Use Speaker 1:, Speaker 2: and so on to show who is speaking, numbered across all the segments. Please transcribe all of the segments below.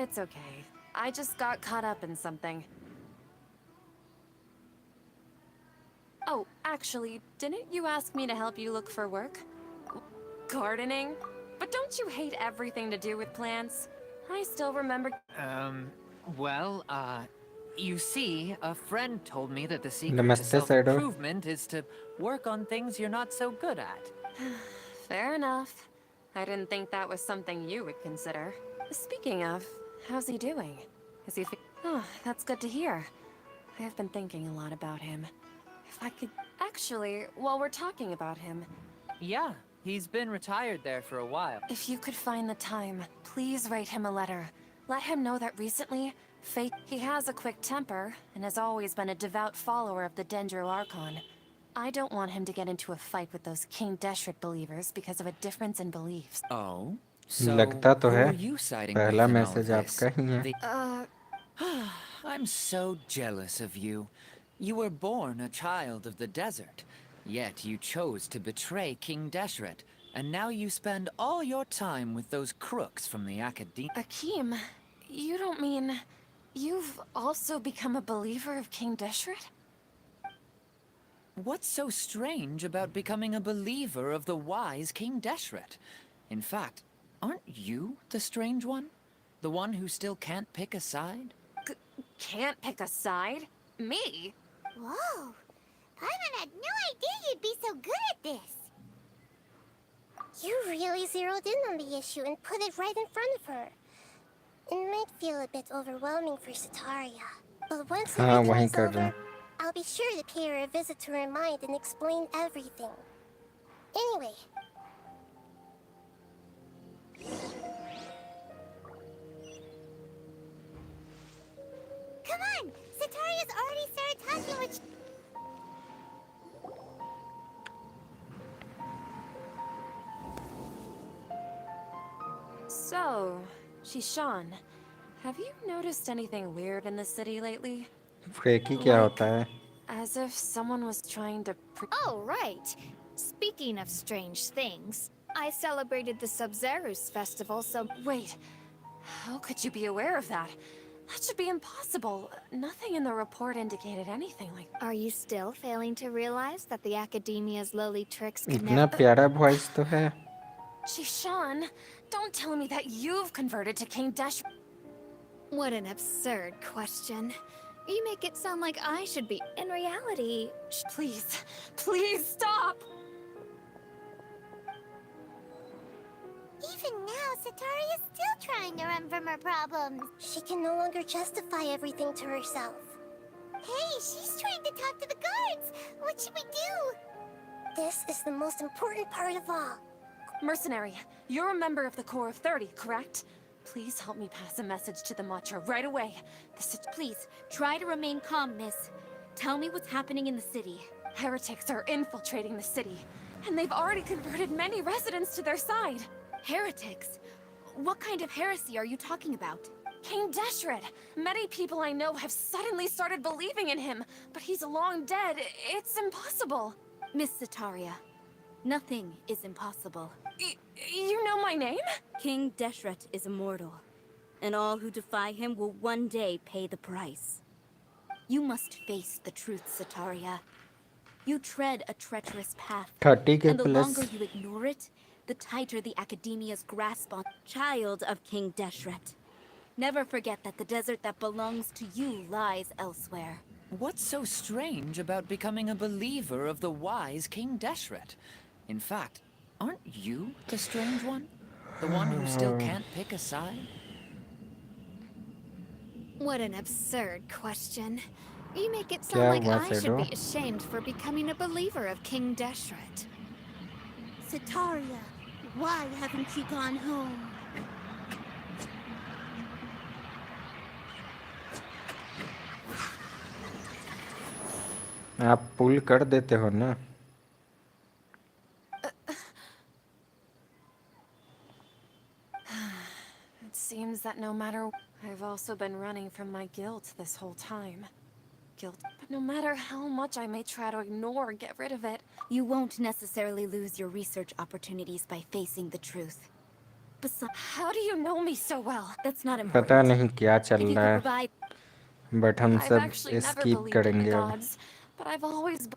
Speaker 1: It's okay. I just got caught up in something. Oh, actually, didn't you ask me to help you look for work? Gardening? But don't you hate everything to do with plants? I still remember...
Speaker 2: Well, you see, a friend told me that the secret to
Speaker 3: नमस्ते shadow.
Speaker 2: self-improvement is to work on things you're not so good at.
Speaker 1: Fair enough. I didn't think that was something you would consider. Speaking of, how's he doing? Is he Oh, that's good to hear. I have been thinking a lot about him. If I could... Actually, while we're talking about him...
Speaker 2: Yeah, he's been retired there for a while.
Speaker 1: If you could find the time, please write him a letter. Let him know that recently, he has a quick temper, and has always been a devout follower of the Dendro Archon. I don't want him to get into a fight with those King Deshret believers because of a difference in beliefs.
Speaker 2: Oh? So,
Speaker 3: लगता तो
Speaker 2: who
Speaker 3: है.
Speaker 2: are you siding with
Speaker 3: पहला
Speaker 2: in all of
Speaker 3: message
Speaker 2: this?
Speaker 3: आपका ही है.
Speaker 2: I'm so jealous of you. You were born a child of the desert, yet you chose to betray King Deshret, and now you spend all your time with those crooks from the Academy.
Speaker 1: Akeem, you don't mean... You've also become a believer of King Deshret?
Speaker 2: What's so strange about becoming a believer of the wise King Deshret? In fact, aren't you the strange one? The one who still can't pick a side?
Speaker 1: Can't pick a side? Me?
Speaker 4: Whoa! Paimon had no idea you'd be so good at this! You really zeroed in on the issue and put it right in front of her. It might feel a bit overwhelming for Sataria, but once the
Speaker 3: हाँ,
Speaker 4: reading
Speaker 3: वही
Speaker 4: is
Speaker 3: कर रहा
Speaker 4: over,
Speaker 3: हूँ.
Speaker 4: I'll be sure to pay her a visit to her mind and explain everything. Anyway. Come on! Sataria's already started talking with...
Speaker 1: So, Shishan, have you noticed anything weird in the city lately?
Speaker 3: फ्रेकी क्या होता है?
Speaker 1: As if someone was trying to
Speaker 5: Oh, right. Speaking of strange things, I celebrated the Sub-Zerus festival, so...
Speaker 1: Wait, how could you be aware of that? That should be impossible. Nothing in the report indicated anything like...
Speaker 5: Are you still failing to realize that the Academia's lowly tricks can
Speaker 3: इतना
Speaker 5: never...
Speaker 3: प्यारा voice तो है.
Speaker 1: Shishan, don't tell me that you've converted to King Desh...
Speaker 5: What an absurd question. You make it sound like I should be. In reality...
Speaker 1: Please, please stop!
Speaker 4: Even now, Sataria's still trying to run from her problems. She can no longer justify everything to herself. Hey, she's trying to talk to the guards! What should we do? This is the most important part of all.
Speaker 1: Mercenary, you're a member of the Corps of 30, correct? Please help me pass a message to the Matcha right away.
Speaker 6: Please, try to remain calm, miss. Tell me what's happening in the city.
Speaker 1: Heretics are infiltrating the city, and they've already converted many residents to their side.
Speaker 6: Heretics? What kind of heresy are you talking about?
Speaker 1: King Deshret! Many people I know have suddenly started believing in him, but he's long dead. It's impossible.
Speaker 6: Miss Sataria, nothing is impossible.
Speaker 1: You know my name?
Speaker 6: King Deshret is immortal, and all who defy him will one day pay the price. You must face the truth, Sataria. You tread a treacherous path,
Speaker 3: 30 के
Speaker 6: and the
Speaker 3: plus.
Speaker 6: longer you ignore it, the tighter the Academia's grasp on... Child of King Deshret. Never forget that the desert that belongs to you lies elsewhere.
Speaker 2: What's so strange about becoming a believer of the wise King Deshret? In fact, aren't you the strange one? The one who still can't pick a side?
Speaker 5: What an absurd question. You make it
Speaker 3: क्या
Speaker 5: sound like
Speaker 3: हुआ
Speaker 5: I should
Speaker 3: shadow?
Speaker 5: be ashamed for becoming a believer of King Deshret.
Speaker 6: Sataria, why haven't you gone home?
Speaker 3: आप पुल कर देते हो ना.
Speaker 1: It seems that no matter... I've also been running from my guilt this whole time. Guilt. But no matter how much I may try to ignore or get rid of it...
Speaker 6: You won't necessarily lose your research opportunities by facing the truth. Besides,
Speaker 1: How do you know me so well?
Speaker 6: that's not
Speaker 3: पता
Speaker 6: important.
Speaker 3: नहीं क्या चल
Speaker 6: If you
Speaker 3: रहा
Speaker 6: could
Speaker 3: है,
Speaker 6: provide...
Speaker 3: but हम
Speaker 1: I've
Speaker 3: सब
Speaker 1: actually never
Speaker 3: skip
Speaker 1: believed in the
Speaker 3: करेंगे अब।
Speaker 1: gods, but I've always...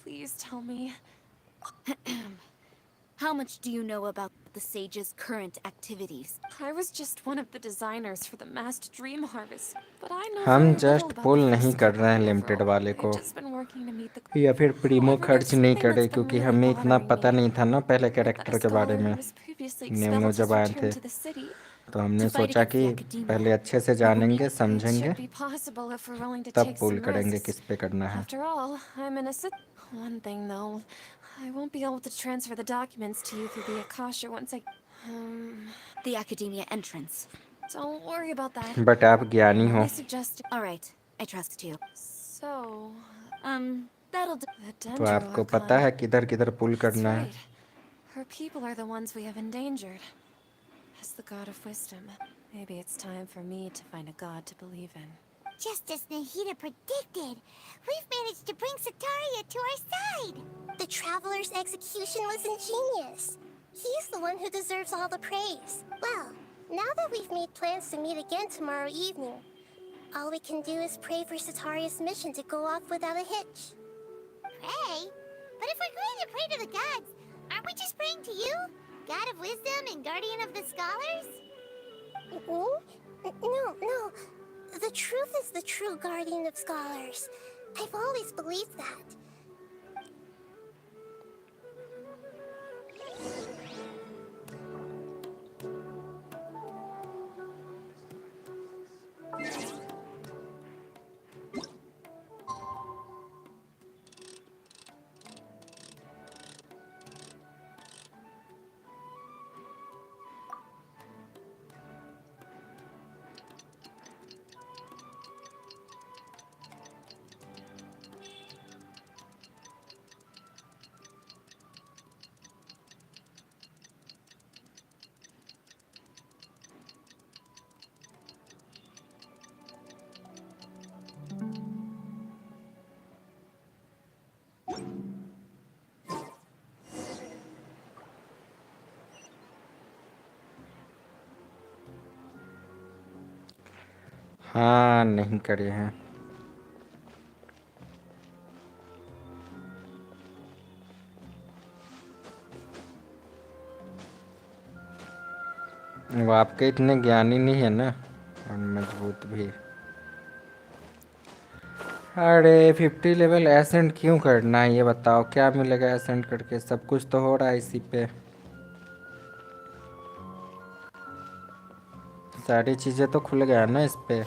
Speaker 1: Please tell me.
Speaker 6: How much do you know about the sage's current activities?
Speaker 1: I was just one of the designers for the massed dream harvest, but I know
Speaker 3: हम
Speaker 1: very little
Speaker 3: just
Speaker 1: about
Speaker 3: pull
Speaker 1: the
Speaker 3: नहीं कर
Speaker 1: festival.
Speaker 3: रहे हैं limited
Speaker 1: Overall,
Speaker 3: वाले
Speaker 1: I've
Speaker 3: को,
Speaker 1: just been working to meet the...
Speaker 3: या फिर Primo
Speaker 1: However,
Speaker 3: खर्च
Speaker 1: there's
Speaker 3: नहीं
Speaker 1: something
Speaker 3: करे,
Speaker 1: that's been
Speaker 3: क्योंकि
Speaker 1: really
Speaker 3: हमें इतना
Speaker 1: bothering
Speaker 3: पता
Speaker 1: me.
Speaker 3: नहीं था ना पहले
Speaker 1: I heard that
Speaker 3: character
Speaker 1: a
Speaker 3: के बारे
Speaker 1: scholar
Speaker 3: में।
Speaker 1: who was previously
Speaker 3: Nemo
Speaker 1: expelled
Speaker 3: जब
Speaker 1: has
Speaker 3: आए थे
Speaker 1: returned to the city.
Speaker 3: तो हमने
Speaker 6: To fight
Speaker 3: सोचा
Speaker 6: against
Speaker 3: कि
Speaker 6: the academia.
Speaker 3: पहले अच्छे से
Speaker 6: You will
Speaker 3: जानेंगे,
Speaker 6: need...
Speaker 1: It
Speaker 3: समझेंगे,
Speaker 1: should be possible if we're willing to
Speaker 3: तब
Speaker 1: take
Speaker 3: पुल
Speaker 1: some
Speaker 3: करेंगे
Speaker 1: risks.
Speaker 3: किस पे करना है।
Speaker 1: After all, I'm an assistant. One thing though, I won't be able to transfer the documents to you through the Akasha once I...
Speaker 6: The academia entrance.
Speaker 1: Don't worry about that.
Speaker 3: But आप ज्ञानी
Speaker 1: I'm
Speaker 3: हो।
Speaker 1: only suggesting...
Speaker 6: Alright, I trust you.
Speaker 1: So...
Speaker 6: That'll do.
Speaker 1: The
Speaker 3: तो
Speaker 1: Dendro
Speaker 3: आपको पता
Speaker 1: Archon.
Speaker 3: है किधर किधर पुल
Speaker 1: That's
Speaker 3: करना है।
Speaker 1: right. Her people are the ones we have endangered. As the god of wisdom, maybe it's time for me to find a god to believe in.
Speaker 4: Just as Nahida predicted, we've managed to bring Sataria to our side. The Traveler's execution was ingenious. He's the one who deserves all the praise. Well, now that we've made plans to meet again tomorrow evening, all we can do is pray for Sataria's mission to go off without a hitch. Pray? But if we're going to pray to the gods, aren't we just praying to you? God of wisdom and guardian of the scholars? No. The truth is the true guardian of scholars. I've always believed that.
Speaker 3: हाँ, नहीं करे हैं। वो आपके इतने ज्ञानी नहीं है ना, और मजबूत भी। अरे 50 लेवल एसेंट क्यों करना है ये बताओ, क्या मिलेगा एसेंट करके? सब कुछ तो हो रहा है इसी पे, सारी चीज़ें तो खुल गया ना इस पे।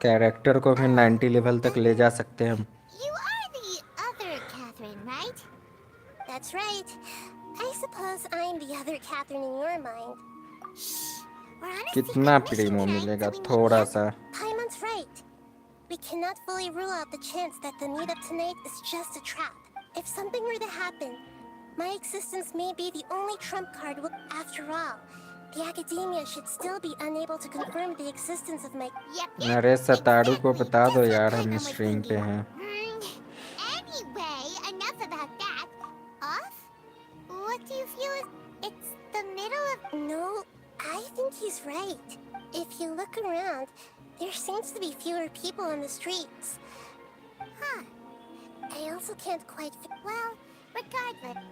Speaker 3: कैरेक्टर को भी 90 लेवल तक ले जा सकते हैं हम।
Speaker 4: You are the other Catherine, right? That's right. I suppose I'm the other Catherine in your mind. Shh. We're on a
Speaker 3: कितना
Speaker 4: secret mission
Speaker 3: प्रीमो
Speaker 4: tonight,
Speaker 3: मिलेगा?
Speaker 4: so we need
Speaker 3: थोड़ा
Speaker 4: help.
Speaker 3: सा।
Speaker 4: Paimon's right. We cannot fully rule out the chance that the meetup tonight is just a trap. If something were to happen, my existence may be the only trump card. After all, the academia should still be unable to confirm the existence of my... Yep.
Speaker 3: अरे सतारू को
Speaker 4: Exactly.
Speaker 3: बता दो
Speaker 4: Just what
Speaker 3: यार, हम
Speaker 4: Paimon was
Speaker 3: stream पे
Speaker 4: thinking.
Speaker 3: हैं।
Speaker 4: Anyway, enough about that. Off? What do you feel is... It's the middle of... No, I think he's right. If you look around, there seems to be fewer people on the streets. Huh. I also can't quite... Well, regardless...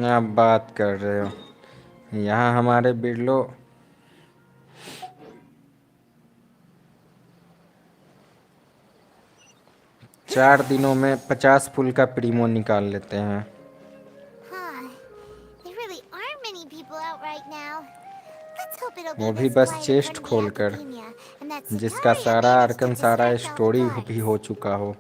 Speaker 3: आप बात कर रहे हो, यहाँ हमारे बिरलो चार दिनों में 50 पुल का प्रीमो निकाल लेते हैं।
Speaker 4: Huh. There really aren't many people out right now. Let's hope it'll
Speaker 3: वो
Speaker 4: be
Speaker 3: भी
Speaker 4: this
Speaker 3: बस
Speaker 4: quiet
Speaker 3: चेस्ट
Speaker 4: from the
Speaker 3: खोलकर,
Speaker 4: academia, and that
Speaker 3: जिसका
Speaker 4: Sataria
Speaker 3: सारा
Speaker 4: managed to
Speaker 3: अर्कन सारा
Speaker 4: distract all the
Speaker 3: story
Speaker 4: gods.
Speaker 3: भी हो चुका हो।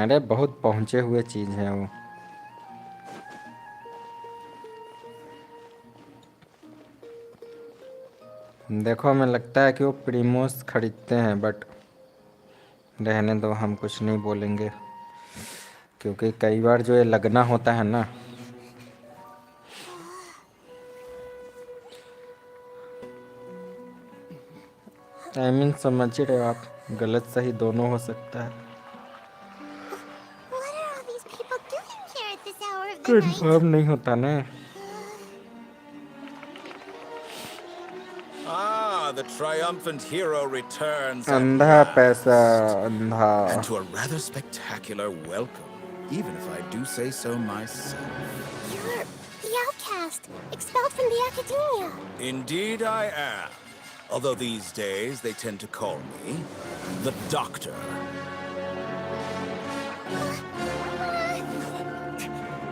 Speaker 3: अरे बहुत पहुंचे हुए चीज है वो। देखो, हमें लगता है कि वो प्रीमोस खरीदते हैं, बट रहने दो, हम कुछ नहीं बोलेंगे, क्योंकि कई बार जो ये लगना होता है ना, आई मीन समझ ही रहे हो आप, गलत सही दोनों हो सकता है।
Speaker 4: What are all these people doing here at this hour of the night?
Speaker 3: Confirm नहीं होता ना।
Speaker 7: Ah, the triumphant hero returns at
Speaker 3: अंधा पैसा,
Speaker 7: last.
Speaker 3: अंधा।
Speaker 7: And to a rather spectacular welcome, even if I do say so myself.
Speaker 4: You're the outcast, expelled from the academia.
Speaker 7: Indeed I am. Although these days they tend to call me the Doctor.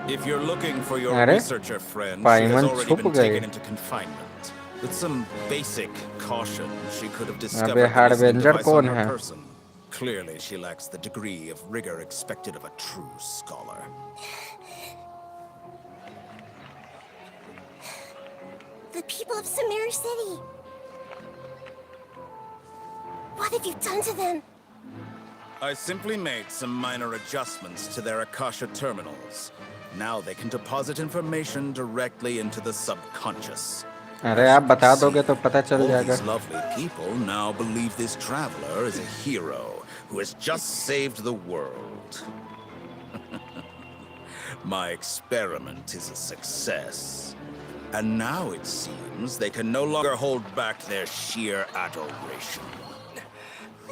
Speaker 7: If you're looking for your
Speaker 3: अरे,
Speaker 7: researcher friend, she has
Speaker 3: पाइमन
Speaker 7: already
Speaker 3: छुप
Speaker 7: been
Speaker 3: गए।
Speaker 7: taken into confinement. With some basic caution, she could have
Speaker 3: अबे
Speaker 7: discovered the listening
Speaker 3: हार्वेंजर
Speaker 7: device on
Speaker 3: कौन
Speaker 7: her
Speaker 3: है?
Speaker 7: person. Clearly, she lacks the degree of rigor expected of a true scholar.
Speaker 4: The people of Samir City. What have you done to them?
Speaker 7: I simply made some minor adjustments to their Akasha terminals. Now they can deposit information directly into the subconscious.
Speaker 3: अरे आप बता दोगे तो पता चल
Speaker 7: All
Speaker 3: जाएगा।
Speaker 7: these lovely people now believe this traveler is a hero who has just saved the world. My experiment is a success. And now it seems they can no longer hold back their sheer adoration.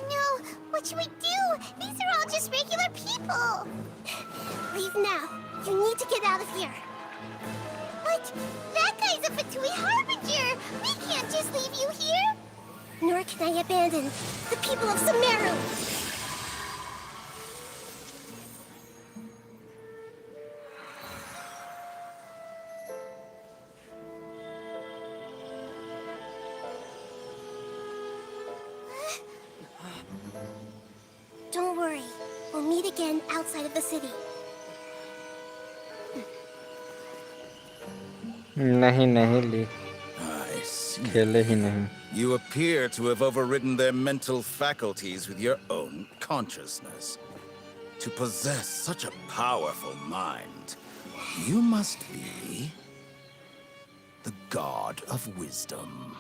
Speaker 4: No, what should we do? These are all just regular people. Leave now. You need to get out of here. What? That guy's a Fatui Harbinger. We can't just leave you here. Nor can I abandon the people of Sumeru. Don't worry. We'll meet again outside of the city.
Speaker 3: नहीं नहीं ली,
Speaker 7: I see.
Speaker 3: खेले ही नहीं।
Speaker 7: You appear to have overridden their mental faculties with your own consciousness. To possess such a powerful mind, you must be the god of wisdom.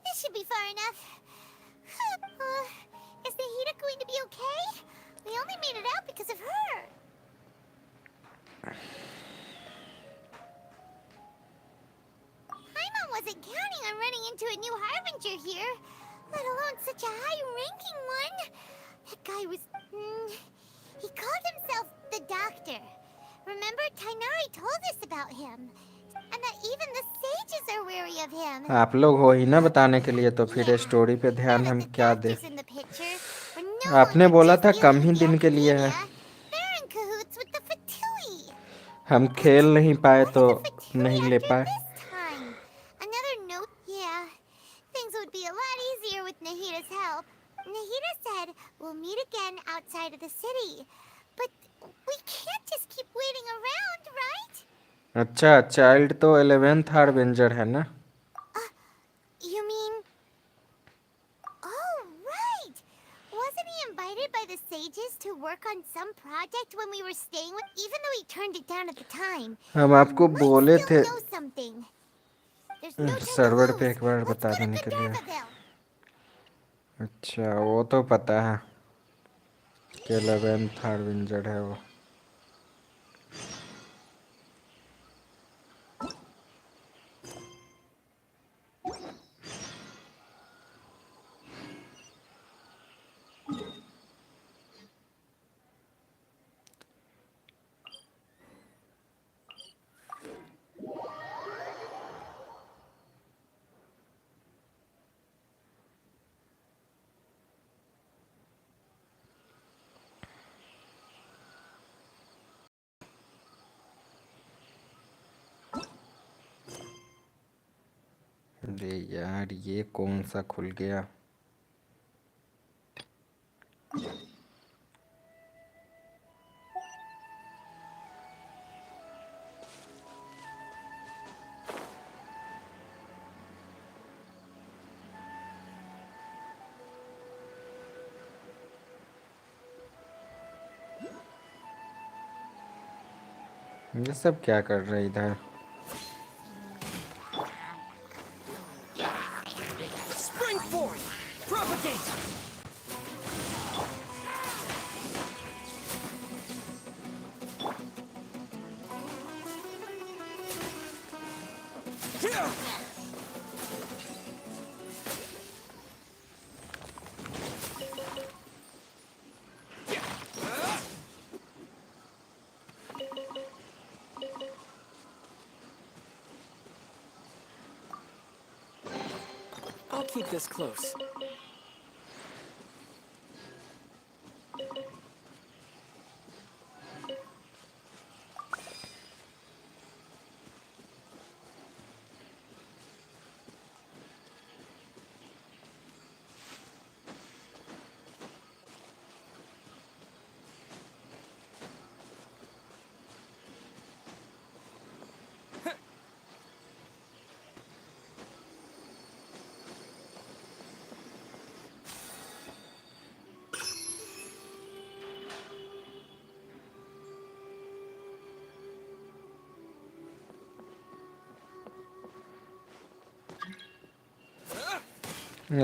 Speaker 4: This should be far enough. Is Nahida going to be okay? We only made it out because of her. Paimon wasn't counting on running into a new Harbinger here, let alone such a high-ranking one. That guy was... he called himself the Doctor. Remember, Tainari told us about him. And that even the sages are wary of him.
Speaker 3: आप लोग हो ही ना बताने के लिए, तो फिर story पे ध्यान हम क्या दें? आपने बोला था कम ही दिन के लिए है। हम खेल नहीं पाए तो नहीं ले पाए।
Speaker 4: Another note, yeah. Things would be a lot easier with Nahida's help. Nahida said we'll meet again outside of the city. But we can't just keep waiting around, right?
Speaker 3: अच्छा, चाइल्ड तो 11th हार्बिंजर है ना?
Speaker 4: You mean... Oh, right! Wasn't he invited by the sages to work on some project when we were staying with... Even though he turned it down at the time.
Speaker 3: हम आपको बोले थे server पे एक बार बता देने के लिए। अच्छा, वो तो पता है कि 11th हार्बिंजर है वो। अरे यार ये कौन सा खुल गया? ये सब क्या कर रहे हैं इधर?
Speaker 8: Spring forth! Propagate! Here! I'll keep this close.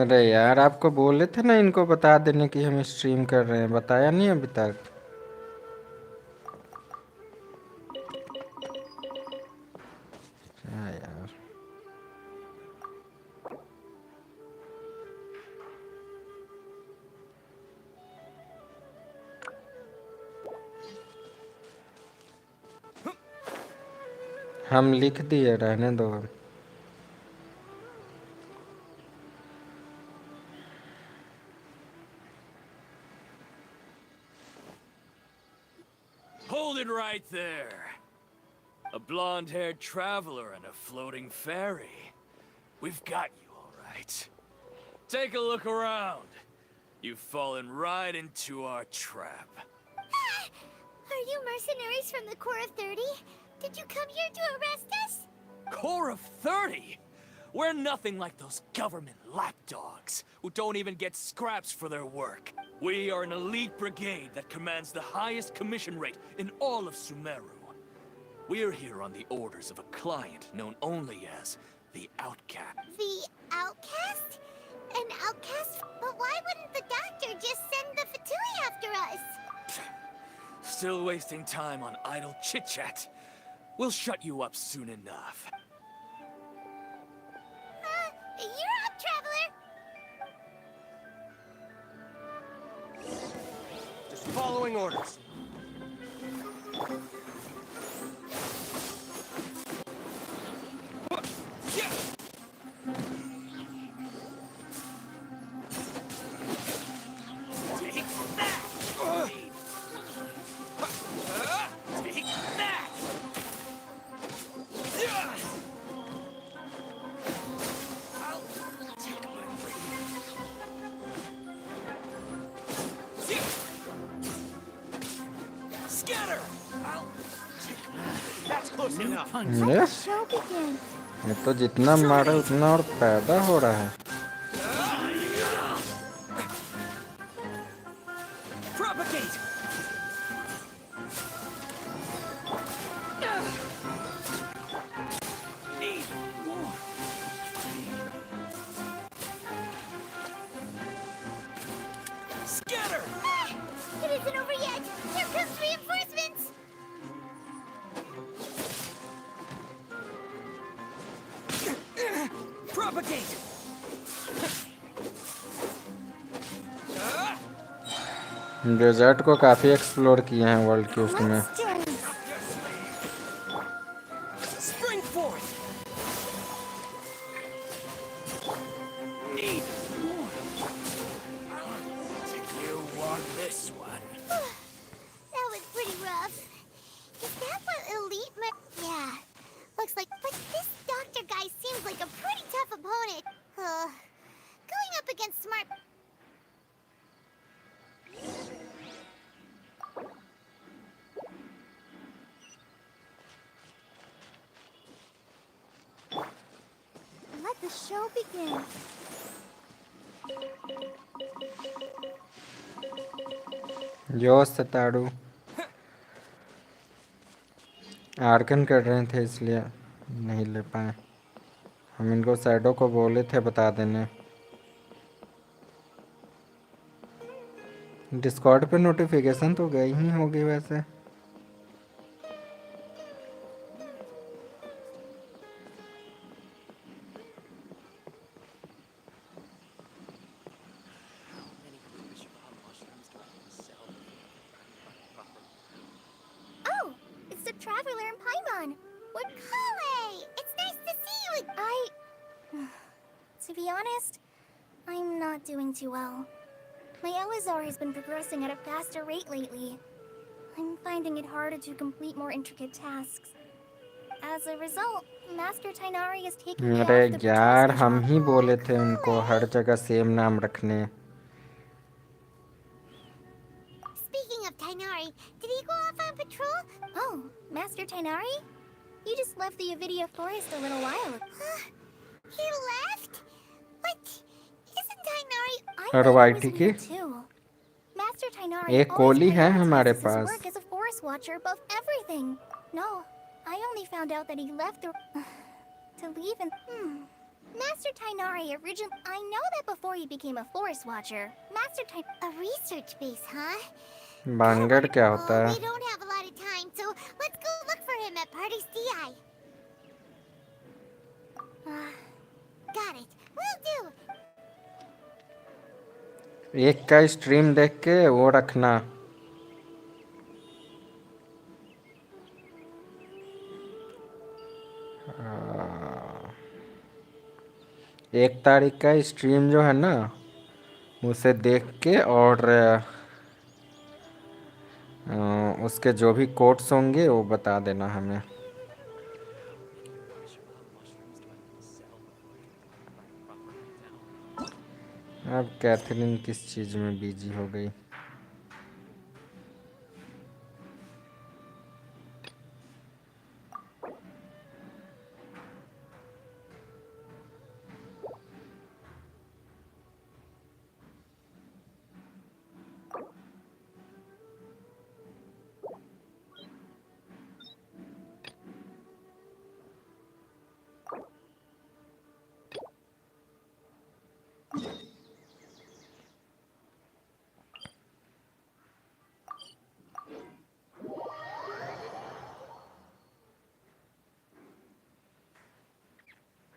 Speaker 3: अरे यार आपको बोले थे ना इनको बता देने कि हम स्ट्रीम कर रहे हैं, बताया नहीं अभी तक। क्या यार, हम लिख दिए, रहने दो।
Speaker 8: Hold it right there. A blonde-haired traveler and a floating fairy. We've got you, all right. Take a look around. You've fallen right into our trap.
Speaker 4: Are you mercenaries from the Corps of 30? Did you come here to arrest us?
Speaker 8: Corps of 30? We're nothing like those government lapdogs who don't even get scraps for their work. We are an elite brigade that commands the highest commission rate in all of Sumeru. We're here on the orders of a client known only as the Outcast.
Speaker 4: The outcast? An outcast? But why wouldn't the doctor just send the Fatui after us?
Speaker 8: Still wasting time on idle chit-chat. We'll shut you up soon enough.
Speaker 4: You're up, traveler!
Speaker 8: Just following orders. Take that! Take that! I'll take my Scatter! I'll take my That's close enough.
Speaker 3: ये
Speaker 4: Show begin.
Speaker 3: ये तो जितना मारा उतना और पैदा हो रहा है।
Speaker 8: Propagate! Need more. Scatter!
Speaker 4: It isn't over yet. Here comes reinforcements.
Speaker 8: Propagate!
Speaker 3: Desert को काफी एक्सप्लोर किए हैं वर्ल्ड के उसमें।
Speaker 8: Spring forth! Need more. You want this one?
Speaker 4: That was pretty rough. Is that what elite Yeah. Looks like... But this doctor guy seems like a pretty tough opponent. Going up against smart... Let the show begin.
Speaker 3: जो सताड़ू Arkan कर रहे थे इसलिए नहीं ले पाए। हम इनको शैडो को बोले थे बता देने। डिस्कॉर्ड पे नोटिफिकेशन तो गई ही होगी वैसे।
Speaker 4: Oh, it's the traveler in Paimon. What Kale? It's nice to see you. To be honest, I'm not doing too well. My Elazar has been progressing at a faster rate lately. I'm finding it harder to complete more intricate tasks. As a result, Master Tainari is taking me
Speaker 3: अरे
Speaker 4: off the
Speaker 3: यार
Speaker 4: patrol
Speaker 3: हम
Speaker 4: schedule.
Speaker 3: ही बोले थे उनको हर जगह same नाम रखने।
Speaker 4: Speaking of Tainari, did he go off on patrol? Oh, Master Tainari? You just left the Avidia forest a little while ago. He left? But isn't Tainari... I
Speaker 3: और
Speaker 4: thought he
Speaker 3: whitey
Speaker 4: was
Speaker 3: की
Speaker 4: weird too. Master Tainari
Speaker 3: एक
Speaker 4: always
Speaker 3: Koli है हमारे
Speaker 4: prioritizes his
Speaker 3: pass.
Speaker 4: work as a forest watcher above everything. No, I only found out that he left the... to leave and... Master Tainari originally... I know that before he became a forest watcher. Master Tainari... A research base, huh?
Speaker 3: Bangar क्या होता है?
Speaker 4: We don't have a lot of time, so let's go look for him at Party's DI. Got it. Will do.
Speaker 3: एक का stream देख के वो रखना। एक तारीख का स्ट्रीम जो है ना उसे देख के और उसके जो भी कोट्स होंगे वो बता देना हमें। अब कैथरीन किस चीज़ में बिजी हो गई?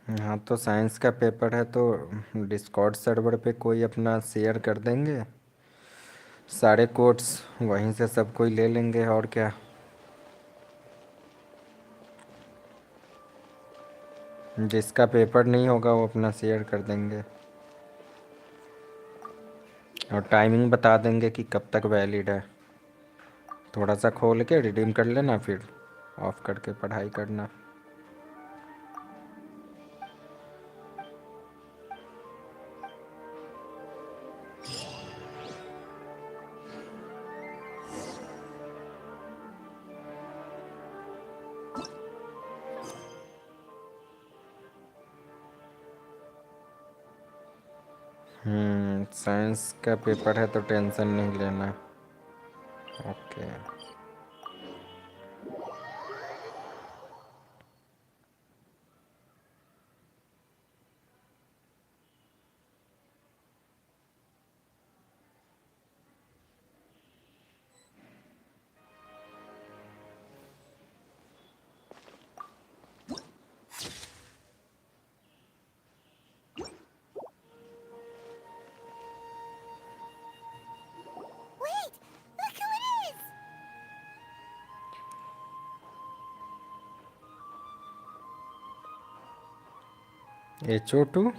Speaker 3: हाँ तो साइंस का पेपर है तो डिस्कॉर्ड सर्वर पे कोई अपना शेयर कर देंगे, सारे कोड्स वहीं से सब कोई ले लेंगे और क्या। जिसका पेपर नहीं होगा वो अपना शेयर कर देंगे और टाइमिंग बता देंगे कि कब तक वैलिड है। थोड़ा सा खोल के रिडीम कर लेना फिर ऑफ करके पढ़ाई करना। साइंस का पेपर है तो टेंशन नहीं लेना। Okay
Speaker 4: Wait! Look who it is!
Speaker 3: HO2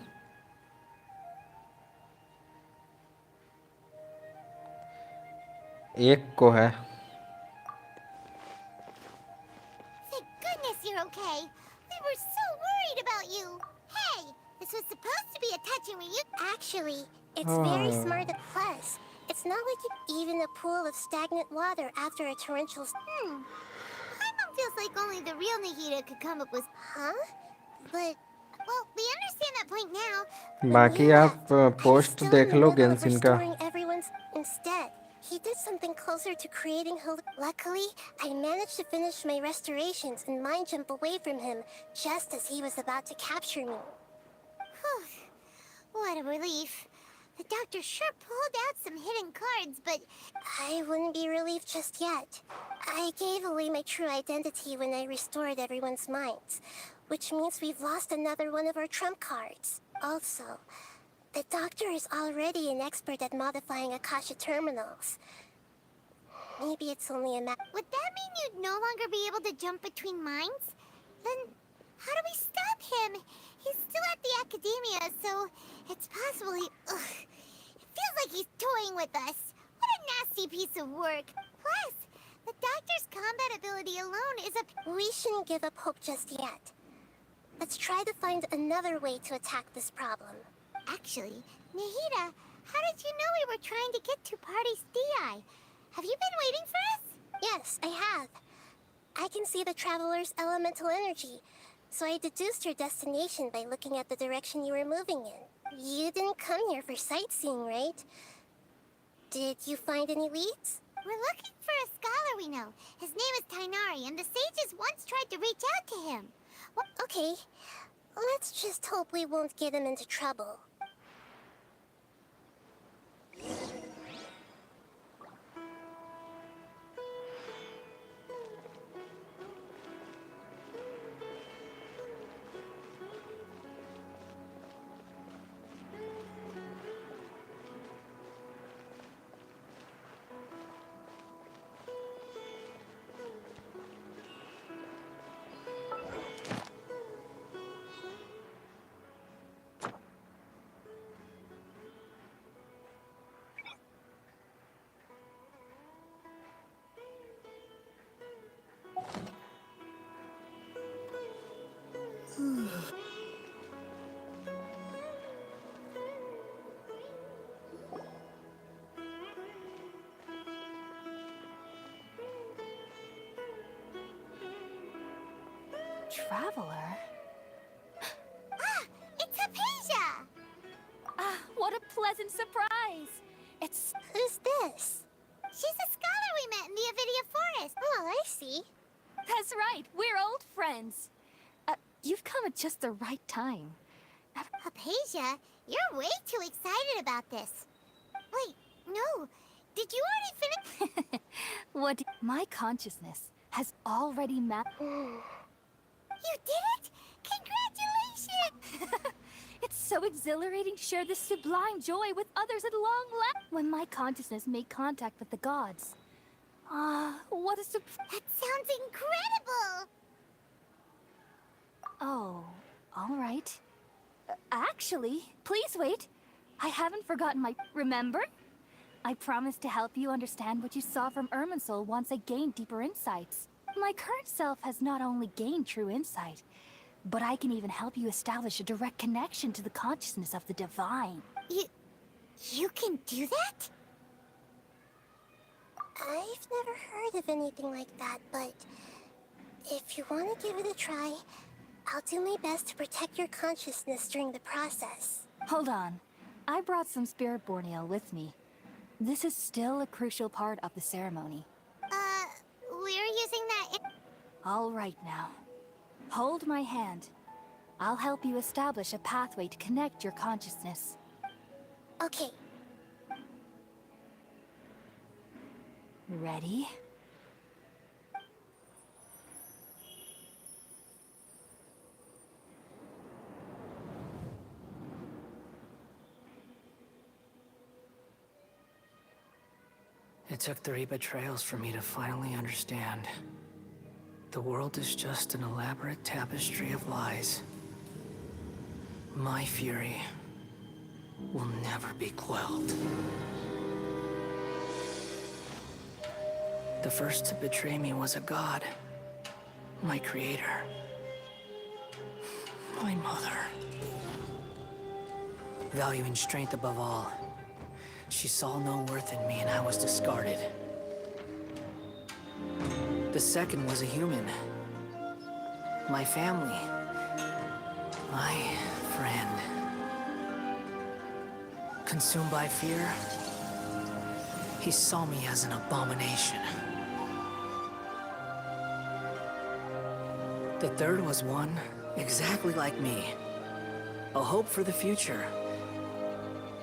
Speaker 3: एक को है।
Speaker 4: Thank goodness you're okay. We were so worried about you. Hey, this was supposed to be a get touching when you... Actually, it's very smart. Plus, it's not like even a pool of stagnant water after a torrential... Paimon feels like only the real Nahida could come up with... Huh? But... Well, we understand that point now. When
Speaker 3: बाकी
Speaker 4: you
Speaker 3: आप
Speaker 4: left, I was
Speaker 3: post
Speaker 4: still in
Speaker 3: देख
Speaker 4: the
Speaker 3: low
Speaker 4: middle of
Speaker 3: Genshin का.
Speaker 4: restoring everyone's... Instead, he did something closer to creating Hol... Luckily, I managed to finish my restorations and mind jump away from him just as he was about to capture me. What a relief. The doctor sure pulled out some hidden cards, but... I wouldn't be relieved just yet. I gave away my true identity when I restored everyone's minds, which means we've lost another one of our trump cards. Also, the doctor is already an expert at modifying Akasha terminals. Maybe it's only a matter... Would that mean you'd no longer be able to jump between minds? Then, how do we stop him? He's still at the academia, so it's possible he... Ugh. It feels like he's toying with us. What a nasty piece of work. Plus, the doctor's combat ability alone is a... We shouldn't give up hope just yet. Let's try to find another way to attack this problem. Actually, Nahida, how did you know we were trying to get to Party's DI? Have you been waiting for us? Yes, I have. I can see the traveler's elemental energy, so I deduced your destination by looking at the direction you were moving in. You didn't come here for sightseeing, right? Did you find any leads? We're looking for a scholar we know. His name is Tainari, and the sages once tried to reach out to him. Well, okay, let's just hope we won't get him into trouble.
Speaker 1: Traveler?
Speaker 4: It's Hypatia!
Speaker 6: What a pleasant surprise! It's...
Speaker 4: Who's this? She's a scholar we met in the Avidia Forest. Oh, I see.
Speaker 6: That's right, we're old friends. You've come at just the right time.
Speaker 4: Hypatia, you're way too excited about this. Wait, no. Did you already finish?
Speaker 6: My consciousness has already mapped...
Speaker 4: You did it? Congratulations!
Speaker 6: It's so exhilarating to share this sublime joy with others at long last. When my consciousness made contact with the gods. What a
Speaker 4: That sounds incredible!
Speaker 6: Oh, all right. Actually, please wait. I haven't forgotten my... Remember? I promised to help you understand what you saw from Irminsul once I gained deeper insights. My current self has not only gained true insight, but I can even help you establish a direct connection to the consciousness of the divine.
Speaker 4: You can do that? I've never heard of anything like that, but if you want to give it a try, I'll do my best to protect your consciousness during the process.
Speaker 6: Hold on. I brought some spirit borneo with me. This is still a crucial part of the ceremony.
Speaker 4: We're using that...
Speaker 6: All right now. Hold my hand. I'll help you establish a pathway to connect your consciousness.
Speaker 4: Okay.
Speaker 6: Ready?
Speaker 9: It took 3 betrayals for me to finally understand. The world is just an elaborate tapestry of lies. My fury will never be quelled. The first to betray me was a god. My creator. My mother. valuing strength above all. She saw no worth in me and I was discarded. The second was a human. My family. My friend. Consumed by fear, he saw me as an abomination. The third was one exactly like me. A hope for the future.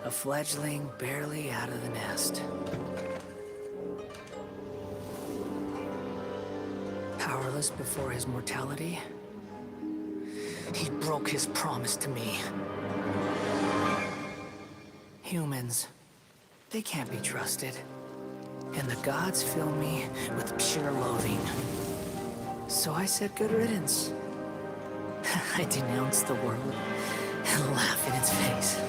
Speaker 9: A fledgling barely out of the nest. Powerless before his mortality, he broke his promise to me. Humans, they can't be trusted. And the gods fill me with pure loathing. So I said good riddance. I denounce the world and laugh in its face.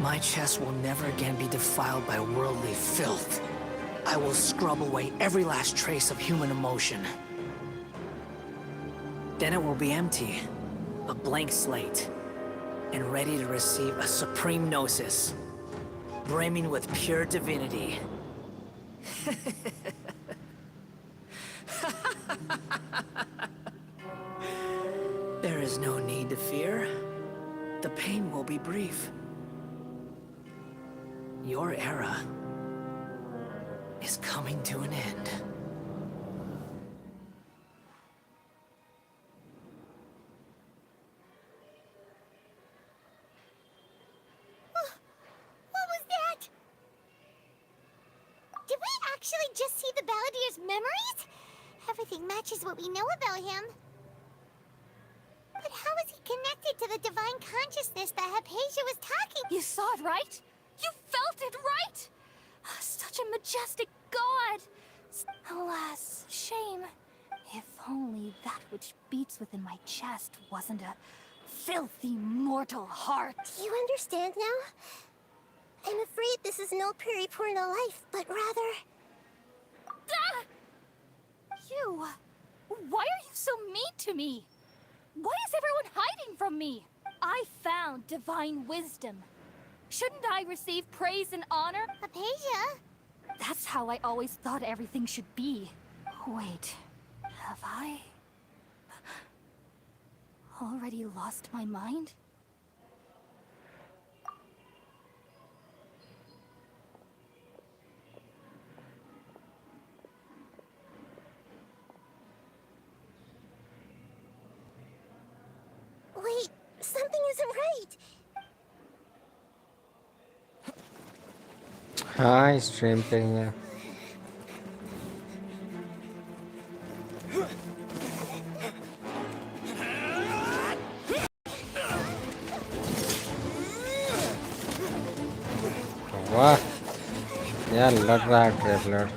Speaker 9: My chest will never again be defiled by worldly filth. I will scrub away every last trace of human emotion. Then it will be empty, a blank slate, and ready to receive a supreme gnosis, brimming with pure divinity. There is no need to fear. The pain will be brief. Your era is coming to an end.
Speaker 4: What was that? Did we actually just see the Balladier's memories? Everything matches what we know about him. But how is he connected to the divine consciousness that Hypatia was talking?
Speaker 5: You saw it, right? You felt it, right? Such a majestic god! Alas, shame. If only that which beats within my chest wasn't a filthy mortal heart.
Speaker 4: Do you understand now? I'm afraid this is no Purna life, but rather...
Speaker 5: Ah! You... Why are you so mean to me? Why is everyone hiding from me? I found divine wisdom. Shouldn't I receive praise and honor?
Speaker 4: Hypatia?
Speaker 5: That's how I always thought everything should be. Wait, have I already lost my mind?
Speaker 4: Wait, something isn't right.
Speaker 3: हाँ stream पे ही है. वाह यार लड़ रहा है traveller.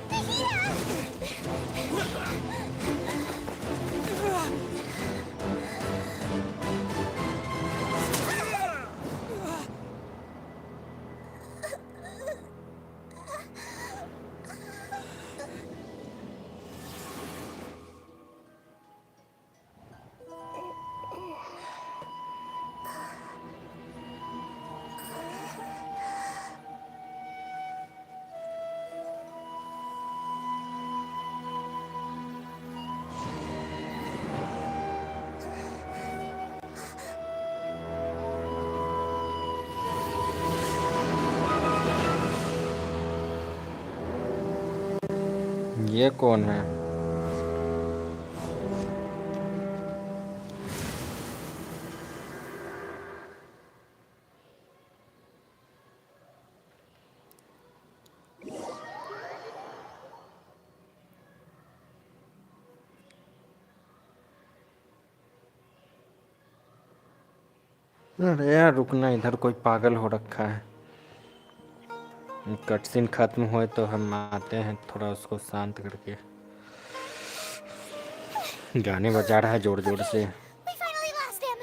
Speaker 3: ये कौन है? अरे यार रुकना, इधर कोई पागल हो रखा है. कटसीन खत्म होए तो हम आते हैं, थोड़ा उसको शांत करके. गाने बजा रहा है जोर जोर से.
Speaker 4: We finally lost him!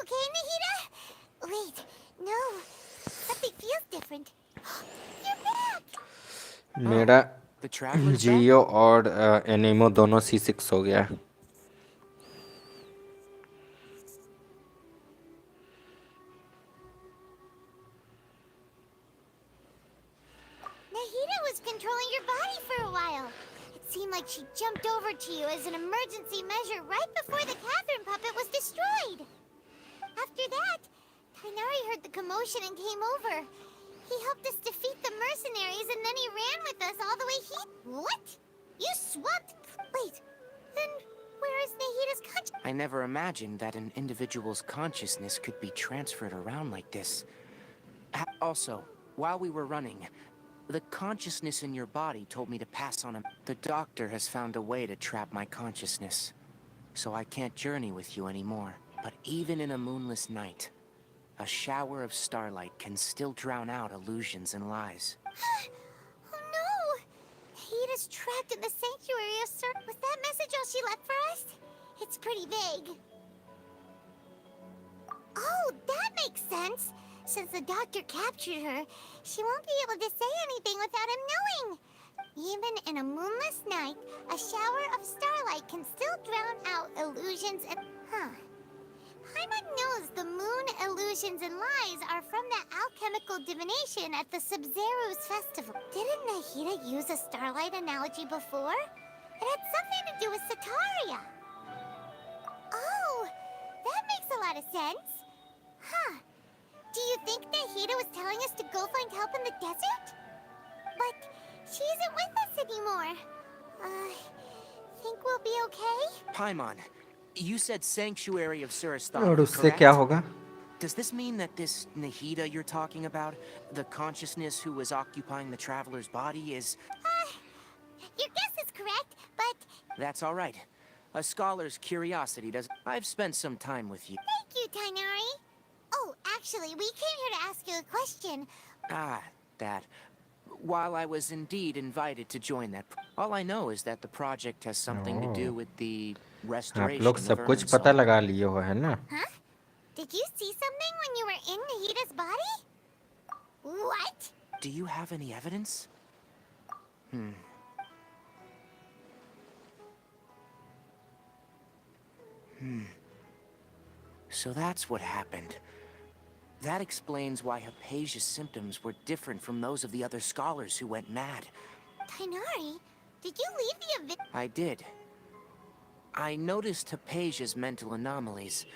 Speaker 4: okay, Nahida? Wait, no. Something feels different. You're back!
Speaker 3: मेरा
Speaker 9: The traveler's back?
Speaker 3: जियो और एनिमो दोनों C6 हो गया.
Speaker 4: Nahida was controlling your body for a while. It seemed like she jumped over to you as an emergency measure right before the Catherine puppet was destroyed. After that, Tainari heard the commotion and came over. He helped us defeat the mercenaries and then he ran with us all the way here. What? You swapped? Wait, then where is Nahida's conscience?
Speaker 9: I never imagined that an individual's consciousness could be transferred around like this. Also, while we were running, the consciousness in your body told me to pass on a... The doctor has found a way to trap my consciousness, so I can't journey with you anymore. But even in a moonless night, a shower of starlight can still drown out illusions and lies.
Speaker 4: Oh no! Nahida's trapped in the sanctuary of Sir. Was that message all she left for us? It's pretty vague. Oh, that makes sense. Since the doctor captured her, she won't be able to say anything without him knowing. Even in a moonless night, a shower of starlight can still drown out illusions and... Paimon knows the moon illusions and lies are from the alchemical divination at the Sub-Zero's festival. Didn't Nahida use a starlight analogy before? It had something to do with Sataria. Oh, that makes a lot of sense. Huh. Do you think Nahida was telling us to go find help in the desert? But she isn't with us anymore. Think we'll be okay?
Speaker 9: Paimon, you said Sanctuary of
Speaker 3: और
Speaker 9: Surasthana,
Speaker 3: उससे क्या
Speaker 9: correct?
Speaker 3: होगा?
Speaker 9: Does this mean that this Nahida you're talking about, the consciousness who was occupying the traveler's body, is...
Speaker 4: Your guess is correct, but...
Speaker 9: That's all right. A scholar's curiosity does... I've spent some time with you.
Speaker 4: Thank you, Tainari. Oh, actually, we came here to ask you a question.
Speaker 9: That. While I was indeed invited to join that... All I know is that the project has something to do with the
Speaker 3: आप
Speaker 9: restoration
Speaker 3: लोग
Speaker 9: of
Speaker 3: सब कुछ
Speaker 9: Irminsul.
Speaker 3: पता लगा लिए हो है ना?
Speaker 4: Huh? Did you see something when you were in Nahida's body? What?
Speaker 9: Do you have any evidence? So that's what happened. That explains why Hypatia's symptoms were different from those of the other scholars who went mad.
Speaker 4: Tainari, did you leave the event?
Speaker 9: I did. I noticed Hypatia's mental anomalies,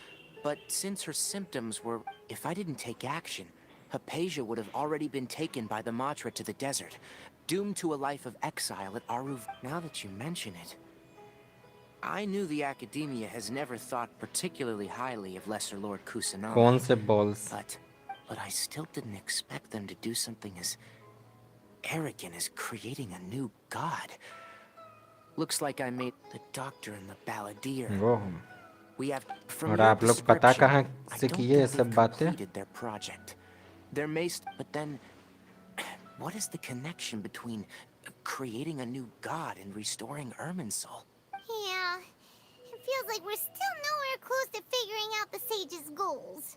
Speaker 9: but since her symptoms were... If I didn't take action, Hypatia would have already been taken by the Matra to the desert, doomed to a life of exile at Aruv. Now that you mention it, I knew the Academia has never thought particularly highly of Lesser Lord Kusanagi.
Speaker 3: कौन से balls?
Speaker 9: But I still didn't expect them to do something as arrogant as creating a new god. Looks like I made the doctor and the balladeer.
Speaker 3: वो
Speaker 9: We have from
Speaker 3: और
Speaker 9: your
Speaker 3: आप लोग पता
Speaker 9: description,
Speaker 3: कहाँ
Speaker 9: I
Speaker 3: से
Speaker 9: don't
Speaker 3: किए ये
Speaker 9: think
Speaker 3: सब
Speaker 9: they've
Speaker 3: बातें?
Speaker 9: completed their project. There may but then what is the connection between creating a new god and restoring Irminsul?
Speaker 4: Yeah. It feels like we're still nowhere close to figuring out the sage's goals.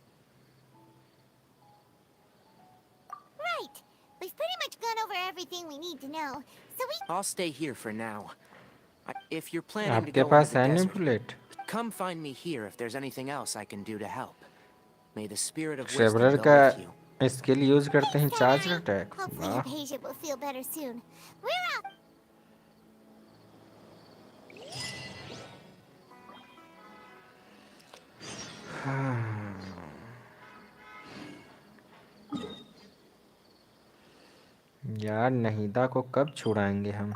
Speaker 4: Right. We've pretty much gone over everything we need to know. So
Speaker 9: I'll stay here for now. If you're planning to
Speaker 3: आपके
Speaker 9: go
Speaker 3: pass
Speaker 9: into the
Speaker 3: है
Speaker 9: desert,
Speaker 3: bullet?
Speaker 9: come find me here if there's anything else I can do to help. May the spirit of
Speaker 3: traveller
Speaker 9: wisdom go
Speaker 3: का
Speaker 9: with you.
Speaker 3: Skill use करते हैं charger attack.
Speaker 4: hopefully
Speaker 3: वाह.
Speaker 4: Hypatia will feel better soon. We're out.
Speaker 3: यार नहीदा को कब छुड़ाएंगे हम?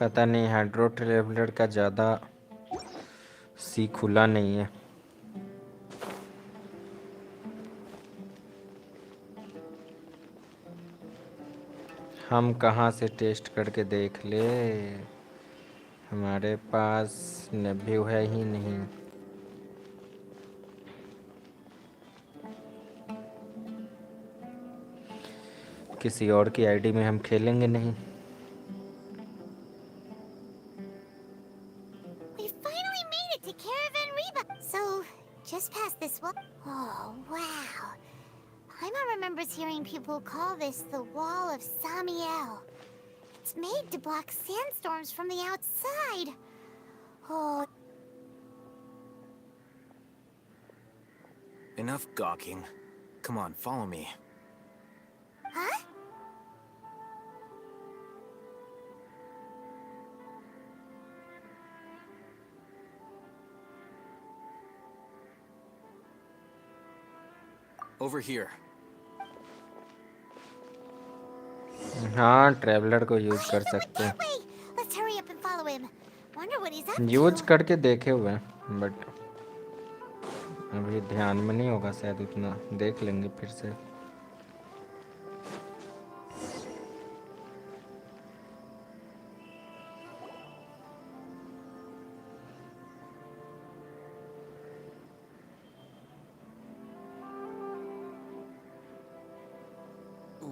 Speaker 3: पता नहीं हाइड्रो ट्रेवलर का ज़्यादा सी खुला नहीं है. हम कहाँ से टेस्ट करके देख ले. हमारे पास नेव्यू है ही नहीं। किसी और की आईडी में हम खेलेंगे नहीं।
Speaker 4: We finally made it to Caravan Reba. So, just past this wall. Oh, wow. Paimon remembers hearing people call this the Wall of Samiel. It's made to block sandstorms from the outside. Oh,
Speaker 8: Enough gawking. Come on, follow me.
Speaker 4: huh?
Speaker 8: Over here.
Speaker 3: हाँ, traveller को use
Speaker 4: Oh,
Speaker 3: कर
Speaker 4: he went
Speaker 3: सकते हैं।
Speaker 4: that way. Let's hurry up and follow him. Wonder what he's up
Speaker 3: use
Speaker 4: to.
Speaker 3: करके देखे हुए हैं, but अभी ध्यान में नहीं होगा शायद उतना। देख लेंगे फिर से।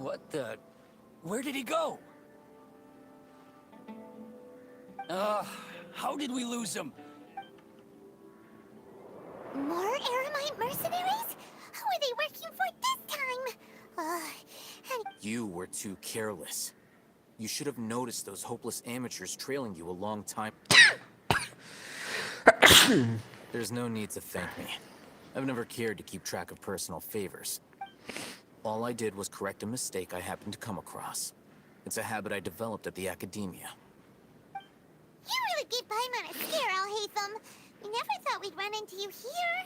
Speaker 8: What the? Where did he go? How did we lose him?
Speaker 4: More Aramite mercenaries? Who are they working for this time? And
Speaker 10: You were too careless. You should have noticed those hopeless amateurs trailing you a long time. There's no need to thank me. I've never cared to keep track of personal favors. All I did was correct a mistake I happened to come across. It's a habit I developed at the academia.
Speaker 4: you really gave Paimon a scare, Alhaitham. We never thought we'd run into you here.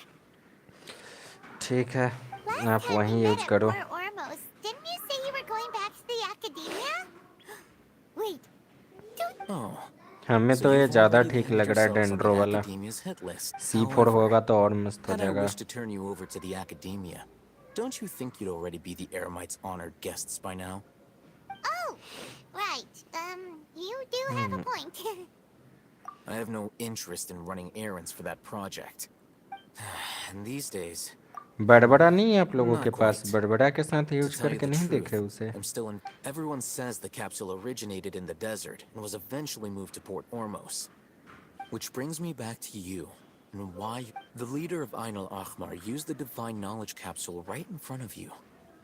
Speaker 3: ठीक है,
Speaker 4: Last
Speaker 3: आप
Speaker 4: time
Speaker 3: वहीं
Speaker 4: we
Speaker 3: use
Speaker 4: met at
Speaker 3: करो।
Speaker 4: Port Ormos, didn't you say you were going back to the academia? Wait, don't...
Speaker 10: Oh.
Speaker 3: हमें
Speaker 10: So
Speaker 3: तो ये
Speaker 10: you've
Speaker 3: ज़्यादा
Speaker 10: already
Speaker 3: ठीक
Speaker 10: landed
Speaker 3: लग रहा है
Speaker 10: yourselves on
Speaker 3: डेंड्रो
Speaker 10: the
Speaker 3: वाला।
Speaker 10: academia's hit list.
Speaker 3: C4
Speaker 10: However,
Speaker 3: होगा तो और मस्त हो
Speaker 10: had I
Speaker 3: जाएगा।
Speaker 10: wished to turn you over to the academia, don't you think you'd already be the Eremites' honored guests by now?
Speaker 4: Oh, right. You do have a point.
Speaker 10: I have no interest in running errands for that project. And these days,
Speaker 3: बड़बड़ा नहीं है आप लोगों
Speaker 10: Not
Speaker 3: के पास?
Speaker 10: quite.
Speaker 3: बड़बड़ा के साथ
Speaker 10: to
Speaker 3: use
Speaker 10: tell you
Speaker 3: करके
Speaker 10: the
Speaker 3: नहीं
Speaker 10: truth,
Speaker 3: देखे उसे?
Speaker 10: I'm still in. Everyone says the capsule originated in the desert and was eventually moved to Port Ormos. Which brings me back to you, and why the leader of Ain al-Ahmar used the divine knowledge capsule right in front of you.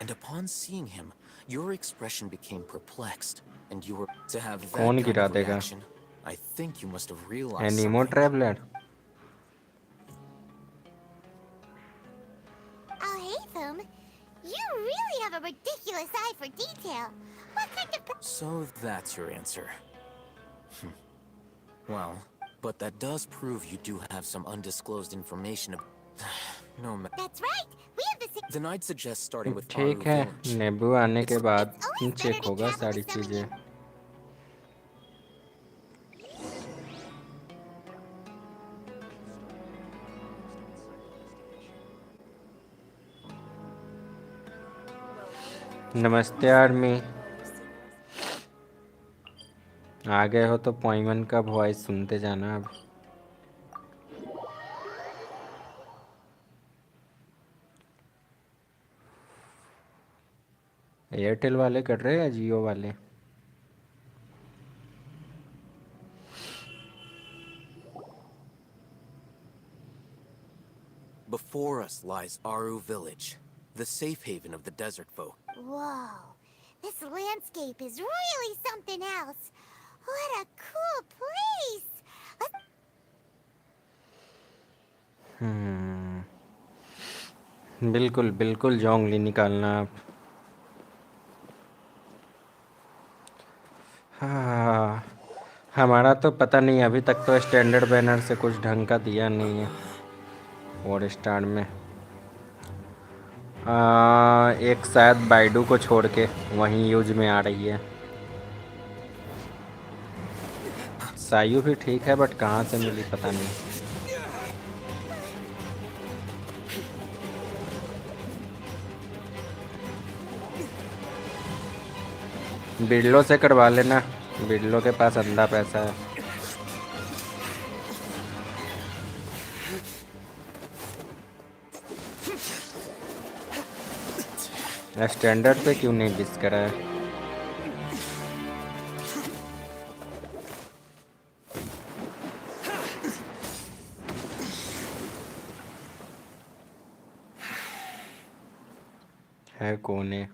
Speaker 10: And upon seeing him, your expression became perplexed, and you were to have that
Speaker 3: कौन
Speaker 10: kind
Speaker 3: गिरा
Speaker 10: of
Speaker 3: देगा?
Speaker 10: reaction. I think you must have realized
Speaker 3: एनिमो
Speaker 10: something.
Speaker 3: Traveller?
Speaker 4: Alhaitham, you really have a ridiculous eye for detail. What kind of...
Speaker 10: So that's your answer. Well, but that does prove you do have some undisclosed information. No matter.
Speaker 4: That's right. We have the same...
Speaker 10: Then I'd suggest starting with
Speaker 3: ठीक
Speaker 10: Aru
Speaker 3: है,
Speaker 10: Village.
Speaker 3: नेबू आने के बाद
Speaker 4: It's always better
Speaker 3: check
Speaker 4: to
Speaker 3: होगा
Speaker 4: travel
Speaker 3: सारी
Speaker 4: with someone
Speaker 3: चीज़ें। नमस्ते आर्मी। आ गए हो तो पॉइमन का वॉइस सुनते जाना अब। एयरटेल वाले कर रहे हैं या जियो वाले?
Speaker 10: Before us lies Aru Village, the safe haven of the desert folk.
Speaker 4: Whoa. This landscape is really something else. What a cool place.
Speaker 3: बिल्कुल बिल्कुल जोंगली निकालना आप। हाँ, हमारा तो पता नहीं, अभी तक तो स्टैंडर्ड बैनर से कुछ ढंग का दिया नहीं है 4 स्टार में। एक शायद बाइडू को छोड़ के वहीं यूज में आ रही है। सायु भी ठीक है, बट कहाँ से मिली पता नहीं। बिरलो से करवा लेना, बिरलो के पास अंधा पैसा है। स्टैंडर्ड पे क्यों नहीं डिस करा है? है कौन है?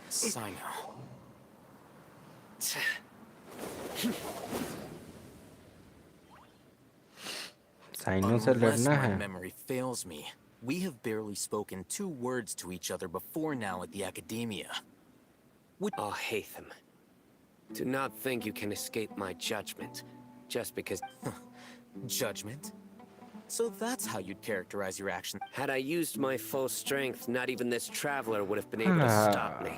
Speaker 10: Sino.
Speaker 3: साइनो से
Speaker 10: Unless
Speaker 3: लड़ना
Speaker 10: my
Speaker 3: है?
Speaker 10: memory fails me, we have barely spoken 2 words to each other before now at the Academia.
Speaker 11: Oh, Hatham. Do not think you can escape my judgment, just because...
Speaker 10: Judgment? So that's how you'd characterize your actions.
Speaker 11: Had I used my full strength, not even this traveler would have been able to stop me.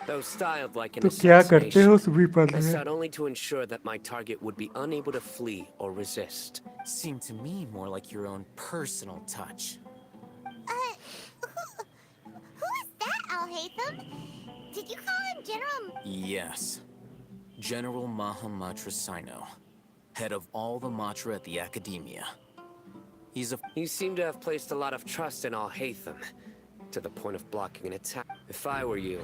Speaker 11: Though styled like an
Speaker 3: तो क्या करते हो
Speaker 11: assassination,
Speaker 3: उस weapon
Speaker 11: I
Speaker 3: में?
Speaker 11: sought only to ensure that my target would be unable to flee or resist.
Speaker 10: Seemed to me more like your own personal touch.
Speaker 4: Who is that, Al-Haytham? Did you call him General...
Speaker 10: Yes. General Mahamatra Sino, head of all the Matra at the Academia. He's a...
Speaker 11: You seem to have placed a lot of trust in Al-Haytham, to the point of blocking an attack. If I were you,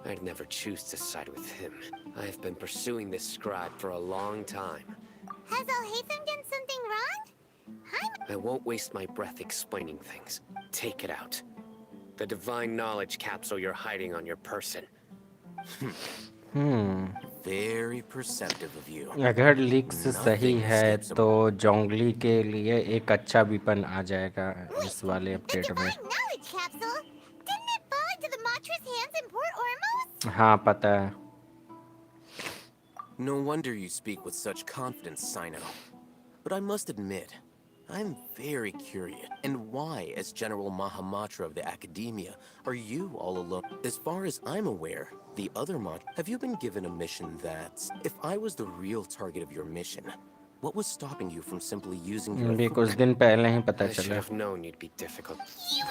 Speaker 11: I'd never choose to side with him. I have been pursuing this scribe for a long time.
Speaker 4: Has Al-Haytham done something wrong?
Speaker 11: I won't waste my breath explaining things. Take it out. The divine knowledge capsule you're hiding on your person.
Speaker 10: Very perceptive of you.
Speaker 3: अगर leaks सही
Speaker 10: Nothing
Speaker 3: है
Speaker 10: escapes a-
Speaker 3: तो जोंगली के लिए एक अच्छा weapon आ जाएगा इस वाले
Speaker 4: The
Speaker 3: अपडेट में।
Speaker 4: divine knowledge capsule? Didn't it fall into the Matra's hands in Port Ormos?
Speaker 3: हाँ पता है।
Speaker 10: No wonder you speak with such confidence, Sino. But I must admit, I'm very curious. And why, as General Mahamatra of the Academia, are you all alone? As far as I'm aware, the other Matra... Have you been given a mission that... If I was the real target of your mission, what was stopping you from simply using your...
Speaker 3: भी कुछ दिन पहले ही पता
Speaker 11: I should
Speaker 3: चला।
Speaker 11: have known you'd be difficult.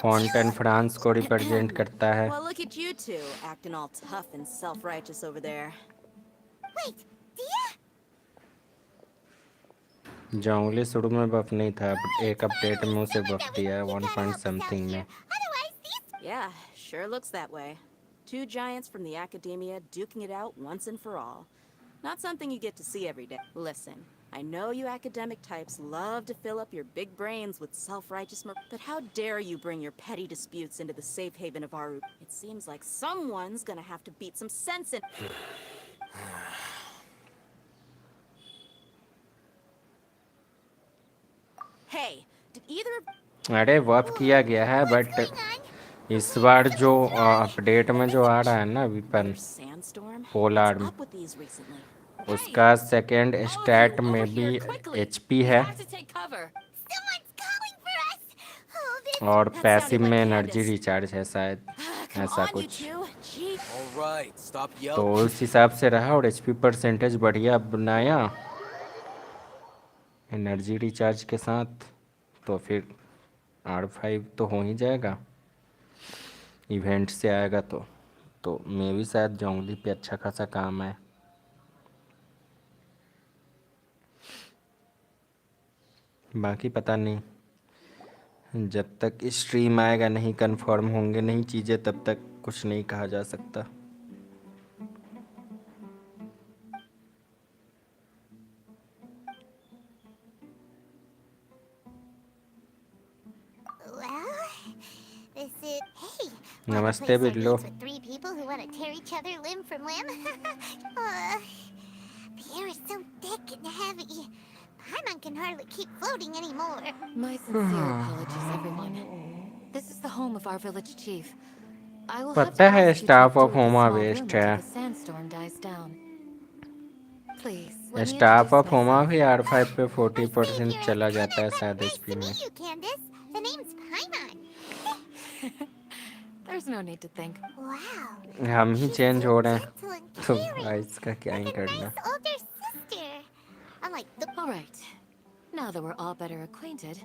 Speaker 3: Fontaine France को represent करता है।
Speaker 6: Well, look at you two, acting all tough and self-righteous over there.
Speaker 4: Wait, Dia?
Speaker 3: जोंगली शुरू में बफ नहीं था, अब एक अपडेट में उसे बफ दिया है 1 point something में।
Speaker 4: Otherwise, these...
Speaker 6: Yeah, sure looks that way. 2 giants from the Academia duking it out once and for all. Not something you get to see every day. Listen, I know you academic types love to fill up your big brains with self-righteous but how dare you bring your petty disputes into the safe haven of Aru? It seems like someone's gonna have to beat some sense in... Hey, did either of...
Speaker 3: अरे बफ किया गया है but इस बार जो update में जो आ रहा है ना weapon
Speaker 6: Sandstorm?
Speaker 3: Pole
Speaker 6: What's
Speaker 3: arm,
Speaker 6: up with these recently?
Speaker 3: उसका सेकंड स्टैट में भी एचपी है
Speaker 4: Someone's calling for us! Oh, this...
Speaker 3: और
Speaker 6: That
Speaker 3: पैसिव
Speaker 6: sounded
Speaker 3: में
Speaker 6: like
Speaker 3: एनर्जी
Speaker 6: Candace.
Speaker 3: रिचार्ज है शायद,
Speaker 6: Come
Speaker 3: ऐसा
Speaker 6: on, you
Speaker 3: कुछ।
Speaker 6: two. Gee.
Speaker 10: All right, stop
Speaker 3: तो
Speaker 10: yelling.
Speaker 3: उस हिसाब से रहा और एचपी परसेंटेज बढ़िया बनाया एनर्जी रिचार्ज के साथ, तो फिर R5 तो हो ही जाएगा इवेंट से आएगा। तो मैं भी शायद जोंगली पे अच्छा खासा काम है। बाकी पता नहीं, जब तक स्ट्रीम आएगा नहीं कंफर्म होंगे नहीं चीज़ें, तब तक कुछ नहीं कहा जा सकता।
Speaker 4: Well, this is... Hey!
Speaker 3: Namaste,
Speaker 4: wanna play some
Speaker 3: Billo.
Speaker 4: games with 3 people who want to tear each other limb from limb? The air is so thick and heavy. Paimon can hardly keep floating anymore.
Speaker 1: My sincere apologies, everyone. This is the home of our village chief. I will have
Speaker 3: पता
Speaker 1: to
Speaker 3: है
Speaker 1: ask you to
Speaker 3: staff of
Speaker 1: endure this
Speaker 3: होमा
Speaker 1: small room
Speaker 3: waste
Speaker 1: until
Speaker 3: है।
Speaker 1: the sandstorm dies down. Please, let me
Speaker 3: staff
Speaker 1: introduce
Speaker 3: of होमा
Speaker 1: myself.
Speaker 3: भी R5 पे
Speaker 4: I see
Speaker 3: 40%
Speaker 4: you're
Speaker 3: चला
Speaker 4: a
Speaker 3: जाता है
Speaker 4: Candace.
Speaker 3: शायद
Speaker 4: Nice
Speaker 3: एचपी
Speaker 4: to
Speaker 3: में।
Speaker 4: meet you, Candace. The name's Paimon.
Speaker 1: There's no need to thank.
Speaker 4: Wow.
Speaker 3: हम ही
Speaker 4: She's
Speaker 3: change
Speaker 4: so
Speaker 3: हो रहे हैं,
Speaker 4: gentle and
Speaker 3: तो
Speaker 4: caring.
Speaker 3: इसका क्या ही
Speaker 4: Like a
Speaker 3: करना।
Speaker 4: nice older sister. Unlike the...
Speaker 1: All right. Now that we're all better acquainted,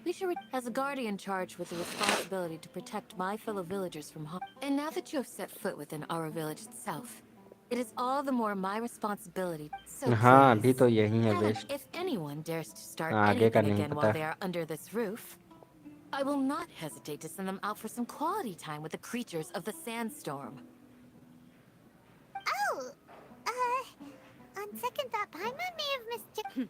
Speaker 1: we should as a guardian charged with the responsibility to protect my fellow villagers from harm. And now that you have set foot within our village itself, it is all the more my responsibility. So
Speaker 3: हाँ अभी
Speaker 1: please,
Speaker 3: तो यही है
Speaker 1: Helen,
Speaker 3: best,
Speaker 1: if anyone dares to start
Speaker 3: आगे का
Speaker 1: anything
Speaker 3: नहीं
Speaker 1: again while
Speaker 3: पता।
Speaker 1: they are under this roof, I will not hesitate to send them out for some quality time with the creatures of the sandstorm.
Speaker 4: Oh, on second thought, Paimon may have mistook.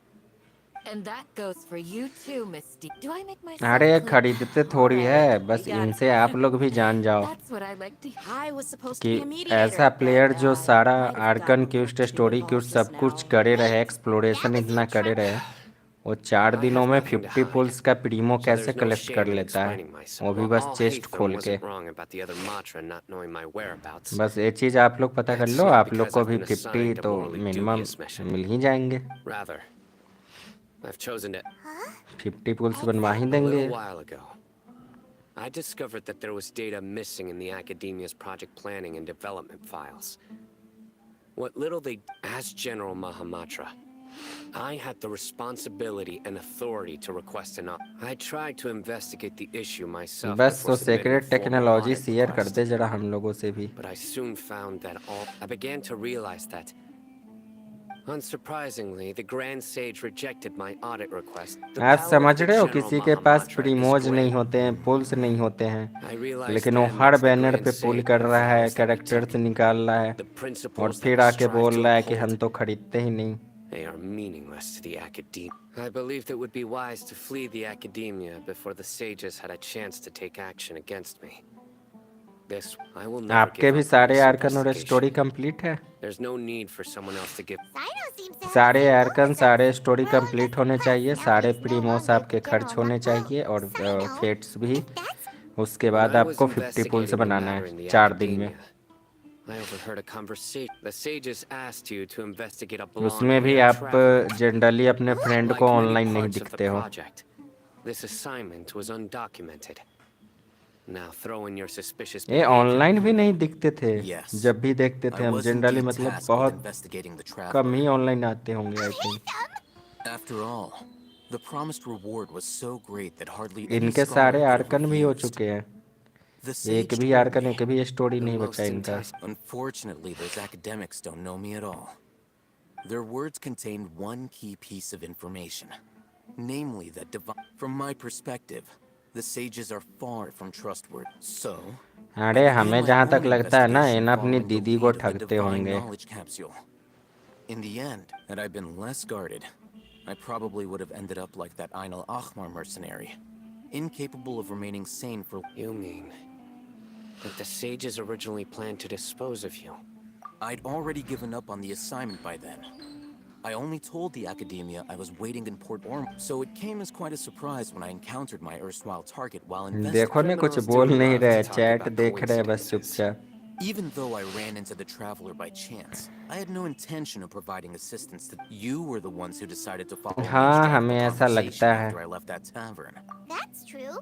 Speaker 1: And that goes for you too, Misty. Do I make myself
Speaker 3: अरे
Speaker 1: clear?
Speaker 3: खरीदते
Speaker 6: All
Speaker 3: थोड़ी
Speaker 6: right,
Speaker 3: है,
Speaker 6: we
Speaker 3: बस
Speaker 6: got it.
Speaker 3: इनसे आप लोग भी जान जाओ
Speaker 1: That's what I like to hear.
Speaker 6: I was supposed to
Speaker 3: कि
Speaker 6: be a mediator,
Speaker 3: ऐसा
Speaker 6: but
Speaker 3: प्लेयर जो
Speaker 6: I
Speaker 3: सारा
Speaker 6: might have
Speaker 3: आर्कन
Speaker 6: gotten a
Speaker 3: quest
Speaker 6: little too
Speaker 3: story quest
Speaker 6: involved just
Speaker 3: सब कुछ
Speaker 6: now.
Speaker 3: करे रहे,
Speaker 4: Wait,
Speaker 3: एक्सप्लोरेशन
Speaker 4: that was
Speaker 3: इतना
Speaker 4: you,
Speaker 3: करे
Speaker 4: Trevor.
Speaker 3: रहे, वो 4
Speaker 11: I
Speaker 3: दिनों
Speaker 11: have
Speaker 3: में
Speaker 11: nothing to
Speaker 3: 50
Speaker 11: hide,
Speaker 3: पुल्स का प्रीमो
Speaker 11: so
Speaker 3: कैसे
Speaker 11: there's no
Speaker 3: कलेक्ट कर
Speaker 11: shame in
Speaker 3: लेता है,
Speaker 11: explaining myself.
Speaker 3: वो भी
Speaker 11: Well,
Speaker 3: बस
Speaker 11: all
Speaker 3: चेस्ट
Speaker 11: Hatham
Speaker 3: खोल के।
Speaker 11: wasn't wrong about the other Matra not knowing my whereabouts.
Speaker 3: बस ये चीज़ आप लोग पता कर
Speaker 11: It's
Speaker 3: लो,
Speaker 11: not
Speaker 3: आप लोग
Speaker 11: because
Speaker 3: को
Speaker 11: I've
Speaker 3: भी
Speaker 11: been
Speaker 3: 50
Speaker 11: assigned a
Speaker 3: तो
Speaker 11: morally
Speaker 3: मिनिमम
Speaker 11: dubious mission.
Speaker 3: मिल ही जाएंगे,
Speaker 11: Rather, I've chosen to.
Speaker 3: 50 pulls बनवा ही
Speaker 11: A
Speaker 3: देंगे।
Speaker 11: little while ago, I discovered that there was data missing in the Academia's project planning and development files. What little they... As General Mahamatra, I had the responsibility and authority to request an... I tried to investigate the issue myself
Speaker 3: बस
Speaker 11: before
Speaker 3: तो
Speaker 11: submitting a
Speaker 3: secret
Speaker 11: formal
Speaker 3: technology
Speaker 11: audit
Speaker 3: share कर
Speaker 11: request.
Speaker 3: दे जरा हम लोगों से भी।
Speaker 11: But I soon found that all... I began to realize that... Unsurprisingly, the Grand Sage rejected my audit request. The
Speaker 3: आप
Speaker 11: power
Speaker 3: समझ
Speaker 11: of the
Speaker 3: रहे हो,
Speaker 11: General
Speaker 3: किसी के पास
Speaker 11: Mahamatra is
Speaker 3: प्रीमोज नहीं
Speaker 11: great.
Speaker 3: होते हैं, पुल्स नहीं होते हैं,
Speaker 11: I realized
Speaker 3: लेकिन वो
Speaker 11: then
Speaker 3: her
Speaker 11: that the
Speaker 3: banner
Speaker 11: Grand
Speaker 3: पे पुल
Speaker 11: Sage
Speaker 3: कर रहा है,
Speaker 11: vows that we
Speaker 3: characters
Speaker 11: take,
Speaker 3: निकाल रहा है,
Speaker 11: the
Speaker 3: और
Speaker 11: principles that
Speaker 3: फिर
Speaker 11: we
Speaker 3: आके
Speaker 11: strive
Speaker 3: बोल
Speaker 11: to
Speaker 3: रहा है कि
Speaker 11: uphold,
Speaker 3: हम तो खरीदते ही नहीं।
Speaker 11: they are meaningless to the Academia. I believed it would be wise to flee the Academia before the sages had a chance to take action against me. This, I will never
Speaker 3: आपके
Speaker 11: give
Speaker 3: भी
Speaker 11: up on
Speaker 3: सारे
Speaker 11: this
Speaker 3: Arkan और story
Speaker 11: investigation.
Speaker 3: Complete है?
Speaker 11: There's no need for someone else to give.
Speaker 4: Sino seems to have
Speaker 3: सारे
Speaker 4: the same
Speaker 3: Arkan,
Speaker 4: goal as
Speaker 3: सारे
Speaker 4: us.
Speaker 3: Story
Speaker 4: We're all
Speaker 3: complete
Speaker 4: just
Speaker 3: होने
Speaker 4: impressed
Speaker 3: चाहिए,
Speaker 4: now
Speaker 3: सारे
Speaker 4: he's no
Speaker 3: प्रीमोस
Speaker 4: longer
Speaker 3: आपके
Speaker 4: the
Speaker 3: खर्च
Speaker 4: general
Speaker 3: होने
Speaker 4: Mako.
Speaker 3: चाहिए, और
Speaker 4: Sino,
Speaker 3: फेट्स भी।
Speaker 4: if that's
Speaker 3: उसके
Speaker 11: When
Speaker 3: बाद
Speaker 11: I was
Speaker 3: आपको 50 पुल्स
Speaker 11: investigating the
Speaker 3: बनाना
Speaker 11: matter
Speaker 3: है
Speaker 11: in the
Speaker 3: 4 दिन में।
Speaker 11: Academia, I overheard a conversation. The sages asked you to investigate a
Speaker 3: उसमें भी
Speaker 11: blonde-haired
Speaker 3: आप
Speaker 11: traveler.
Speaker 3: जनरली अपने फ्रेंड को
Speaker 11: Like many
Speaker 3: ऑनलाइन नहीं
Speaker 11: parts of the
Speaker 3: दिखते हो।
Speaker 11: project, this assignment was undocumented. Now throw in your suspicious
Speaker 3: ये
Speaker 11: behavior.
Speaker 3: Online भी नहीं दिखते थे,
Speaker 10: Yes.
Speaker 3: जब भी देखते थे
Speaker 10: I
Speaker 3: हम
Speaker 10: was
Speaker 3: जनरली,
Speaker 10: indeed
Speaker 3: मतलब
Speaker 10: tasked with
Speaker 3: बहुत
Speaker 10: investigating the
Speaker 3: come
Speaker 10: traveler.
Speaker 3: He online आते होंगे I think.
Speaker 10: After all, the promised reward was so great that hardly any
Speaker 3: इनके
Speaker 10: scholar
Speaker 3: सारे
Speaker 10: could have
Speaker 3: आर्कन भी हो
Speaker 10: refused.
Speaker 3: चुके हैं,
Speaker 10: The
Speaker 3: एक
Speaker 10: sage
Speaker 3: भी
Speaker 10: told
Speaker 3: आर्कन,
Speaker 10: me
Speaker 3: एक भी स्टोरी
Speaker 11: The
Speaker 3: नहीं बचा
Speaker 11: most
Speaker 3: इनका।
Speaker 11: enticing.
Speaker 10: unfortunately, those academics don't know me at all. Their words contained one key piece of information, namely that from my perspective, the sages are far from trustworthy. So,
Speaker 3: अरे
Speaker 10: I began
Speaker 3: हमें
Speaker 10: my
Speaker 3: जहाँ
Speaker 10: own
Speaker 3: तक लगता है ना,
Speaker 10: investigation
Speaker 3: इन अपनी
Speaker 10: following the
Speaker 3: दीदी को
Speaker 10: lead of the
Speaker 3: ठगते
Speaker 10: divine
Speaker 3: होंगे।
Speaker 10: knowledge capsule. In the end, had I been less guarded, I probably would have ended up like that Einal Achmar mercenary, incapable of remaining sane for...
Speaker 11: You mean that the sages originally planned to dispose of you?
Speaker 10: I'd already given up on the assignment by then. I only told the Academia I was waiting in Port Ormond, so it came as quite a surprise when I encountered my erstwhile target while investigating.
Speaker 3: देखो ने कुछ
Speaker 11: Criminals
Speaker 3: बोल
Speaker 11: do
Speaker 3: नहीं
Speaker 11: love
Speaker 3: रहे,
Speaker 11: to talk
Speaker 3: chat
Speaker 11: about
Speaker 3: देख रहे बस
Speaker 11: coincidences.
Speaker 3: चुपचाप।
Speaker 10: Even though I ran into the Traveler by chance, I had no intention of providing assistance to... You were the ones who decided to follow me
Speaker 3: हाँ,
Speaker 10: to
Speaker 3: हमें
Speaker 10: the
Speaker 3: ऐसा
Speaker 10: conversation
Speaker 3: लगता है।
Speaker 10: after I left that tavern.
Speaker 4: That's true.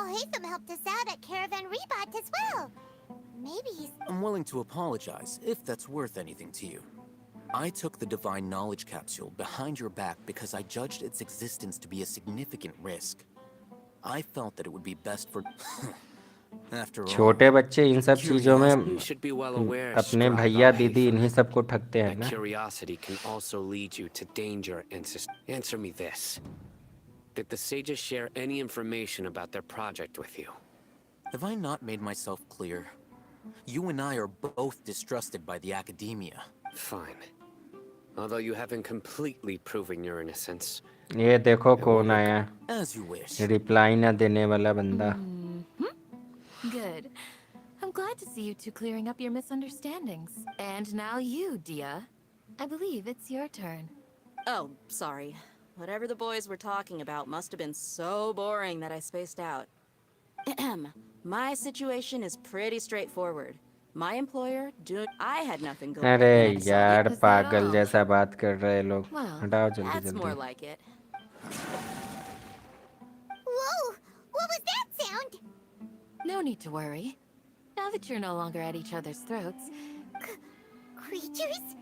Speaker 4: Alhaitham helped us out at Caravan Rebot as well. Maybe he's...
Speaker 10: I'm willing to apologize, if that's worth anything to you. I took the Divine Knowledge Capsule behind your back because I judged its existence to be a significant risk. I felt that it would be best for... After all,
Speaker 3: छोटे बच्चे इन सब चीजों में
Speaker 11: You should be well aware,
Speaker 3: अपने
Speaker 11: Scribe
Speaker 3: भैया दीदी
Speaker 11: Alhaitham,
Speaker 3: इन्हीं सबको ठगते हैं
Speaker 11: that
Speaker 3: ना।
Speaker 11: curiosity can also lead you to danger and Answer me this. Did the sages share any information about their project with you?
Speaker 10: have I not made myself clear? You and I are both distrusted by the Academia.
Speaker 11: Fine. Although you haven't completely proven your innocence.
Speaker 3: ये देखो कौन आया,
Speaker 10: As you wish.
Speaker 3: Reply ना देने वाला बंदा।
Speaker 1: Good. I'm glad to see you two clearing up your misunderstandings. And now you, Dia. I believe it's your turn.
Speaker 6: Oh, sorry. Whatever the boys were talking about must have been so boring that I spaced out. My situation is pretty straightforward. My employer doing... I had nothing going on.
Speaker 3: अरे
Speaker 6: and I saw
Speaker 3: यार,
Speaker 1: Is that
Speaker 3: पागल
Speaker 1: all?
Speaker 3: जैसा बात कर रहे लोग,
Speaker 1: Well,
Speaker 3: हटाओ जल्दी
Speaker 6: That's more
Speaker 3: जल्दी।
Speaker 6: like it.
Speaker 4: Whoa! What was that sound?
Speaker 1: No need to worry. Now that you're no longer at each other's throats,
Speaker 4: Creatures?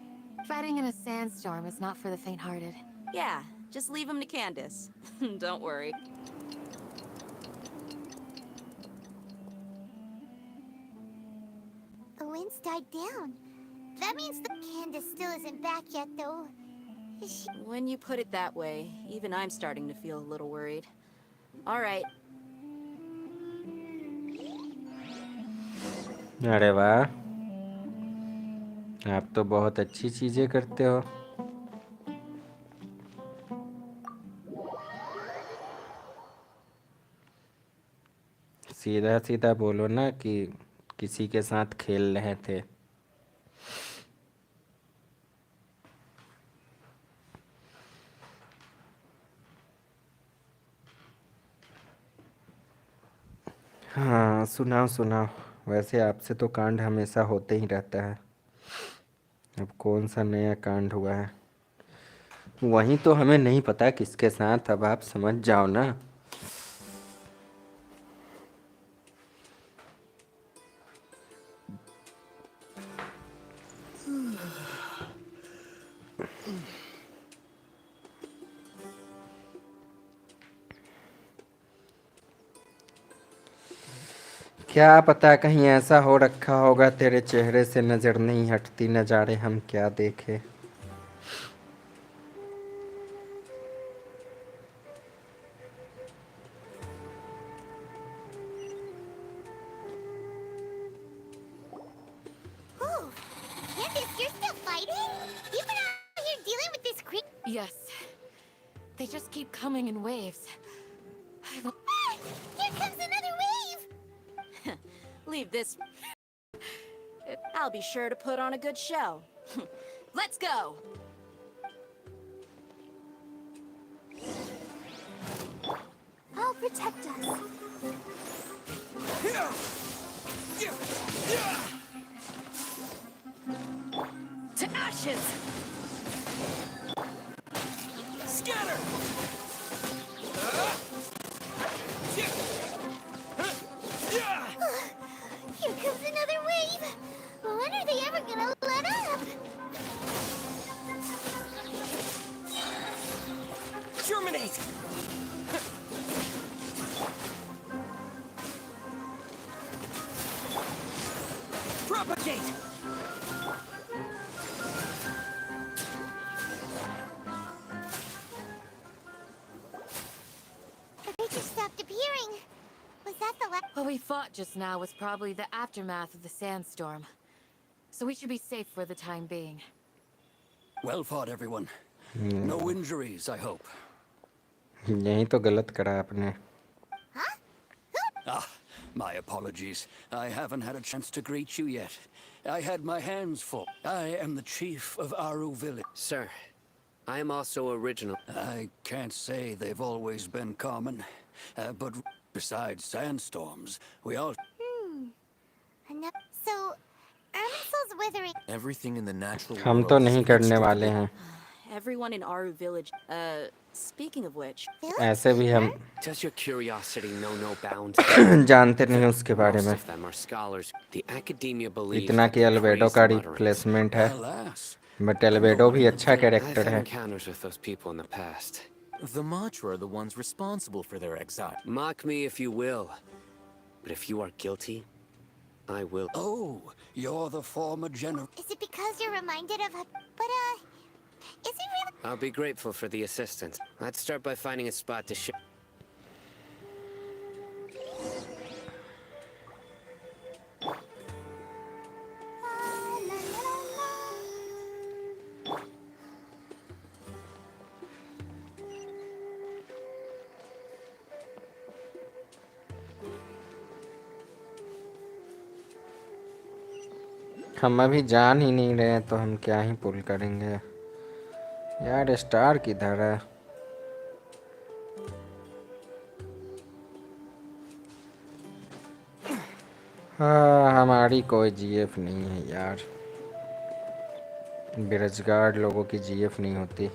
Speaker 1: fighting in a sandstorm is not for the faint-hearted.
Speaker 6: Yeah, just leave him to Candace. Don't worry.
Speaker 4: The wind's died down. That means the Candace still isn't back yet, though. Is she...
Speaker 6: When you put it that way, even I'm starting to feel a little worried. All right,
Speaker 3: अरे वाह, आप तो बहुत अच्छी चीजें करते हो। सीधा सीधा बोलो ना कि किसी के साथ खेल रहे थे। हाँ, सुनाओ सुनाओ। वैसे आपसे तो कांड हमेशा होते ही रहता है, अब कौन सा नया कांड हुआ है? वही तो हमें नहीं पता किसके साथ, अब आप समझ जाओ ना। क्या पता कहीं ऐसा हो रखा होगा तेरे चेहरे से नजर नहीं हटती, न जाने हम क्या देखे।
Speaker 4: Oh, Candace, you're still fighting? You've been out here dealing with this creep.
Speaker 1: Yes. They just keep coming in waves.
Speaker 4: Ah, here comes another wave!
Speaker 6: Leave this. I'll be sure to put on a good show. Let's go!
Speaker 4: I'll protect us.
Speaker 1: To ashes!
Speaker 8: Scatter!
Speaker 4: Here comes another wave! When are they ever gonna let up?
Speaker 8: Germinate! Propagate!
Speaker 4: The creature stopped appearing. Was that the last?
Speaker 1: What we fought just now was probably the aftermath of the sandstorm. So we should be safe for the time being.
Speaker 8: Well fought, everyone. No injuries, I hope.
Speaker 3: यही तो गलत करा आपने।
Speaker 4: Huh?
Speaker 8: Ah, my apologies. I haven't had a chance to greet you yet. I had my hands full. I am the chief of Aru village.
Speaker 11: Sir, I am also original.
Speaker 8: I can't say they've always been common, but besides sandstorms, we all...
Speaker 4: Enough. So, Erminsol's withering.
Speaker 10: Everything in the natural
Speaker 3: हम
Speaker 10: world
Speaker 3: तो
Speaker 10: is
Speaker 3: नहीं
Speaker 10: getting
Speaker 3: करने
Speaker 10: destroyed.
Speaker 3: वाले हैं।
Speaker 6: Everyone in Aru village. Speaking of which,
Speaker 3: ऐसे भी हम
Speaker 11: Does your curiosity know no bounds?
Speaker 3: जानते नहीं उसके बारे
Speaker 11: Most
Speaker 3: में।
Speaker 11: of them are scholars. The academia believes
Speaker 3: इतना
Speaker 11: that
Speaker 3: कि
Speaker 11: they
Speaker 3: एल्वेडो
Speaker 11: praise
Speaker 3: का
Speaker 11: the mutterings.
Speaker 3: रिप्लेसमेंट है,
Speaker 8: Alas,
Speaker 3: बट एल्वेडो भी अच्छा
Speaker 11: I've
Speaker 3: कैरेक्टर
Speaker 11: had
Speaker 3: है।
Speaker 11: encounters with those people in the past.
Speaker 10: The Matra are the ones responsible for their exile.
Speaker 11: Mock me if you will, but if you are guilty, I will.
Speaker 8: oh, you're the former general.
Speaker 4: Is it because you're reminded of a... But, is it really...
Speaker 11: I'll be grateful for the assistance. Let's start by finding a spot to ship.
Speaker 3: हम अभी जान ही नहीं रहे तो हम क्या ही पुल करेंगे यार। स्टार किधर है? हाँ, हमारी कोई जीएफ नहीं है यार। बेरोजगार लोगों की जीएफ नहीं होती,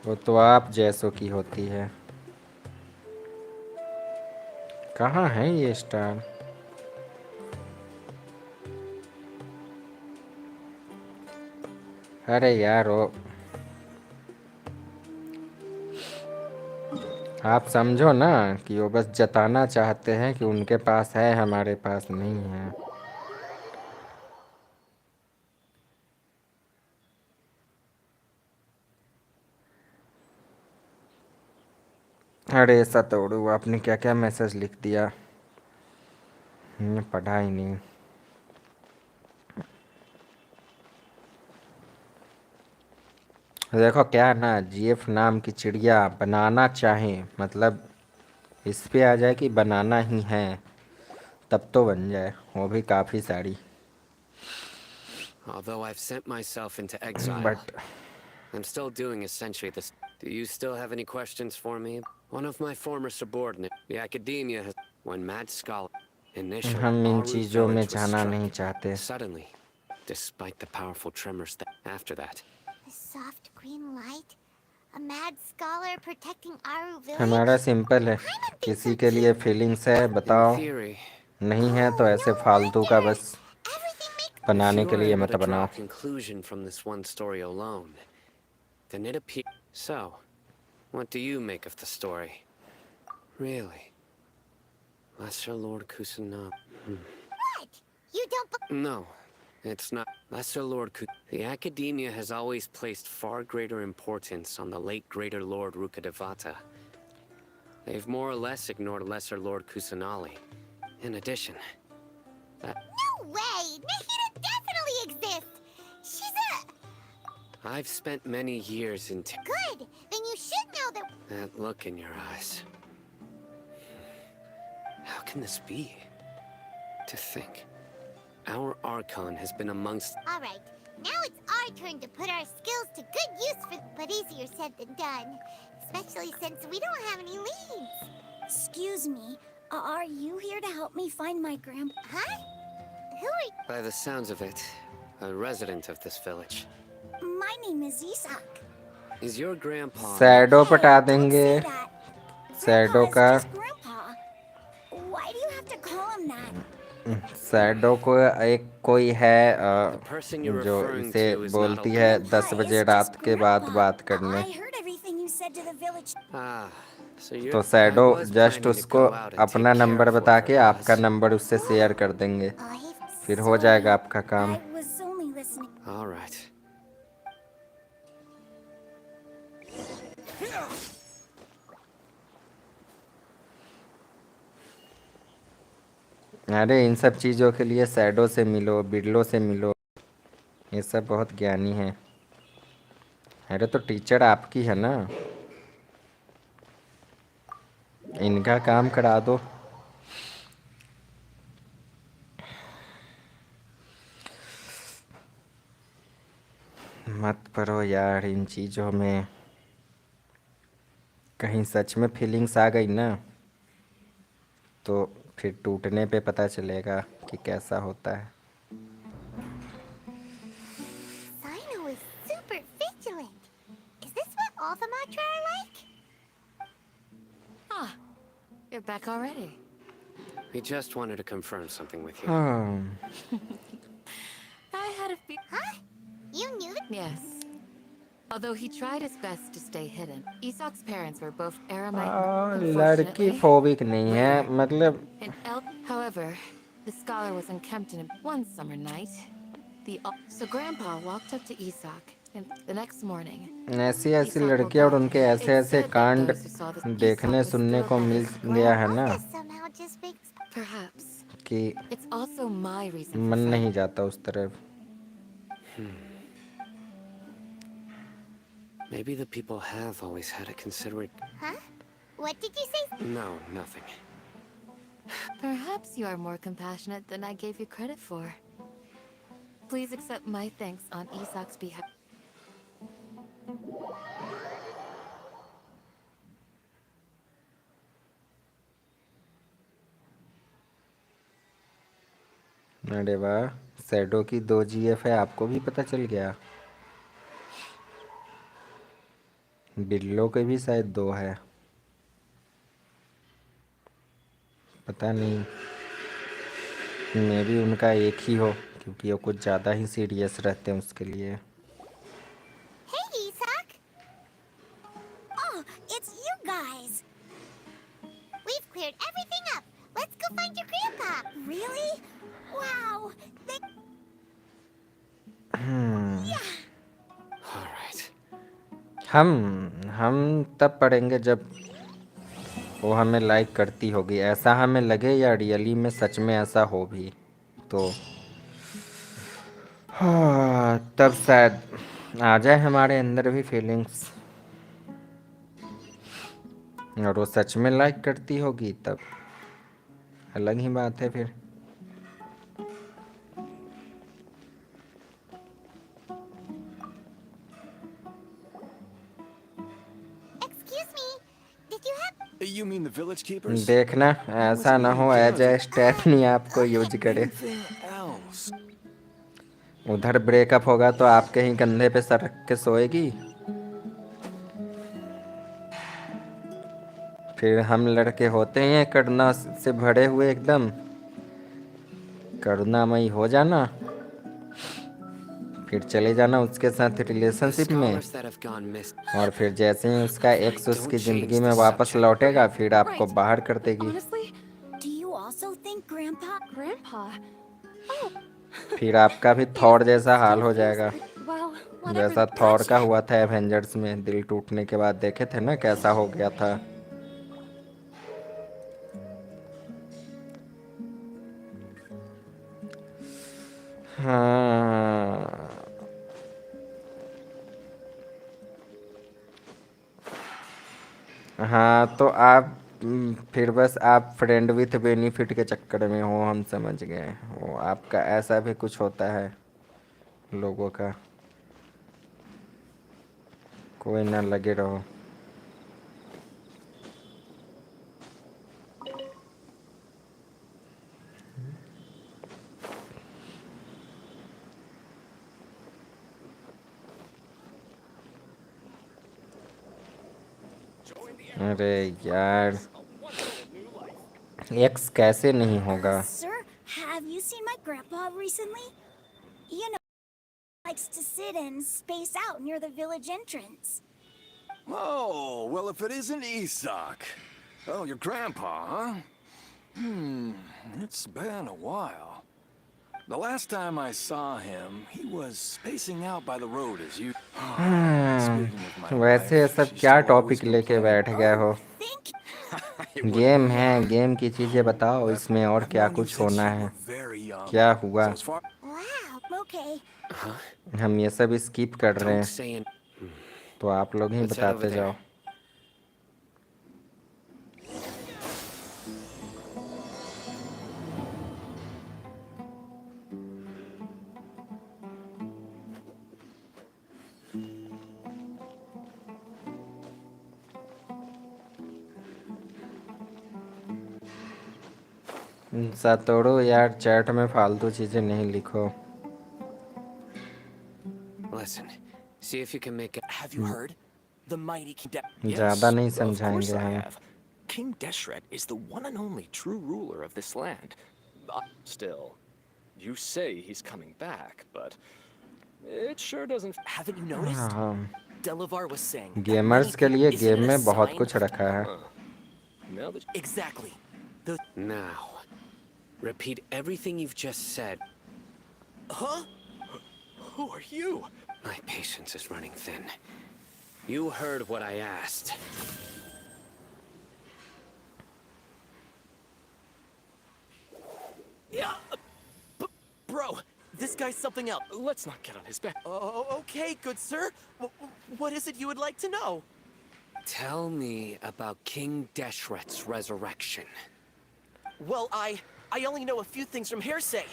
Speaker 3: वो तो आप जैसों की होती है। कहाँ है ये स्टार? अरे यार वो आप समझो ना कि वो बस जताना चाहते हैं कि उनके पास है, हमारे पास नहीं है। अरे सतोड़ू, आपने क्या क्या मैसेज लिख दिया, मैंने पढ़ा ही नहीं। देखो क्या है ना, जीएफ नाम की चिड़िया बनाना चाहें मतलब इस पे आ जाए कि बनाना ही है, तब तो बन जाए, वो भी काफ़ी सारी।
Speaker 11: Although I've sent myself into exile,
Speaker 3: but
Speaker 11: I'm still doing essentially this. Do you still have any questions for me? One of my former subordinates, the academia has... When Mad Scholar, initial
Speaker 3: हम इन
Speaker 11: Aru
Speaker 3: चीज़ों में
Speaker 11: village was
Speaker 3: जाना नहीं
Speaker 11: struck.
Speaker 3: चाहते।
Speaker 11: Suddenly, despite the powerful tremors that after that.
Speaker 4: The soft green light? A mad scholar protecting Aru village?
Speaker 3: हमारा simple है,
Speaker 4: Paimon thinks
Speaker 3: किसी
Speaker 4: so
Speaker 3: के लिए
Speaker 4: too.
Speaker 3: फीलिंग्स है
Speaker 11: In
Speaker 3: बताओ,
Speaker 11: theory,
Speaker 3: नहीं है
Speaker 4: Oh,
Speaker 3: तो ऐसे
Speaker 4: no
Speaker 3: फालतू का
Speaker 4: wonder.
Speaker 3: बस
Speaker 4: Everything makes
Speaker 11: if
Speaker 3: बनाने
Speaker 11: you
Speaker 3: के
Speaker 11: are
Speaker 3: लिए
Speaker 11: able
Speaker 3: मत
Speaker 11: to draw
Speaker 3: बनाओ।
Speaker 11: a conclusion from this one story alone, then it appears. So, what do you make of the story? Really? Lesser Lord Kusanagi.
Speaker 4: what? You don't
Speaker 11: No, it's not. Lesser Lord The Academia has always placed far greater importance on the late Greater Lord Rukkhadevata. They've more or less ignored Lesser Lord Kusanali. In addition,
Speaker 4: No way! Nahida definitely exists! She's a...
Speaker 11: I've spent many years in
Speaker 4: Good! Then you should know that...
Speaker 11: that look in your eyes. How can this be? To think, our Archon has been amongst...
Speaker 4: Alright, now it's our turn to put our skills to good use for... But easier said than done. Especially since we don't have any leads.
Speaker 5: Excuse me, are you here to help me find my grandpa?
Speaker 4: Huh? Who are...
Speaker 11: By the sounds of it, a resident of this village.
Speaker 5: My name is Isak.
Speaker 11: Is your grandpa...
Speaker 3: shadow
Speaker 5: Hey,
Speaker 3: पटा
Speaker 5: don't
Speaker 3: देंगे,
Speaker 5: say that.
Speaker 3: Shadow
Speaker 5: Grandpa is
Speaker 3: का
Speaker 5: just Grandpa. Why do you have to call him that?
Speaker 3: Shadow को एक कोई है
Speaker 11: The person you're
Speaker 3: जो
Speaker 11: referring
Speaker 3: इसे
Speaker 11: to is not a
Speaker 3: बोलती है
Speaker 11: Lord.
Speaker 3: 10 बजे
Speaker 5: Grandpa is
Speaker 3: रात
Speaker 5: just
Speaker 3: के बाद
Speaker 5: Grandpa.
Speaker 3: बात करने,
Speaker 5: I heard everything you said to the village.
Speaker 11: Ah, so you're...
Speaker 3: तो
Speaker 11: I
Speaker 3: shadow
Speaker 11: was
Speaker 3: just
Speaker 11: planning to
Speaker 3: उसको
Speaker 11: go out and
Speaker 3: अपना
Speaker 11: take care
Speaker 3: नंबर
Speaker 11: of
Speaker 3: बता
Speaker 11: whoever
Speaker 3: के
Speaker 11: it
Speaker 3: आपका
Speaker 11: was.
Speaker 3: नंबर उससे शेयर कर देंगे, फिर हो
Speaker 5: Sorry,
Speaker 3: जाएगा आपका काम।
Speaker 5: I was only listening.
Speaker 11: All right.
Speaker 3: अरे इन सब चीज़ों के लिए शैडो से मिलो, बिरलो से मिलो, ये सब बहुत ज्ञानी है। अरे तो टीचर आपकी है ना, इनका काम करा दो। मत पढ़ो यार इन चीज़ों में, कहीं सच में फीलिंग्स आ गई ना तो फिर टूटने पे पता चलेगा कि कैसा होता है।
Speaker 4: Sino is super vigilant. Is this what all the Matra are like?
Speaker 1: Ah, you're back already.
Speaker 11: We just wanted to confirm something with you.
Speaker 3: हाँ,
Speaker 1: I had a
Speaker 4: Huh? You knew that?
Speaker 1: Yes. Although he tried his best to stay hidden, Isak's parents were both Aramite,
Speaker 3: लड़की
Speaker 1: unfortunately.
Speaker 3: Phobic नहीं है, मतलब
Speaker 1: However, the scholar was in Kempton one summer night. So Grandpa walked up to Isak, and the next morning,
Speaker 3: ऐसी ऐसी
Speaker 1: Isak woke
Speaker 3: लड़कियां और
Speaker 1: up.
Speaker 3: उनके ऐसे
Speaker 1: It's
Speaker 3: ऐसे
Speaker 1: said that
Speaker 3: कांड
Speaker 1: those who saw this
Speaker 3: देखने
Speaker 1: Isak was
Speaker 3: सुनने
Speaker 1: still
Speaker 3: को
Speaker 1: at
Speaker 3: मिल
Speaker 1: his
Speaker 3: गया है
Speaker 4: All
Speaker 3: ना
Speaker 4: this somehow just makes...
Speaker 1: Perhaps.
Speaker 3: कि
Speaker 1: It's also my reason
Speaker 3: मन
Speaker 1: for
Speaker 3: नहीं
Speaker 1: fighting.
Speaker 3: जाता उस तरफ।
Speaker 11: Maybe the people have always had a considerate...
Speaker 4: Huh? What did you say?
Speaker 11: No, nothing.
Speaker 1: Perhaps you are more compassionate than I gave you credit for. Please accept my thanks on Isak's behalf.
Speaker 3: अरे वाह, shadow की 2 GF है, आपको भी पता चल गया। बिल्लो के भी शायद 2 है, पता नहीं, मे भी उनका एक ही हो क्योंकि वो कुछ ज़्यादा ही सीरियस रहते हैं उसके लिए।
Speaker 4: Hey, Isak!
Speaker 5: Oh, it's you guys.
Speaker 4: We've cleared everything up. Let's go find your grandpa.
Speaker 5: Really? Wow.
Speaker 11: All right.
Speaker 3: हम तब पढ़ेंगे जब वो हमें लाइक करती होगी, ऐसा हमें लगे या रियली में सच में ऐसा हो भी तो हाँ, तब शायद आ जाए हमारे अंदर भी फीलिंग्स, और वो सच में लाइक करती होगी तब अलग ही बात है फिर।
Speaker 4: Excuse me. Did you have...
Speaker 12: You mean the village keepers?
Speaker 3: देखना
Speaker 12: I
Speaker 3: ऐसा
Speaker 12: wasn't
Speaker 3: ना
Speaker 12: even
Speaker 3: हो एज
Speaker 12: counting.
Speaker 3: स्टेफनी आपको यूज करे।
Speaker 12: Anything else?
Speaker 3: उधर ब्रेकअप होगा तो आप कहीं कंधे पे सर रख के सोएगी, फिर हम लड़के होते हैं करुणा से भरे हुए, एकदम करुणामयी हो जाना, फिर चले जाना उसके साथ
Speaker 11: The
Speaker 3: रिलेशनशिप में,
Speaker 11: scholars that have gone missing.
Speaker 3: और फिर जैसे ही उसका एक्स
Speaker 11: Don't
Speaker 3: उसकी
Speaker 11: change
Speaker 3: ज़िंदगी
Speaker 11: the
Speaker 3: में वापस
Speaker 11: subject.
Speaker 3: लौटेगा फिर आपको
Speaker 1: Right.
Speaker 3: बाहर कर देगी,
Speaker 1: Honestly,
Speaker 6: Do you also think Grandpa?
Speaker 1: Grandpa. Oh,
Speaker 3: फिर आपका भी
Speaker 1: he
Speaker 3: थॉर जैसा हाल
Speaker 1: still
Speaker 3: हो
Speaker 1: feels
Speaker 3: जाएगा,
Speaker 1: well, whatever
Speaker 3: जैसा
Speaker 1: the...
Speaker 3: थॉर का
Speaker 6: Gotcha.
Speaker 3: हुआ था एवेंजर्स में, दिल टूटने के बाद देखे थे ना कैसा हो गया था। हाँ हाँ, तो आप फिर बस आप फ्रेंड विथ बेनिफिट के चक्कर में हो, हम समझ गए, वो आपका ऐसा भी कुछ होता है लोगों का, कोई ना लगे रहो। अरे यार, एक्स कैसे नहीं होगा।
Speaker 6: Sir, have you seen my grandpa recently? You know, he likes to sit and space out near the village entrance.
Speaker 12: Oh, well, if it isn't Isak. Oh, your grandpa, huh? It's been a while. The last time I saw him, he was spacing out by the road as you... Speaking of my
Speaker 3: वैसे
Speaker 12: wife,
Speaker 3: सब
Speaker 12: she
Speaker 3: क्या
Speaker 12: still always
Speaker 3: topic लेके
Speaker 12: complained.
Speaker 3: बैठ गए हो।
Speaker 6: Think
Speaker 12: It wouldn't
Speaker 3: game
Speaker 12: be
Speaker 3: है,
Speaker 12: that.
Speaker 3: Game की चीज़ें बताओ, इसमें और
Speaker 12: I've
Speaker 3: क्या
Speaker 12: known you
Speaker 3: कुछ
Speaker 12: since
Speaker 3: होना
Speaker 12: you
Speaker 3: है,
Speaker 12: were very young.
Speaker 3: क्या हुआ,
Speaker 12: So as far...
Speaker 4: Wow.
Speaker 6: okay.
Speaker 3: हम ये सब स्किप कर रहे
Speaker 11: Don't
Speaker 3: हैं,
Speaker 11: say it.
Speaker 3: तो आप लोग ही
Speaker 11: Let's head over
Speaker 3: बताते
Speaker 11: there.
Speaker 3: जाओ। सतोड़ो यार, चैट में फालतू चीज़ें नहीं लिखो।
Speaker 11: Listen, see if you can make it.
Speaker 8: Have you heard? The mighty King
Speaker 3: ज़्यादा नहीं
Speaker 13: Of course
Speaker 3: समझाएंगे
Speaker 13: I
Speaker 3: हम।
Speaker 13: have. King Deshret is the one and only true ruler of this land. Still, you say he's coming back, but it sure doesn't.
Speaker 8: Haven't you noticed?
Speaker 3: हाँ,
Speaker 8: Delavar was saying that
Speaker 3: gamers के
Speaker 8: money
Speaker 3: लिए
Speaker 8: isn't
Speaker 3: game
Speaker 8: it a
Speaker 3: में बहुत
Speaker 8: sign
Speaker 3: कुछ
Speaker 8: of-
Speaker 3: रखा है।
Speaker 13: Now that
Speaker 8: Exactly. The
Speaker 11: Now, repeat everything you've just said.
Speaker 8: huh?
Speaker 13: who are you?
Speaker 11: My patience is running thin. You heard what I asked.
Speaker 8: Yeah. Bro, this guy's something else.
Speaker 13: Let's not get on his back.
Speaker 8: Oh, okay, good sir. What is it you would like to know?
Speaker 11: Tell me about King Deshret's resurrection.
Speaker 8: Well, I only know a few things from hearsay.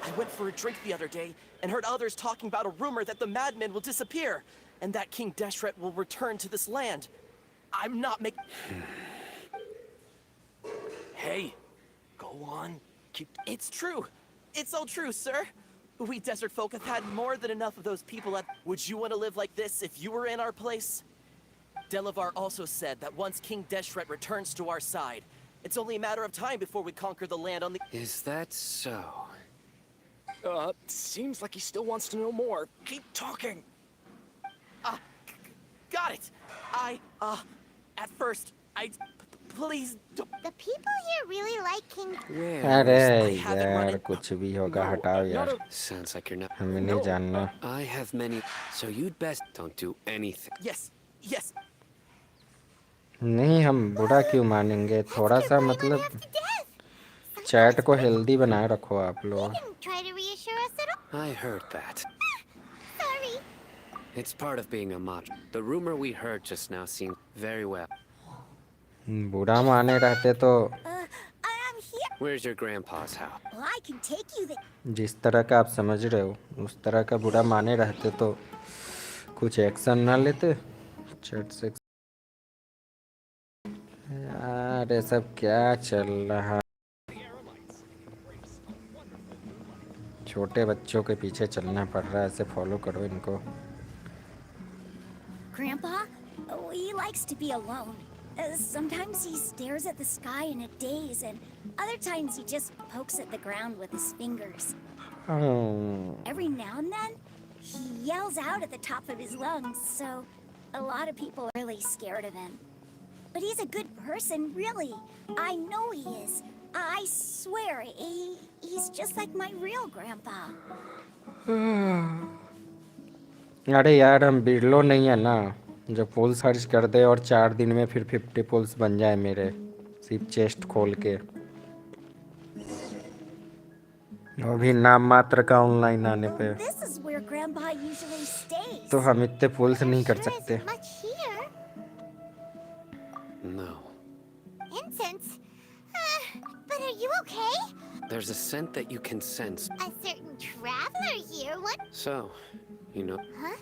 Speaker 8: I went for a drink the other day and heard others talking about a rumor that the madmen will disappear and that King Deshret will return to this land. I'm not making.
Speaker 13: Hey, go on. Keep.
Speaker 8: It's true. It's all true, sir. We desert folk have had more than enough of those people at. Would you want to live like this if you were in our place? Delavar also said that once King Deshret returns to our side, it's only a matter of time before we conquer the land on the.
Speaker 11: Is that so?
Speaker 13: Seems like he still wants to know more. Keep talking.
Speaker 8: Got it. At first, please.
Speaker 4: The people here really like King...
Speaker 11: Where?
Speaker 3: अरे
Speaker 8: have it
Speaker 3: यार,
Speaker 8: running.
Speaker 3: कुछ भी होगा,
Speaker 13: No,
Speaker 3: हटाओ
Speaker 13: not
Speaker 3: यार,
Speaker 11: Sounds like you're not.
Speaker 3: हमें नहीं जानना।
Speaker 11: I have many. So you'd best don't do anything.
Speaker 8: Yes.
Speaker 3: नहीं, हम बुरा क्यों मानेंगे? थोड़ा सा मतलब
Speaker 4: Paimon half to death.
Speaker 3: Chat को हेल्दी बनाए रखो आप
Speaker 4: He
Speaker 3: लोग।
Speaker 4: didn't try to reassure us at all.
Speaker 11: I heard that.
Speaker 4: Sorry.
Speaker 11: It's part of being a mod. The rumor we heard just now seemed very well.
Speaker 3: बुरा माने रहते तो
Speaker 6: I'm here.
Speaker 11: Where's your grandpa's house?
Speaker 6: Well, I can take you there.
Speaker 3: जिस तरह का आप समझ रहे हो उस तरह का बुरा माने रहते तो कुछ एक्शन ना लेते चैट से। यार ये सब क्या चल रहा? छोटे बच्चों के पीछे चलना पड़ रहा है, ऐसे फॉलो करो इनको।
Speaker 6: Grandpa, he likes to be alone. Sometimes he stares at the sky in a daze, and other times he just pokes at the ground with his fingers. Every now and then, he yells out at the top of his lungs, so a lot of people are really scared of him. But he's a good person, really. I know he is. I swear, he's just like my real grandpa.
Speaker 3: अरे यार हम बिरलो नहीं है ना जो पुल search कर दे और 4 दिन में फिर 50 पुल्स बन जाए मेरे, सिर्फ चेस्ट खोल के, वो भी नाम मात्र का ऑनलाइन आने पे।
Speaker 6: This is where Grandpa usually stays.
Speaker 3: तो हम इतने पुल्स नहीं कर
Speaker 4: Sure
Speaker 3: सकते।
Speaker 4: isn't much here.
Speaker 11: No.
Speaker 4: Incense. But are you okay?
Speaker 11: There's a scent that you can sense.
Speaker 4: A certain traveler here. What?
Speaker 11: So, you know.
Speaker 4: Huh?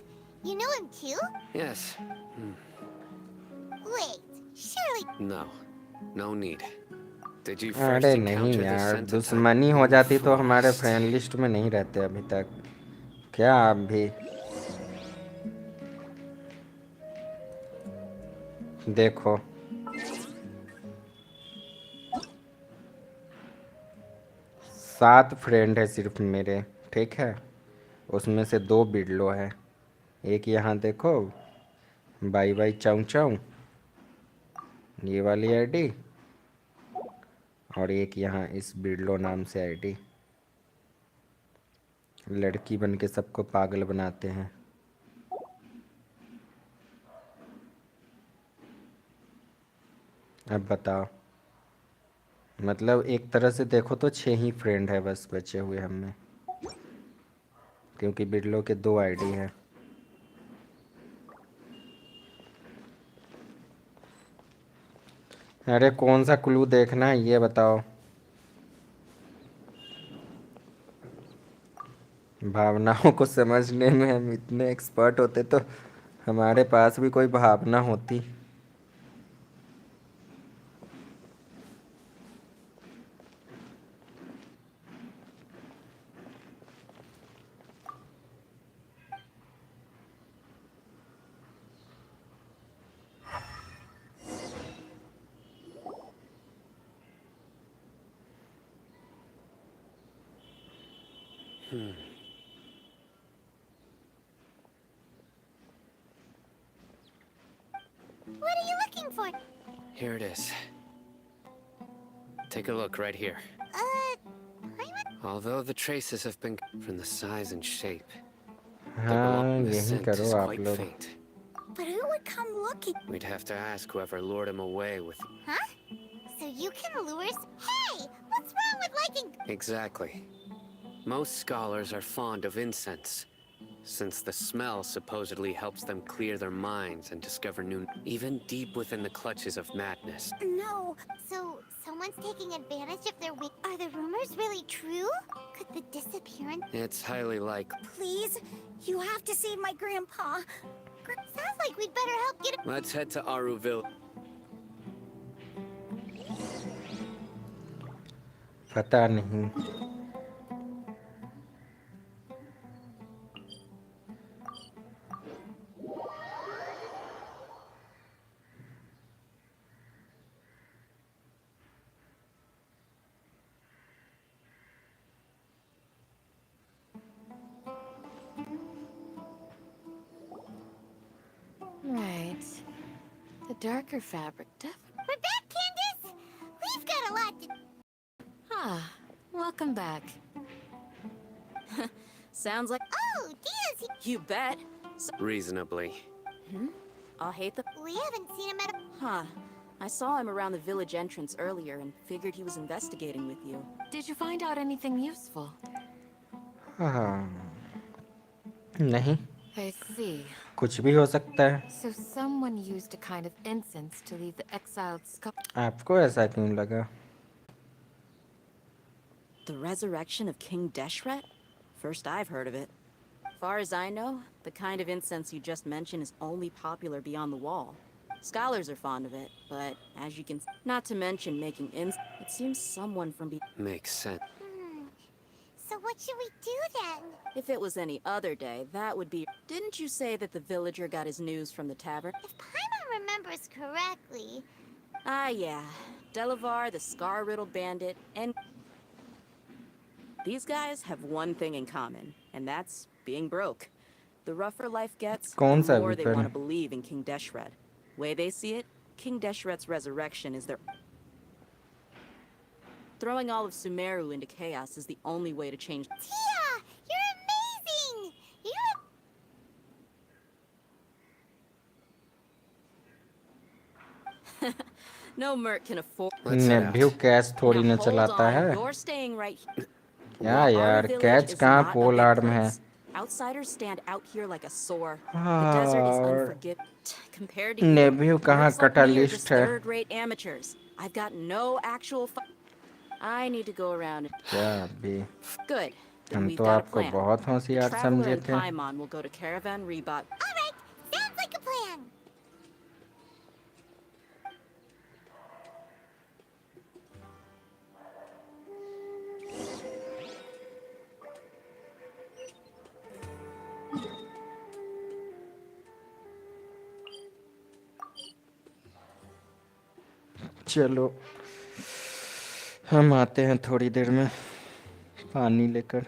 Speaker 4: You know him too?
Speaker 11: Yes.
Speaker 4: Wait. Surely.
Speaker 11: No. No need. Did you
Speaker 3: अरे
Speaker 11: first
Speaker 3: नहीं
Speaker 11: encounter this
Speaker 3: यार,
Speaker 11: scent?
Speaker 3: दुश्मनी हो जाती तो हमारे friend list में नहीं रहते अभी तक। क्या आप भी देखो, सात फ्रेंड है सिर्फ मेरे, ठीक है, उसमें से 2 बिरलो है। एक यहाँ देखो, बाई बाई चाऊ चाऊ, ये वाली आईडी, और एक यहाँ इस बिरलो नाम से आईडी। लड़की बन के सबको पागल बनाते हैं। अब बताओ, मतलब एक तरह से देखो तो 6 ही फ्रेंड है बस बचे हुए हम में, क्योंकि बिरलो के 2 आईडी है। अरे कौन सा क्लू देखना है ये बताओ। भावनाओं को समझने में हम इतने एक्सपर्ट होते तो हमारे पास भी कोई भावना होती।
Speaker 4: What are you looking for?
Speaker 11: Here it is. Take a look right here. Although the traces have been from the size and shape,
Speaker 3: हाँ
Speaker 11: the
Speaker 3: यही
Speaker 11: scent
Speaker 3: करो
Speaker 11: is
Speaker 3: आप
Speaker 11: quite
Speaker 3: लोग।
Speaker 11: faint.
Speaker 6: But who would come looking?
Speaker 11: We'd have to ask whoever lured him away with.
Speaker 4: Huh? So you can lure us? Hey! What's wrong with liking...
Speaker 11: Exactly. Most scholars are fond of incense, since the smell supposedly helps them clear their minds and discover new, even deep within the clutches of madness.
Speaker 6: No.
Speaker 4: So, someone's taking advantage of their weak... Are the rumors really true? Could the disappearance...
Speaker 11: It's highly likely.
Speaker 6: Please, you have to save my grandpa.
Speaker 4: Sounds like we'd better help get...
Speaker 11: Let's head to Aruville.
Speaker 3: पता नहीं।
Speaker 1: Right. The darker fabric
Speaker 4: We're back, Candace! We've got a lot to...
Speaker 1: Ah, welcome back.
Speaker 6: Sounds like...
Speaker 4: Oh, Diaz!
Speaker 6: You bet.
Speaker 11: Reasonably.
Speaker 6: I'll hate the...
Speaker 4: We haven't seen him at...
Speaker 6: Huh. I saw him around the village entrance earlier and figured he was investigating with you.
Speaker 1: Did you find out anything useful?
Speaker 3: नहीं,
Speaker 1: I see.
Speaker 3: कुछ भी हो सकता है.
Speaker 1: So someone used a kind of incense to leave the exiled skull.
Speaker 3: आपको ऐसा क्यों लगा?
Speaker 6: The resurrection of King Deshret? First I've heard of it. Far as I know, the kind of incense you just mentioned is only popular beyond the wall. Scholars are fond of it, but as you can... Not to mention making it seems someone from...
Speaker 11: Makes sense.
Speaker 4: So what should we do then?
Speaker 6: If it was any other day, that would be... Didn't you say that the villager got his news from the tavern?
Speaker 4: If Paimon remembers correctly...
Speaker 6: Ah, yeah. Delavar, the scar-riddled bandit, and... These guys have one thing in common, and that's being broke. The rougher life gets,
Speaker 3: कौन सा
Speaker 6: the more they
Speaker 3: Vipin?
Speaker 6: want to believe in King Deshret. Way they see it, King Deshret's resurrection is their... Throwing all of Sumeru into chaos is the only way to change...
Speaker 4: Tia! You're amazing!
Speaker 6: No merc can afford...
Speaker 3: नेभियो catch थोड़ी
Speaker 6: Now
Speaker 3: न
Speaker 6: hold
Speaker 3: चलाता
Speaker 6: on,
Speaker 3: है.
Speaker 6: you're staying right here.
Speaker 3: या यार, catch कहाँ पोल arm है?
Speaker 6: Outsiders stand out here like a sore. The desert is unforgiving. Compared to you,
Speaker 3: नेभियो कहाँ
Speaker 6: crooks like me are just
Speaker 3: कटालिस्ट है?
Speaker 6: third-rate amateurs. I've got no actual I need to go around and...
Speaker 3: क्या भी?
Speaker 6: Good. Then
Speaker 3: हम
Speaker 6: we've
Speaker 3: तो
Speaker 6: got a
Speaker 3: आपको
Speaker 6: plan.
Speaker 3: बहुत
Speaker 6: The
Speaker 3: होशियार
Speaker 6: Traveler
Speaker 3: समझे
Speaker 6: and
Speaker 3: थे.
Speaker 6: Paimon will go to Caravan Rebot.
Speaker 4: Alright, sounds like a plan!
Speaker 3: चलो हम आते हैं थोड़ी देर में पानी लेकर.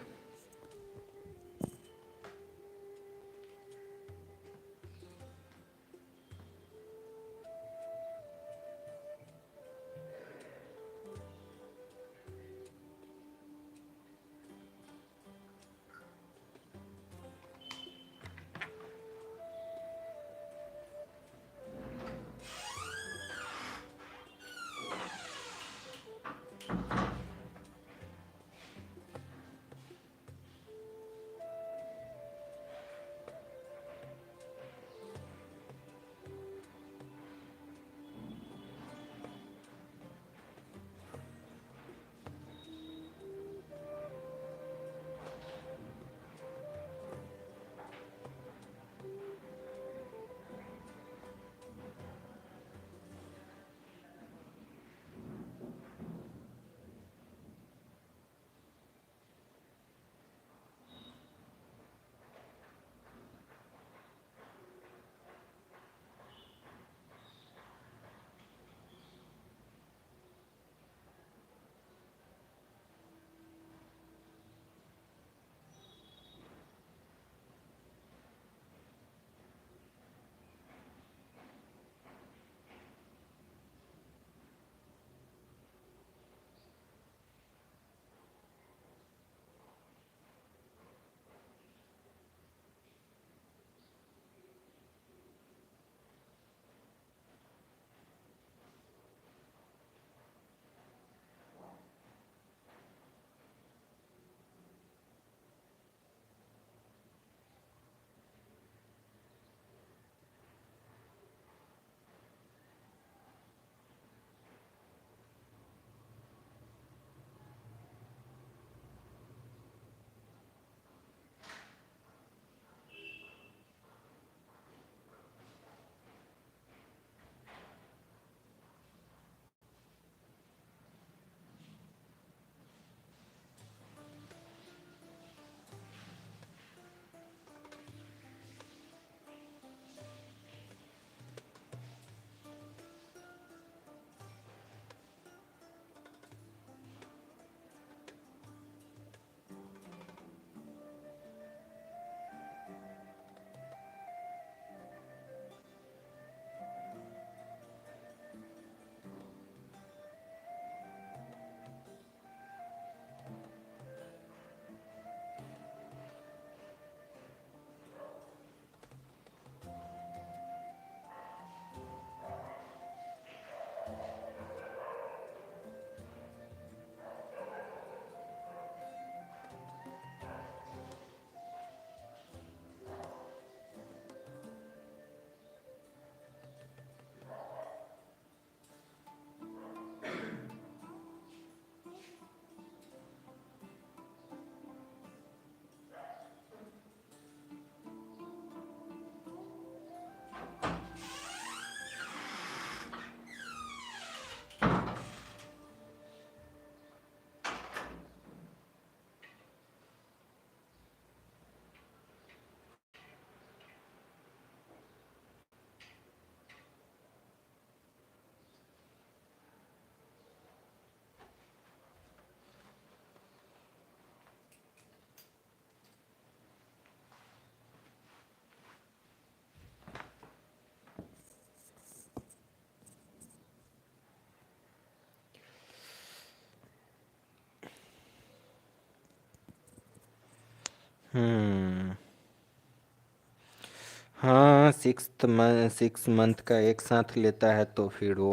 Speaker 3: हाँ 6 मंथ का एक साथ लेता है तो फिर वो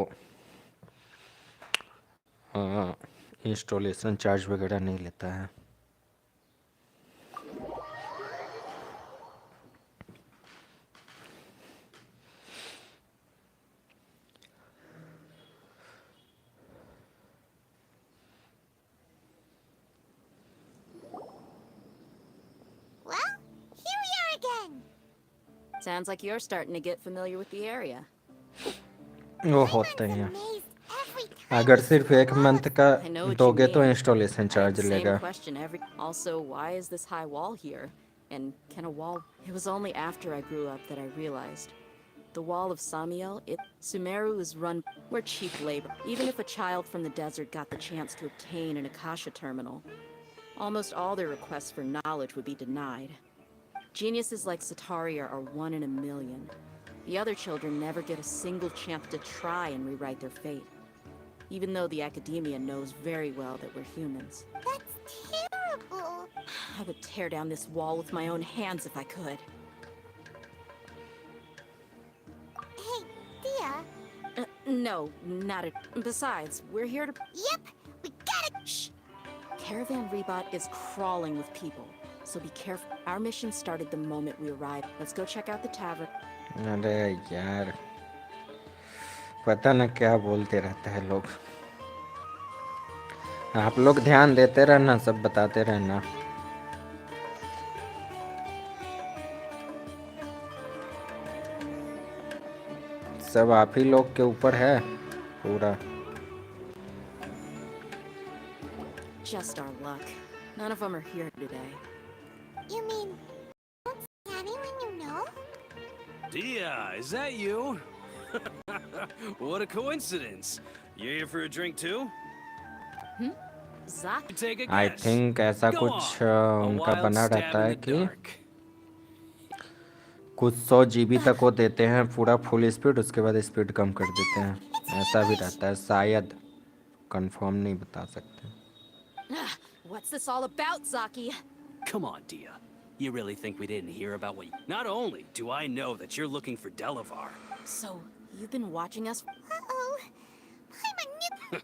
Speaker 3: हाँ इंस्टॉलेशन चार्ज वगैरह नहीं लेता है।
Speaker 4: Well, here we are again.
Speaker 6: Sounds like you're starting to get familiar with the area.
Speaker 3: वो होता ही है।
Speaker 4: Amazed every time
Speaker 3: अगर
Speaker 4: we
Speaker 3: सिर्फ
Speaker 4: see
Speaker 3: एक
Speaker 4: all
Speaker 3: मंथ
Speaker 4: of
Speaker 3: का
Speaker 6: I know what you
Speaker 3: दोगे तो
Speaker 6: mean.
Speaker 3: Installation
Speaker 6: I had
Speaker 3: charge
Speaker 6: the same
Speaker 3: लेगा।
Speaker 6: question every. Also, why is this high wall here? And can a wall? It was only after I grew up that I realized. The wall of Samiel, Sumeru is run. We're cheap labor. Even if a child from the desert got the chance to obtain an Akasha terminal, almost all their requests for knowledge would be denied. Geniuses like Sataria are 1 in a million. The other children never get a single chance to try and rewrite their fate. Even though the academia knows very well that we're humans.
Speaker 4: That's terrible.
Speaker 6: I would tear down this wall with my own hands if I could.
Speaker 4: Hey, Dia.
Speaker 6: No, not at. Besides, we're here to.
Speaker 4: Yep, we gotta.
Speaker 6: Shh. Caravan Rebot is crawling with people, so be careful. Our mission started the moment we arrived. Let's go check out the tavern.
Speaker 3: अरे यार पता न क्या बोलते रहते हैं लोग। आप लोग ध्यान देते रहना, सब बताते रहना। सब आप ही लोग के ऊपर है पूरा।
Speaker 6: Just our luck. None of them are here today.
Speaker 4: You mean, don't see anyone you know?
Speaker 8: Dia, is that you? What a coincidence. You here for a drink too?
Speaker 6: Zach?
Speaker 8: Take a
Speaker 3: I
Speaker 8: guess.
Speaker 3: Think ऐसा
Speaker 8: Go
Speaker 3: कुछ
Speaker 8: on. A
Speaker 3: उनका
Speaker 8: wild
Speaker 3: बना
Speaker 8: stab
Speaker 3: रहता
Speaker 8: in
Speaker 3: है
Speaker 8: the
Speaker 3: कि
Speaker 8: dark.
Speaker 3: कुछ 100 GB तक वो देते हैं पूरा फुल स्पीड, उसके बाद स्पीड कम कर देते हैं। ऐसा भी रहता है शायद, कंफर्म नहीं बता सकते।
Speaker 6: What's this all about, Zaki?
Speaker 8: Come on, Dia. You really think we didn't hear about what you... Not only do I know that you're looking for Delavar,
Speaker 6: So, you've been watching us?
Speaker 4: Uh-oh. I'm a nip.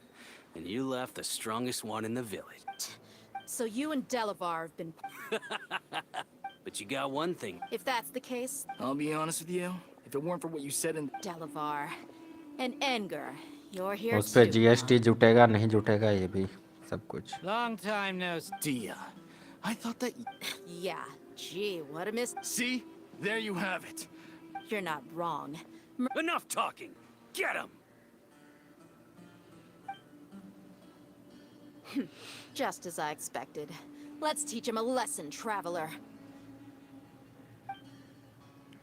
Speaker 8: and you left the strongest one in the village.
Speaker 6: So you and Delavar have been...
Speaker 8: But you got one thing.
Speaker 6: If that's the case,
Speaker 10: I'll be honest with you. If it weren't for what you said in
Speaker 6: Delavar and Enger, you're here
Speaker 3: उस पे
Speaker 6: too.
Speaker 3: GST जुटेगा नहीं जुटेगा ये भी सब कुछ।
Speaker 10: long time no Dia, I thought that
Speaker 6: Yeah, gee, what a miss.
Speaker 12: See? There you have it.
Speaker 6: You're not wrong.
Speaker 8: Enough talking! Get him!
Speaker 6: Just as I expected. Let's teach him a lesson, traveler.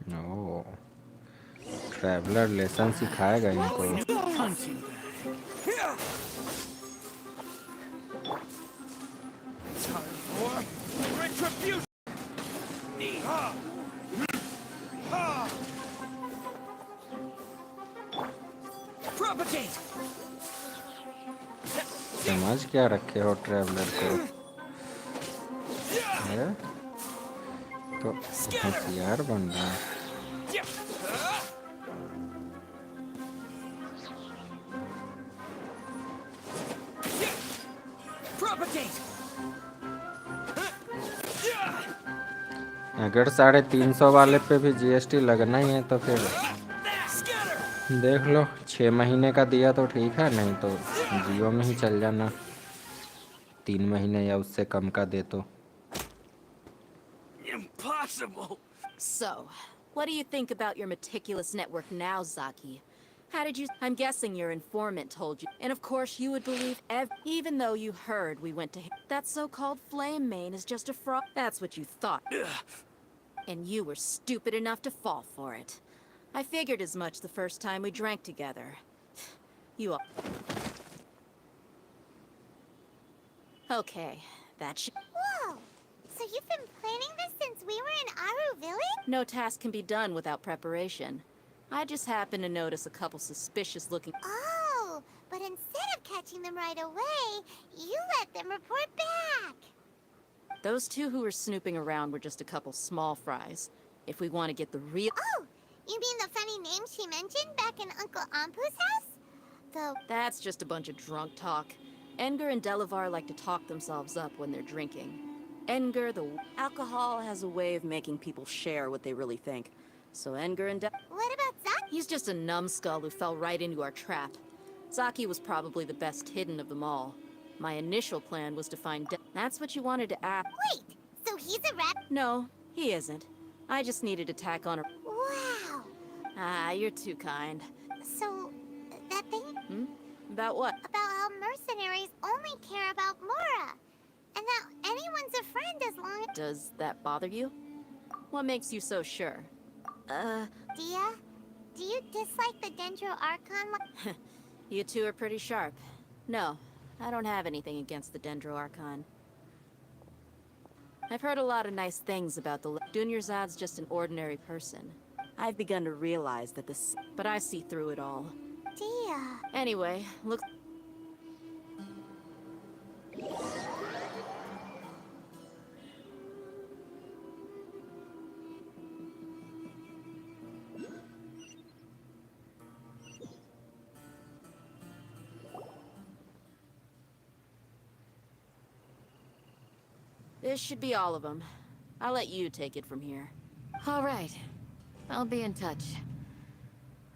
Speaker 3: Oh, traveller lesson सिखाएगा इनको।
Speaker 8: Retribution! Propagate!
Speaker 3: समझ क्या रखे हो traveller को? है? तो होशियार बन रहा है।
Speaker 8: Propagate!
Speaker 3: अगर 350 वाले पे भी जीएसटी लगना ही है तो फिर देख लो, 6 महीने का दिया तो ठीक है, नहीं तो जियो में ही चल जाना, 3 महीने या उससे कम का दे तो।
Speaker 8: Impossible!
Speaker 6: So, what do you think about your meticulous network now, Zaki? How did you... I'm guessing your informant told you. And of course you would believe even though you heard we went to him. That so-called flame main is just a fraud. That's what you thought. And you were stupid enough to fall for it. I figured as much the first time we drank together. You all... Okay, that should...
Speaker 4: Whoa! So you've been planning this since we were in Aru Village?
Speaker 6: No task can be done without preparation. I just happened to notice a couple suspicious-looking...
Speaker 4: Oh, but instead of catching them right away, you let them report back.
Speaker 6: Those two who were snooping around were just a couple small fries. If we want to get the real...
Speaker 4: Oh, you mean the funny name she mentioned back in Uncle Ampu's house?
Speaker 6: That's just a bunch of drunk talk. Edgar and Delavar like to talk themselves up when they're drinking. Edgar, the alcohol has a way of making people share what they really think. So Edgar and
Speaker 4: What about Zaki?
Speaker 6: He's just a numbskull who fell right into our trap. Zaki was probably the best hidden of them all. My initial plan was to find That's what you wanted to ask.
Speaker 4: Wait, so he's a rat?
Speaker 6: No, he isn't. I just needed to tack on a...
Speaker 4: Wow.
Speaker 6: Ah, you're too kind.
Speaker 4: So, that thing?
Speaker 6: Hmm? About what?
Speaker 4: About how mercenaries only care about Mora. And that anyone's a friend as long as...
Speaker 6: Does that bother you? What makes you so sure?
Speaker 4: Dia? Do you dislike the Dendro Archon?
Speaker 6: You two are pretty sharp. No, I don't have anything against the Dendro Archon. I've heard a lot of nice things about the... Dunyarzad's just an ordinary person. I've begun to realize that this... But I see through it all.
Speaker 4: Dia.
Speaker 6: Anyway, look... This should be all of them. I'll let you take it from here.
Speaker 1: All right. I'll be in touch.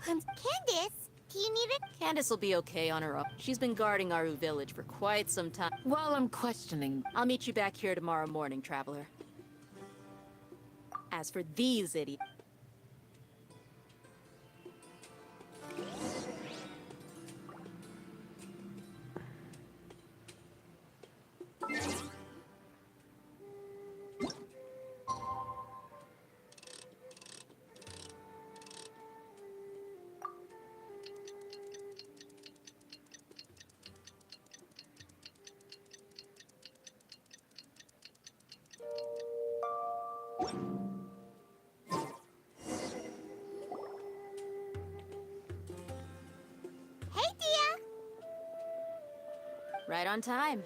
Speaker 4: Candace, do you need it?
Speaker 6: Candace will be okay on her own. She's been guarding Aru village for quite some time.
Speaker 1: While I'm questioning...
Speaker 6: I'll meet you back here tomorrow morning, Traveler. As for these idiots...
Speaker 4: Hey, Dia.
Speaker 6: Right on time.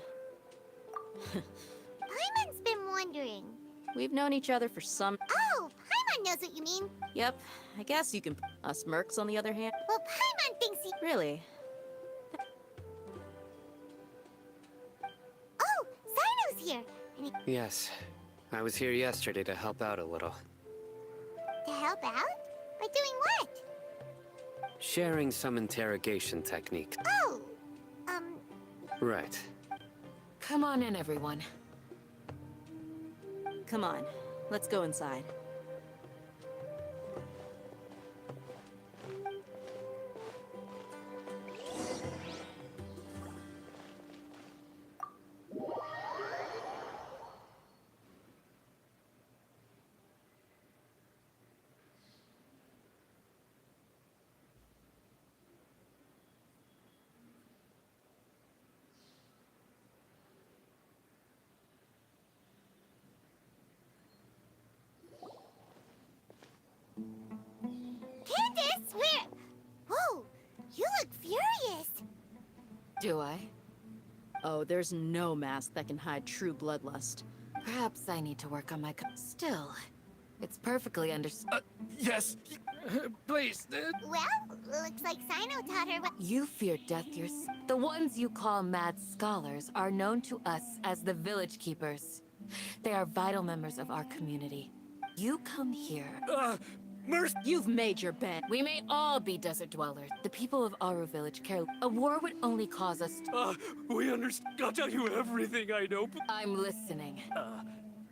Speaker 4: Paimon's been wondering.
Speaker 6: We've known each other for some...
Speaker 4: Oh, Paimon knows what you mean.
Speaker 6: Yep, I guess you can... Us mercs, on the other hand?
Speaker 4: Well, Paimon thinks he...
Speaker 6: Really?
Speaker 4: Oh, Sino's here. And
Speaker 11: Yes. I was here yesterday to help out a little.
Speaker 4: to help out? By doing what?
Speaker 11: Sharing some interrogation technique.
Speaker 4: Oh,
Speaker 11: Right.
Speaker 1: Come on in, everyone.
Speaker 6: Come on, let's go inside.
Speaker 4: Candace, where? Whoa, you look furious.
Speaker 1: Do I?
Speaker 6: Oh, there's no mask that can hide true bloodlust.
Speaker 1: Perhaps I need to work on my... Still, it's perfectly understood.
Speaker 8: Yes. Please.
Speaker 4: Well, looks like Sino taught her what...
Speaker 1: You fear death yourself. The ones you call mad scholars are known to us as the Village Keepers. They are vital members of our community. You come here...
Speaker 8: Mercy!
Speaker 6: You've made your bed.
Speaker 1: We may all be desert dwellers. The people of Aru village care. A war would only cause us
Speaker 8: We understand. I'll tell you everything I know, but...
Speaker 1: I'm listening.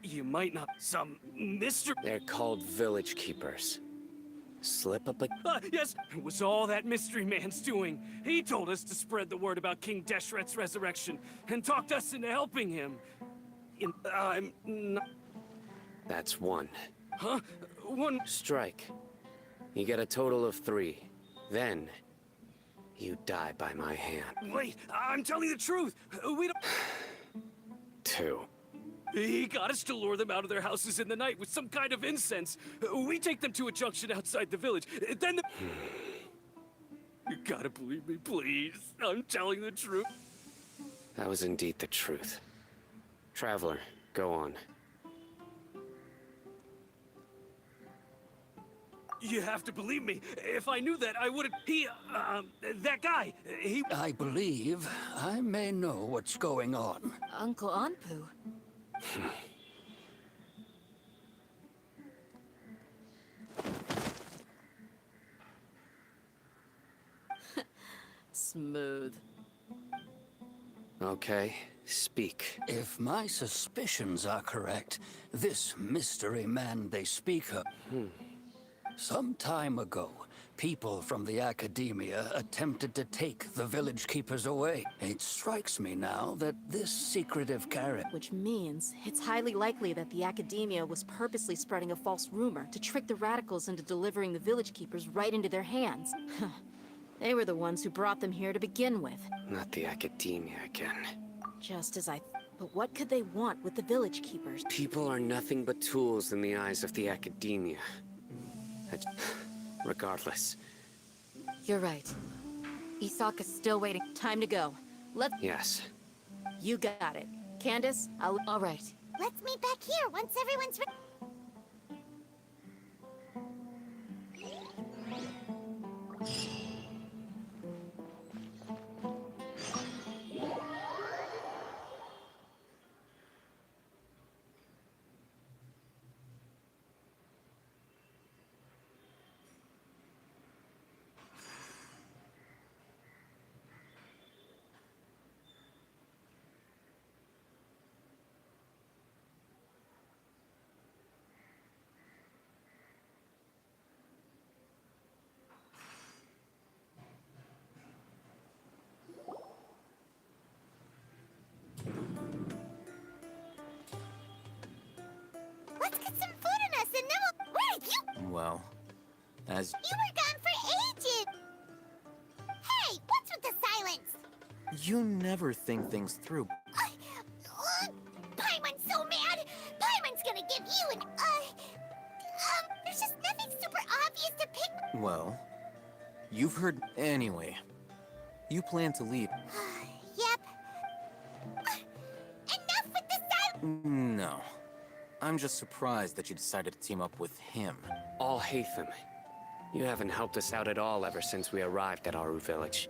Speaker 8: You might not... Some mystery...
Speaker 11: They're called village keepers. Slip up a...
Speaker 8: Yes, it was all that mystery man's doing. He told us to spread the word about King Deshret's resurrection, and talked us into helping him. I'm not...
Speaker 11: That's one.
Speaker 8: Huh? One...
Speaker 11: Strike. You get a total of 3. Then, you die by my hand.
Speaker 8: Wait, I'm telling the truth. We don't...
Speaker 11: 2.
Speaker 8: He got us to lure them out of their houses in the night with some kind of incense. We take them to a junction outside the village. Then the... You gotta believe me, please. I'm telling the truth.
Speaker 11: That was indeed the truth. Traveler, Go on.
Speaker 8: You have to believe me. If I knew that, I wouldn't... that guy, he...
Speaker 14: I believe I may know what's going on.
Speaker 6: Uncle Anpu. Smooth.
Speaker 11: Okay, speak.
Speaker 14: If my suspicions are correct, this mystery man they speak of... Some time ago, people from the academia attempted to take the village keepers away. It strikes me now that this secretive character...
Speaker 6: Which means it's highly likely that the academia was purposely spreading a false rumor to trick the radicals into delivering the village keepers right into their hands. They were the ones who brought them here to begin with.
Speaker 11: Not the academia again.
Speaker 6: Just as I... But what could they want with the village keepers?
Speaker 11: People are nothing but tools in the eyes of the academia. Regardless.
Speaker 6: You're right. Isaka's still waiting. Time to go. Let's...
Speaker 11: Yes.
Speaker 6: You got it. Candace, I'll... All right.
Speaker 4: Let's meet back here once everyone's ready. Let's get some food in us and then we'll... Where did you...
Speaker 10: Well, as...
Speaker 4: You were gone for ages! Hey, what's with the silence?
Speaker 10: You never think things through.
Speaker 4: Paimon's so mad! Paimon's gonna give you an, there's just nothing super obvious to pick...
Speaker 10: Well, you've heard... Anyway, you plan to leave.
Speaker 4: Yep. Enough with the silence!
Speaker 10: No. I'm just surprised that you decided to team up with him.
Speaker 11: All Hatham. You haven't helped us out at all ever since we arrived at Aru village.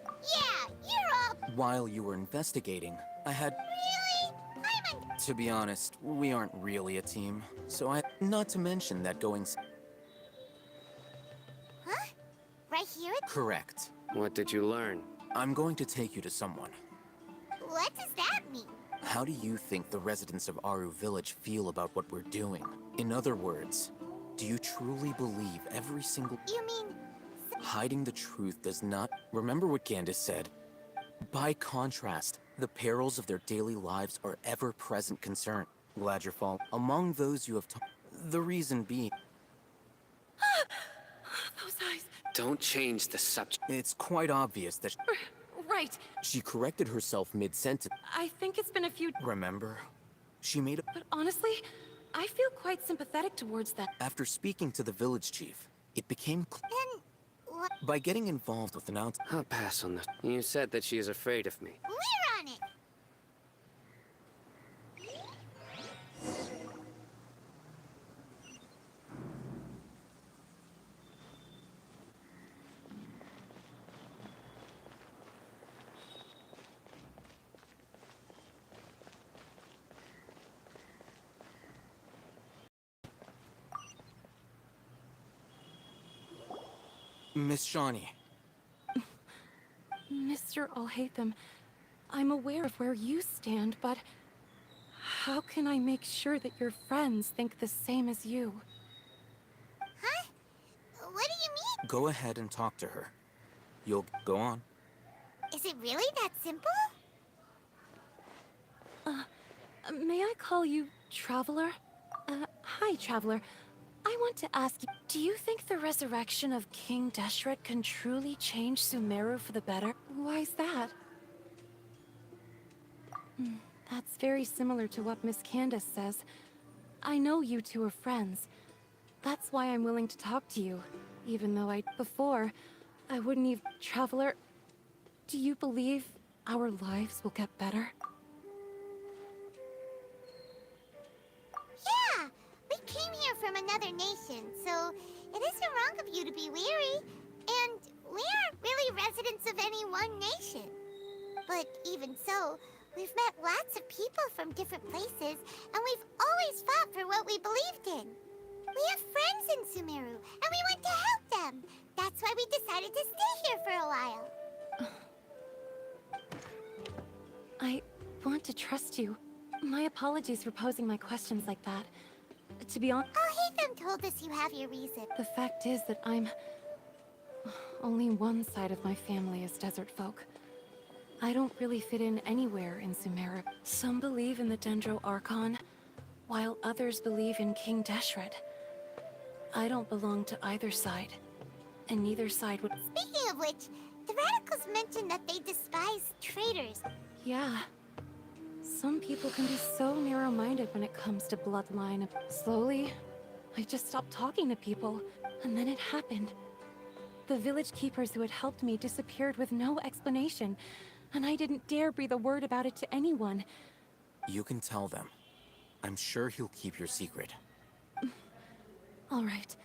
Speaker 4: Yeah, you're all...
Speaker 10: While you were investigating, I had...
Speaker 4: Really? Paimon...
Speaker 10: To be honest, we aren't really a team, so I... Not to mention that going...
Speaker 4: Huh? Right here?
Speaker 10: Correct.
Speaker 11: What did you learn?
Speaker 10: I'm going to take you to someone.
Speaker 4: What does that mean?
Speaker 10: How do you think the residents of Aru village feel about what we're doing? In other words, do you truly believe every single...
Speaker 4: You mean...
Speaker 10: Hiding the truth does not... Remember what Candace said. By contrast, the perils of their daily lives are ever-present concern. Glad you're fall. Among those you have the reason being...
Speaker 1: Those eyes.
Speaker 11: Don't change the subject.
Speaker 10: It's quite obvious that...
Speaker 1: Right.
Speaker 10: She corrected herself mid-sentence.
Speaker 1: I think it's been a few...
Speaker 10: Remember? She made a...
Speaker 1: But honestly, I feel quite sympathetic towards that.
Speaker 10: After speaking to the village chief, it became...
Speaker 4: Then... What?
Speaker 10: By getting involved with an out...
Speaker 11: I'll pass on this. You said that she is afraid of me.
Speaker 4: We're on it!
Speaker 10: Miss Shawnee.
Speaker 1: Mr. Alhaitham, I'm aware of where you stand, but how can I make sure that your friends think the same as you?
Speaker 4: Huh? What do you mean?
Speaker 10: Go ahead and talk to her. You'll go on.
Speaker 4: Is it really that simple?
Speaker 1: May I call you Traveler? Hi, Traveler. I want to ask you, do you think the resurrection of King Deshret can truly change Sumeru for the better? Why's that? That's very similar to what Miss Candace says. I know you two are friends. That's why I'm willing to talk to you, even though before, I wouldn't even... Traveler, do you believe our lives will get better?
Speaker 4: another nation, so it isn't wrong of you to be weary. And we aren't really residents of any one nation. But even so, we've met lots of people from different places, and we've always fought for what we believed in. We have friends in Sumeru, and we want to help them. That's why we decided to stay here for a while.
Speaker 1: I want to trust you. My apologies for posing my questions like that. To be honest,
Speaker 4: Al-Haytham told us you have your reason.
Speaker 1: the fact is that I'm... Only one side of my family is desert folk. I don't really fit in anywhere in Sumeru. Some believe in the Dendro Archon, while others believe in King Deshret. I don't belong to either side, and neither side would...
Speaker 4: Speaking of which, the radicals mentioned that they despise traitors.
Speaker 1: Yeah. Some people can be so narrow-minded when it comes to bloodline. Slowly, I just stopped talking to people, and then it happened. The village keepers who had helped me disappeared with no explanation, and I didn't dare breathe a word about it to anyone.
Speaker 10: You can tell them. I'm sure he'll keep your secret.
Speaker 1: All right.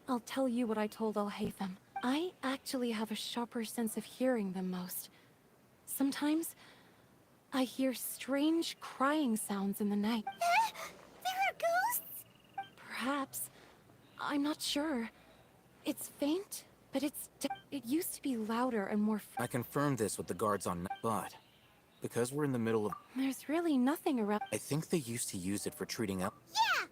Speaker 1: I'll tell you what I told Al-Haytham. I actually have a sharper sense of hearing than most. Sometimes, I hear strange crying sounds in the night.
Speaker 4: There are ghosts?
Speaker 1: Perhaps. I'm not sure. It's faint, but it used to be louder and more...
Speaker 10: I confirmed this with the guards on... But, because we're in the middle of...
Speaker 1: There's really nothing around...
Speaker 10: I think they used to use it for treating out...
Speaker 4: Yeah!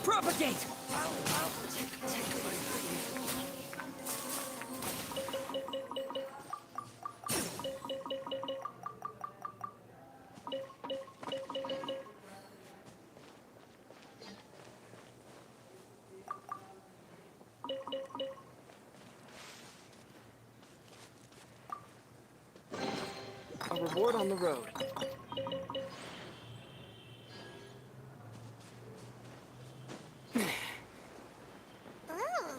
Speaker 8: Propagate! A reward on the road.
Speaker 4: Oh,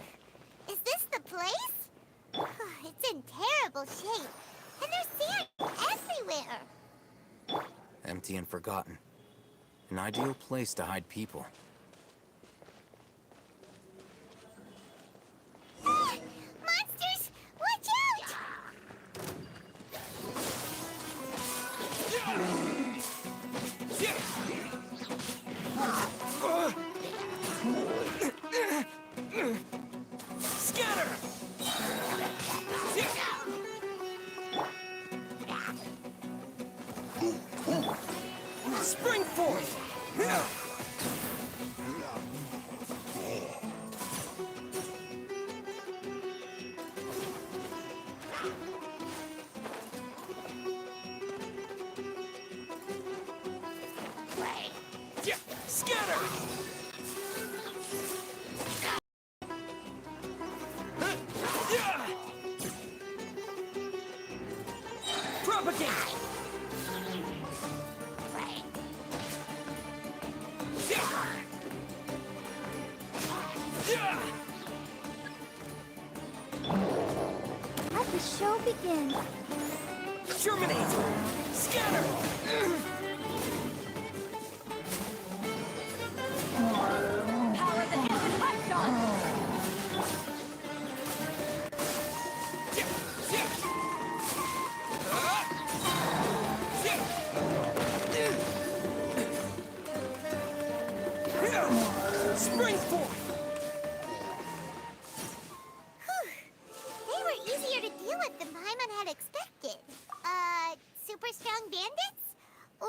Speaker 4: is this the place? It's in terrible shape, and there's sand everywhere.
Speaker 10: Empty and forgotten. An ideal place to hide people.
Speaker 4: Monsters, watch out!
Speaker 8: Scatter! Spring forth! Scatter! Propagate!
Speaker 4: Let the show begin.
Speaker 8: Germinate! Scatter!
Speaker 4: young bandits? Or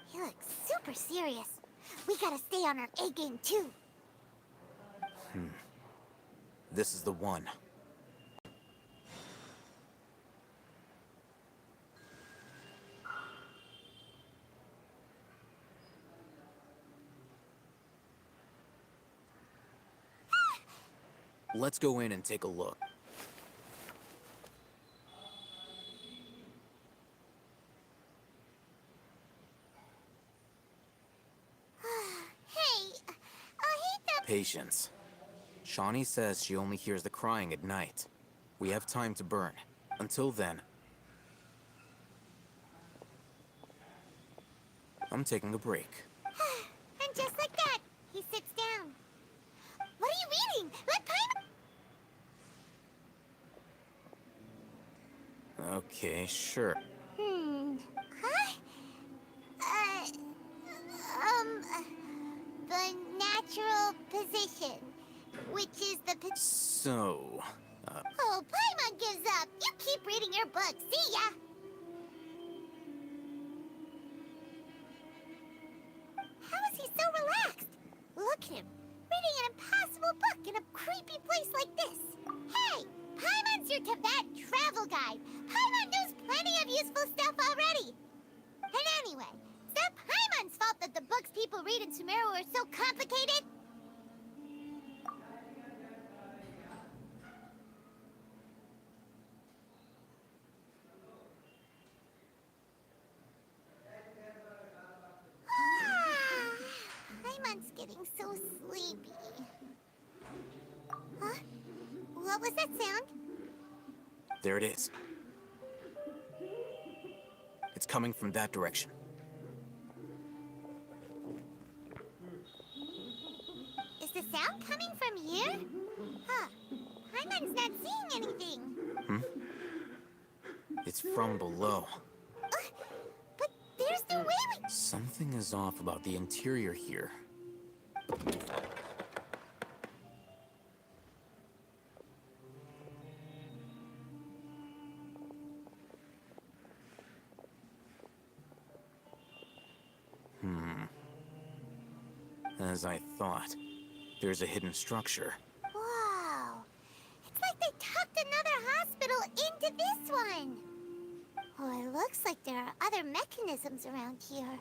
Speaker 4: He looks super serious. We gotta stay on our A game too.
Speaker 10: This is the one. Let's go in and take a look.
Speaker 4: Hey, I hate that.
Speaker 10: Patience. Shawnee says she only hears the crying at night. We have time to burn. Until then, I'm taking a break.
Speaker 4: And just like that, he sits down. What are you reading? Let Paimon.
Speaker 10: Okay, sure.
Speaker 4: Huh? The natural position, which is the
Speaker 10: So,
Speaker 4: Oh, Paimon gives up. You keep reading your book. See ya. How is he so relaxed? Look at him, reading an impossible book in a creepy place like this. Hey, Paimon's your Tibet travel guide. Paimon knows plenty of useful stuff already. And anyway, it's not Paimon's fault that the books people read in Sumeru are so complicated. Paimon's getting so sleepy. Huh? What was that sound?
Speaker 10: there it is. It's coming from that direction.
Speaker 4: Is the sound coming from here? Huh. Paimon's not seeing anything.
Speaker 10: It's from below.
Speaker 4: But there's no way we...
Speaker 10: Something is off about the interior here. As I thought, there's a hidden structure.
Speaker 4: Wow. It's like they tucked another hospital into this one. Oh, it looks like there are other mechanisms around here.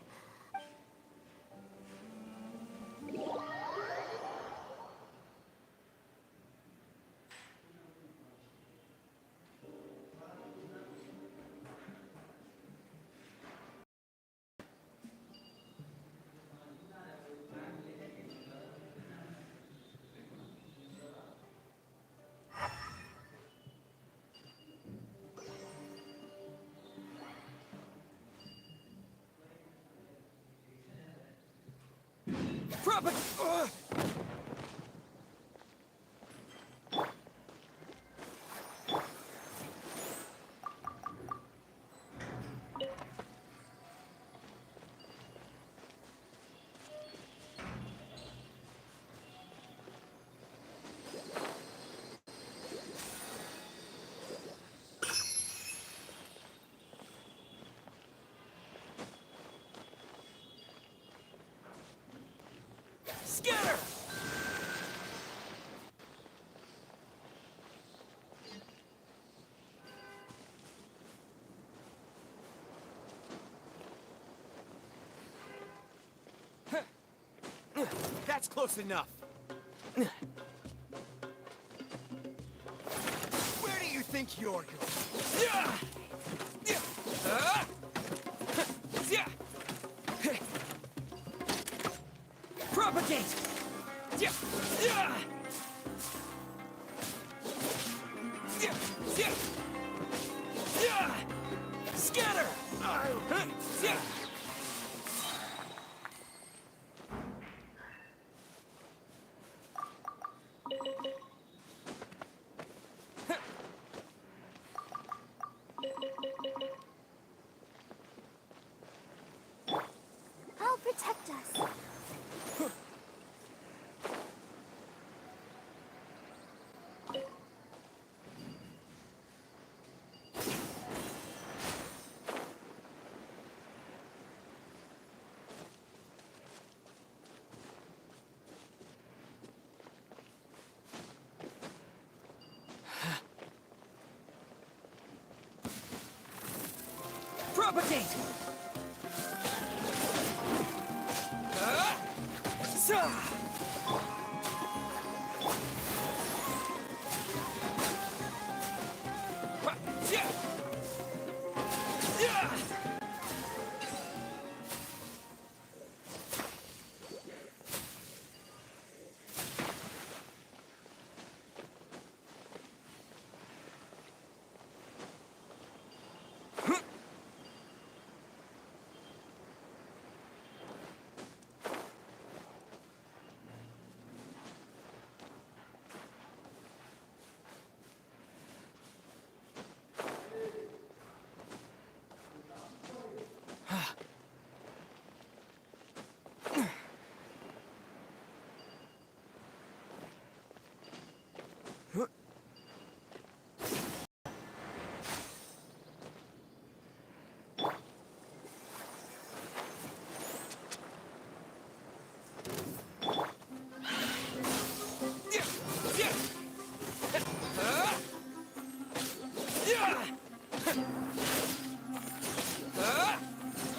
Speaker 8: Scatter! That's close enough. Where do you think you're going? Propagate! Scatter!
Speaker 4: I'll protect us.
Speaker 8: Propagate!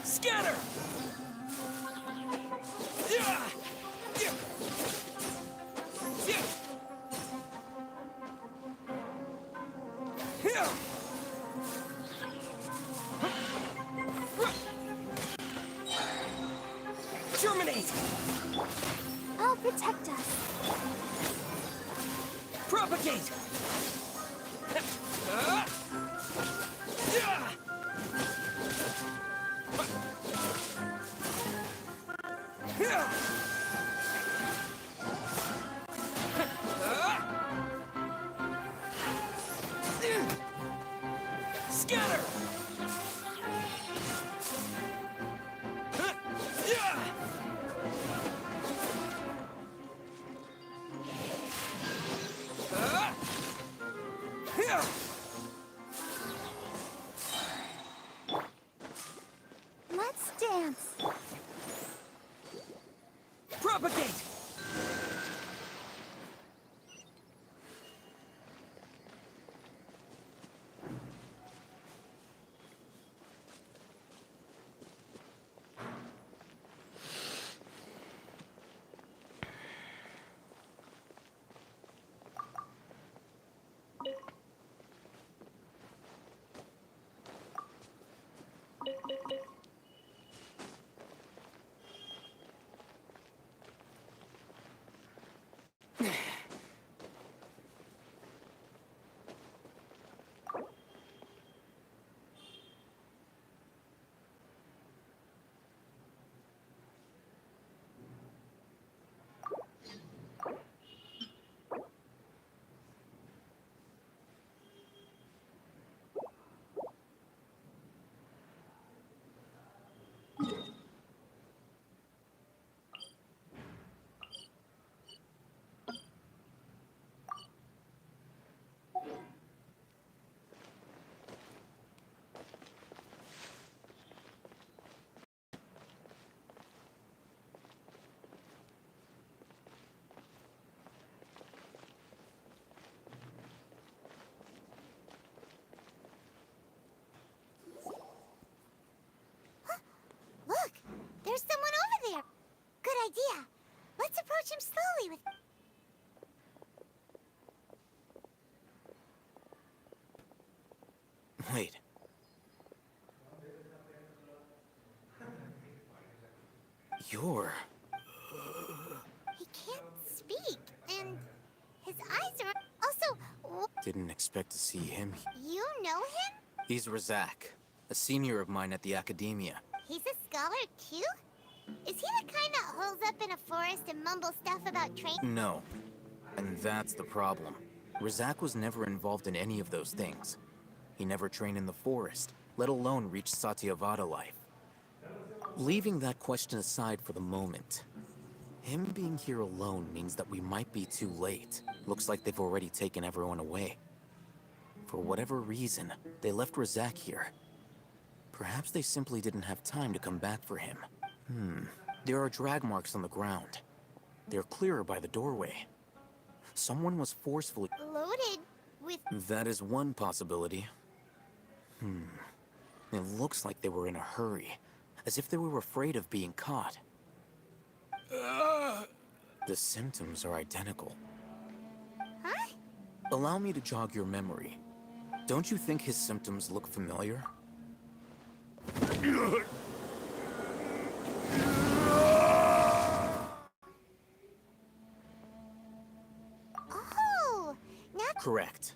Speaker 8: Scatter! Terminate!
Speaker 5: I'll protect us.
Speaker 8: Propagate! Scatter!
Speaker 5: Let's dance.
Speaker 8: Propagate!
Speaker 4: Look! There's someone over there! Good idea. Let's approach him slowly with...
Speaker 10: Wait. You're...
Speaker 4: He can't speak, and his eyes are... Also,
Speaker 10: Didn't expect to see him.
Speaker 4: you know him?
Speaker 10: He's Razak, a senior of mine at the Academia.
Speaker 4: He's a scholar, too? Is he the kind that holes up in a forest and mumbles stuff about training?
Speaker 10: No. And that's the problem. Razak was never involved in any of those things. He never trained in the forest, let alone reach Satyavada life. Leaving that question aside for the moment, him being here alone means that we might be too late. Looks like they've already taken everyone away. For whatever reason, they left Razak here. Perhaps they simply didn't have time to come back for him. There are drag marks on the ground. They're clearer by the doorway. Someone was forcefully...
Speaker 4: Loaded with...
Speaker 10: That is one possibility. It looks like they were in a hurry, as if they were afraid of being caught. The symptoms are identical.
Speaker 4: Huh?
Speaker 10: Allow me to jog your memory. Don't you think his symptoms look familiar?
Speaker 4: Oh, now
Speaker 10: Correct.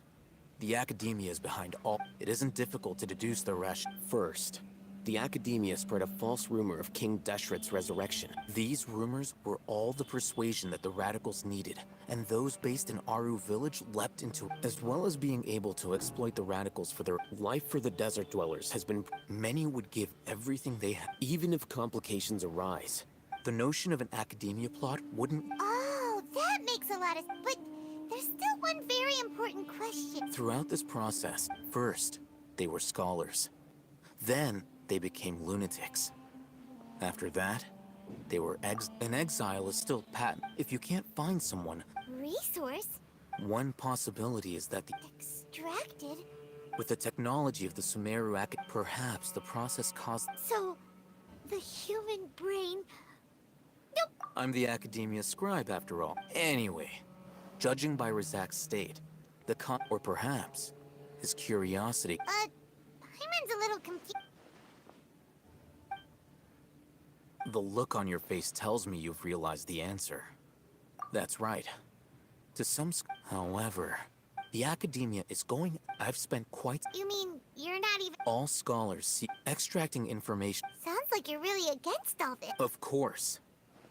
Speaker 10: The Academia is behind all. It isn't difficult to deduce the ration.
Speaker 11: First, the Academia spread a false rumor of King Deshret's resurrection.
Speaker 10: These rumors were all the persuasion that the radicals needed, and those based in Aru village leapt into it. As well as being able to exploit the radicals for their life for the desert dwellers has been. Many would give everything they have,
Speaker 11: Even if complications arise.
Speaker 10: The notion of an Academia plot wouldn't.
Speaker 4: Oh, that makes a lot of... But there's still one very important question.
Speaker 10: Throughout this process, first, they were scholars. Then, they became lunatics. After that, they were an exile is still patent. If you can't find someone,
Speaker 4: Resource?
Speaker 10: one possibility is that
Speaker 4: Extracted?
Speaker 10: with the technology of the Sumeru perhaps the process caused.
Speaker 4: So, the human brain...
Speaker 10: I'm the Academia scribe after all. Anyway, judging by Razak's state, or perhaps his curiosity.
Speaker 4: Hyman's a little confused.
Speaker 10: The look on your face tells me you've realized the answer. That's right. To some however, the Academia is going. I've spent quite.
Speaker 4: You mean you're not even...
Speaker 10: All scholars see extracting information.
Speaker 4: Sounds like you're really against all this.
Speaker 10: Of course.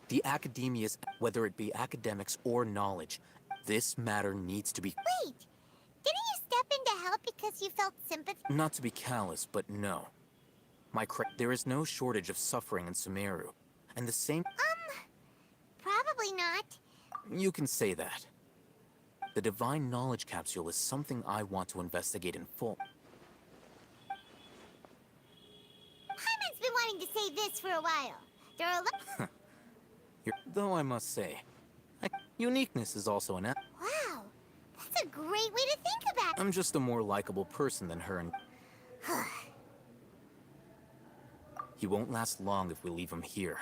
Speaker 10: The Academia's, whether it be academics or knowledge, this matter needs to be.
Speaker 4: Wait! Didn't you step in to help because you felt sympathy?
Speaker 10: Not to be callous, but no. There is no shortage of suffering in Sumeru. And the same.
Speaker 4: Probably not.
Speaker 10: You can say that. The Divine Knowledge Capsule is something I want to investigate in full.
Speaker 4: Hyman's been wanting to say this for a while. There are a lot...
Speaker 10: Though I must say, uniqueness is also an.
Speaker 4: Wow! That's a great way to think about it.
Speaker 10: I'm just a more likable person than her and. He won't last long if we leave him here.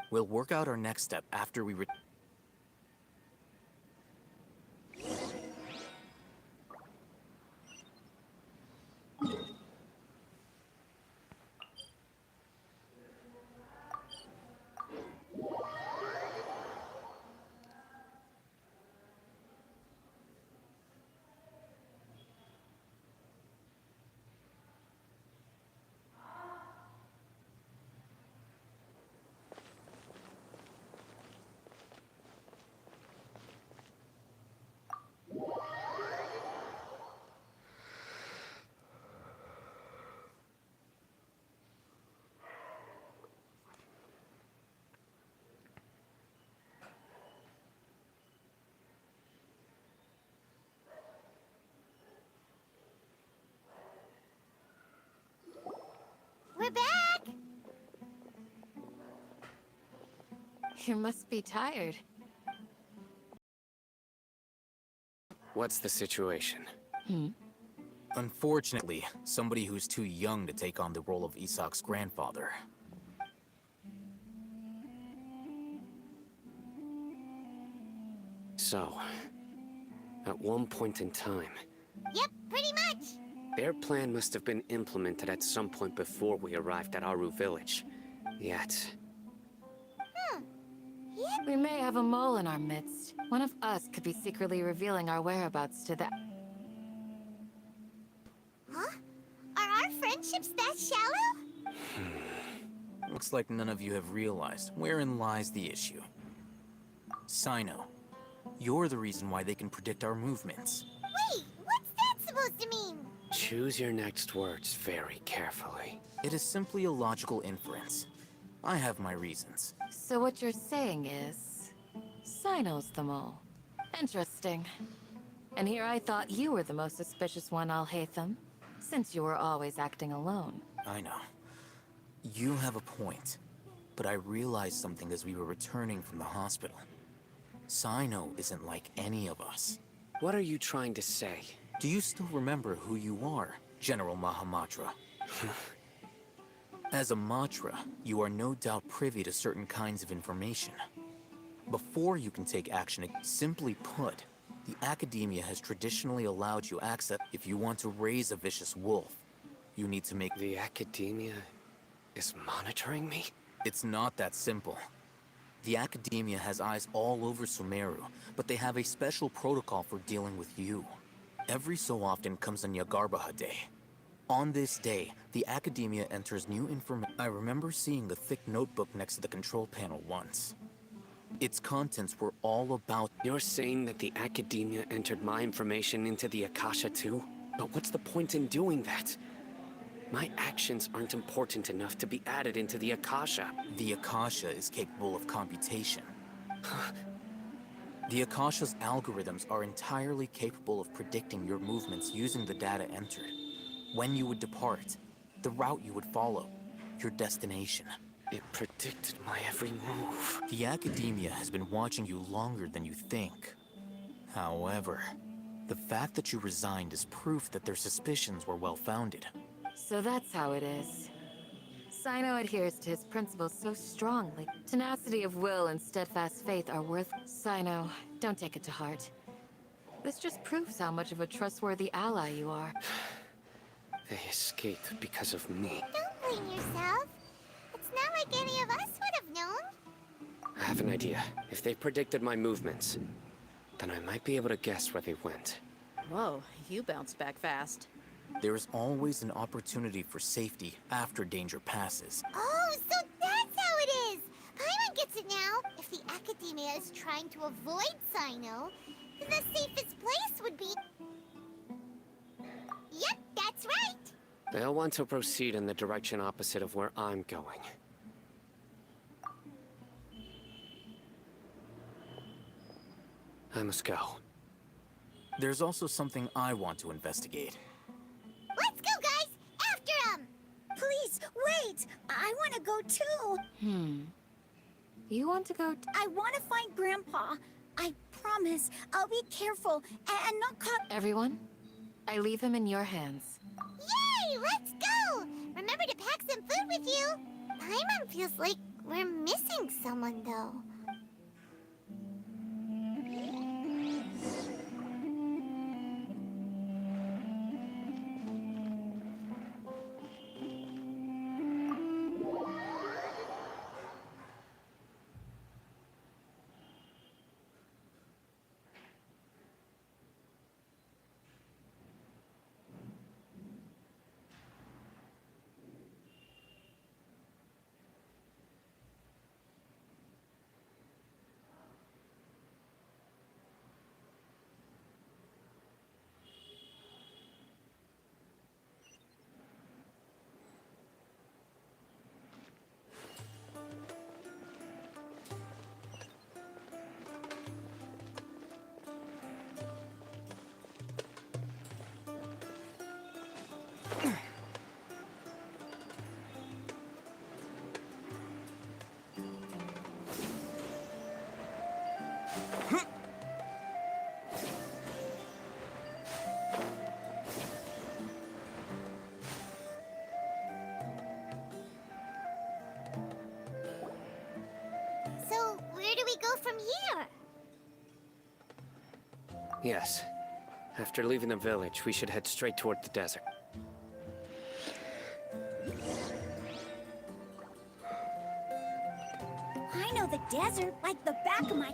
Speaker 10: We'll work out our next step after we
Speaker 4: We're back!
Speaker 1: You must be tired.
Speaker 11: What's the situation?
Speaker 10: Unfortunately, somebody who's too young to take on the role of Isak's grandfather.
Speaker 11: So, at one point in time,
Speaker 4: Yep, pretty much.
Speaker 11: their plan must have been implemented at some point before we arrived at Aru village. Yet,
Speaker 1: We may have a mole in our midst. One of us could be secretly revealing our whereabouts to the...
Speaker 4: Huh? Are our friendships that shallow?
Speaker 10: Looks like none of you have realized wherein lies the issue. Sino, you're the reason why they can predict our movements.
Speaker 4: Wait, what's that supposed to mean?
Speaker 11: choose your next words very carefully.
Speaker 10: It is simply a logical inference. I have my reasons.
Speaker 1: So what you're saying is... Sino's the mole. Interesting. And here I thought you were the most suspicious one, Al-Haytham, since you were always acting alone.
Speaker 10: I know. You have a point. But I realized something as we were returning from the hospital. Sino isn't like any of us.
Speaker 11: What are you trying to say?
Speaker 10: Do you still remember who you are, General Mahamatra? As a Matra, you are no doubt privy to certain kinds of information. Before you can take action, simply put, the Academia has traditionally allowed you access. If you want to raise a vicious wolf, you need to make...
Speaker 11: The Academia is monitoring me?
Speaker 10: It's not that simple. The Academia has eyes all over Sumeru, but they have a special protocol for dealing with you. Every so often comes a Nyagarbaha Day. On this day, the Academia enters new information. I remember seeing a thick notebook next to the control panel once. Its contents were all about...
Speaker 11: You're saying that the Academia entered my information into the Akasha too? But what's the point in doing that? My actions aren't important enough to be added into the Akasha.
Speaker 10: The Akasha is capable of computation. The Akasha's algorithms are entirely capable of predicting your movements using the data entered. When you would depart, the route you would follow, your destination.
Speaker 11: It predicted my every move.
Speaker 10: The Academia has been watching you longer than you think. However, the fact that you resigned is proof that their suspicions were well-founded.
Speaker 1: So that's how it is. Sino adheres to his principles so strongly. Tenacity of will and steadfast faith are worth... Sino, don't take it to heart. This just proves how much of a trustworthy ally you are.
Speaker 11: They escaped because of me.
Speaker 4: Don't blame yourself. It's not like any of us would have known.
Speaker 11: I have an idea. If they predicted my movements, then I might be able to guess where they went.
Speaker 6: Whoa, you bounced back fast.
Speaker 10: There is always an opportunity for safety after danger passes.
Speaker 4: Oh, so that's how it is! Paimon gets it now. If the Academia is trying to avoid Sino, then the safest place would be... Yep, that's right!
Speaker 11: They'll want to proceed in the direction opposite of where I'm going. I must go.
Speaker 10: There's also something I want to investigate.
Speaker 4: Let's go, guys! After him!
Speaker 5: Please, wait! I want to go too!
Speaker 1: You want to go...
Speaker 5: I want to find Grandpa. I promise I'll be careful and not caught...
Speaker 1: Everyone, I leave him in your hands.
Speaker 4: Yay! Let's go! Remember to pack some food with you. Paimon feels like we're missing someone, though. So, where do we go from here?
Speaker 11: Yes. After leaving the village, we should head straight toward the desert.
Speaker 5: I know the desert like the back of my...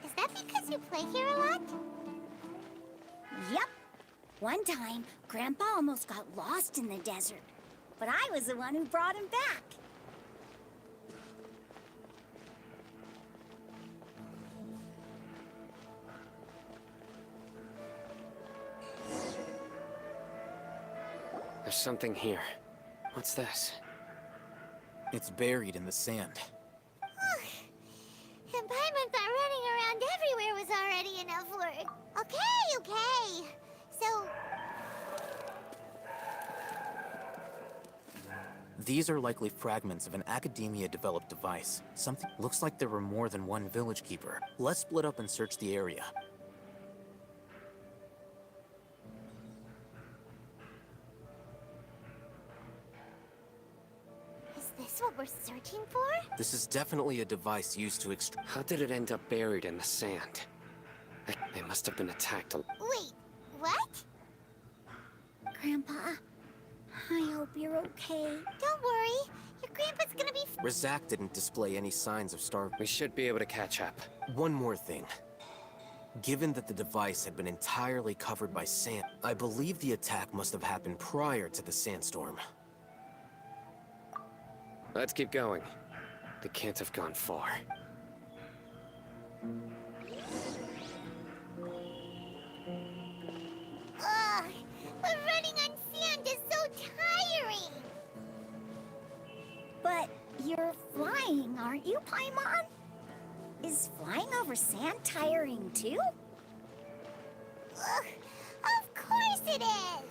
Speaker 4: Is that because you play here a lot?
Speaker 5: Yep. One time, Grandpa almost got lost in the desert. But I was the one who brought him back.
Speaker 11: There's something here. What's this?
Speaker 10: It's buried in the sand.
Speaker 4: And Paimon thought running around everywhere was already enough work. Okay. So...
Speaker 10: These are likely fragments of an Academia-developed device. Something looks like there were more than one village keeper. Let's split up and search the area.
Speaker 4: Is this what we're searching for?
Speaker 10: This is definitely a device used to extract.
Speaker 11: How did it end up buried in the sand? It must have been attacked a...
Speaker 4: Wait, what? Grandpa, I hope you're okay. Don't worry, your grandpa's gonna be
Speaker 10: Razak didn't display any signs of starving.
Speaker 11: We should be able to catch up.
Speaker 10: One more thing. Given that the device had been entirely covered by sand, I believe the attack must have happened prior to the sandstorm.
Speaker 11: Let's keep going. They can't have gone far.
Speaker 4: Ugh, but running on sand is so tiring. But you're flying, aren't you, Paimon? Is flying over sand tiring too? Ugh, of course it is!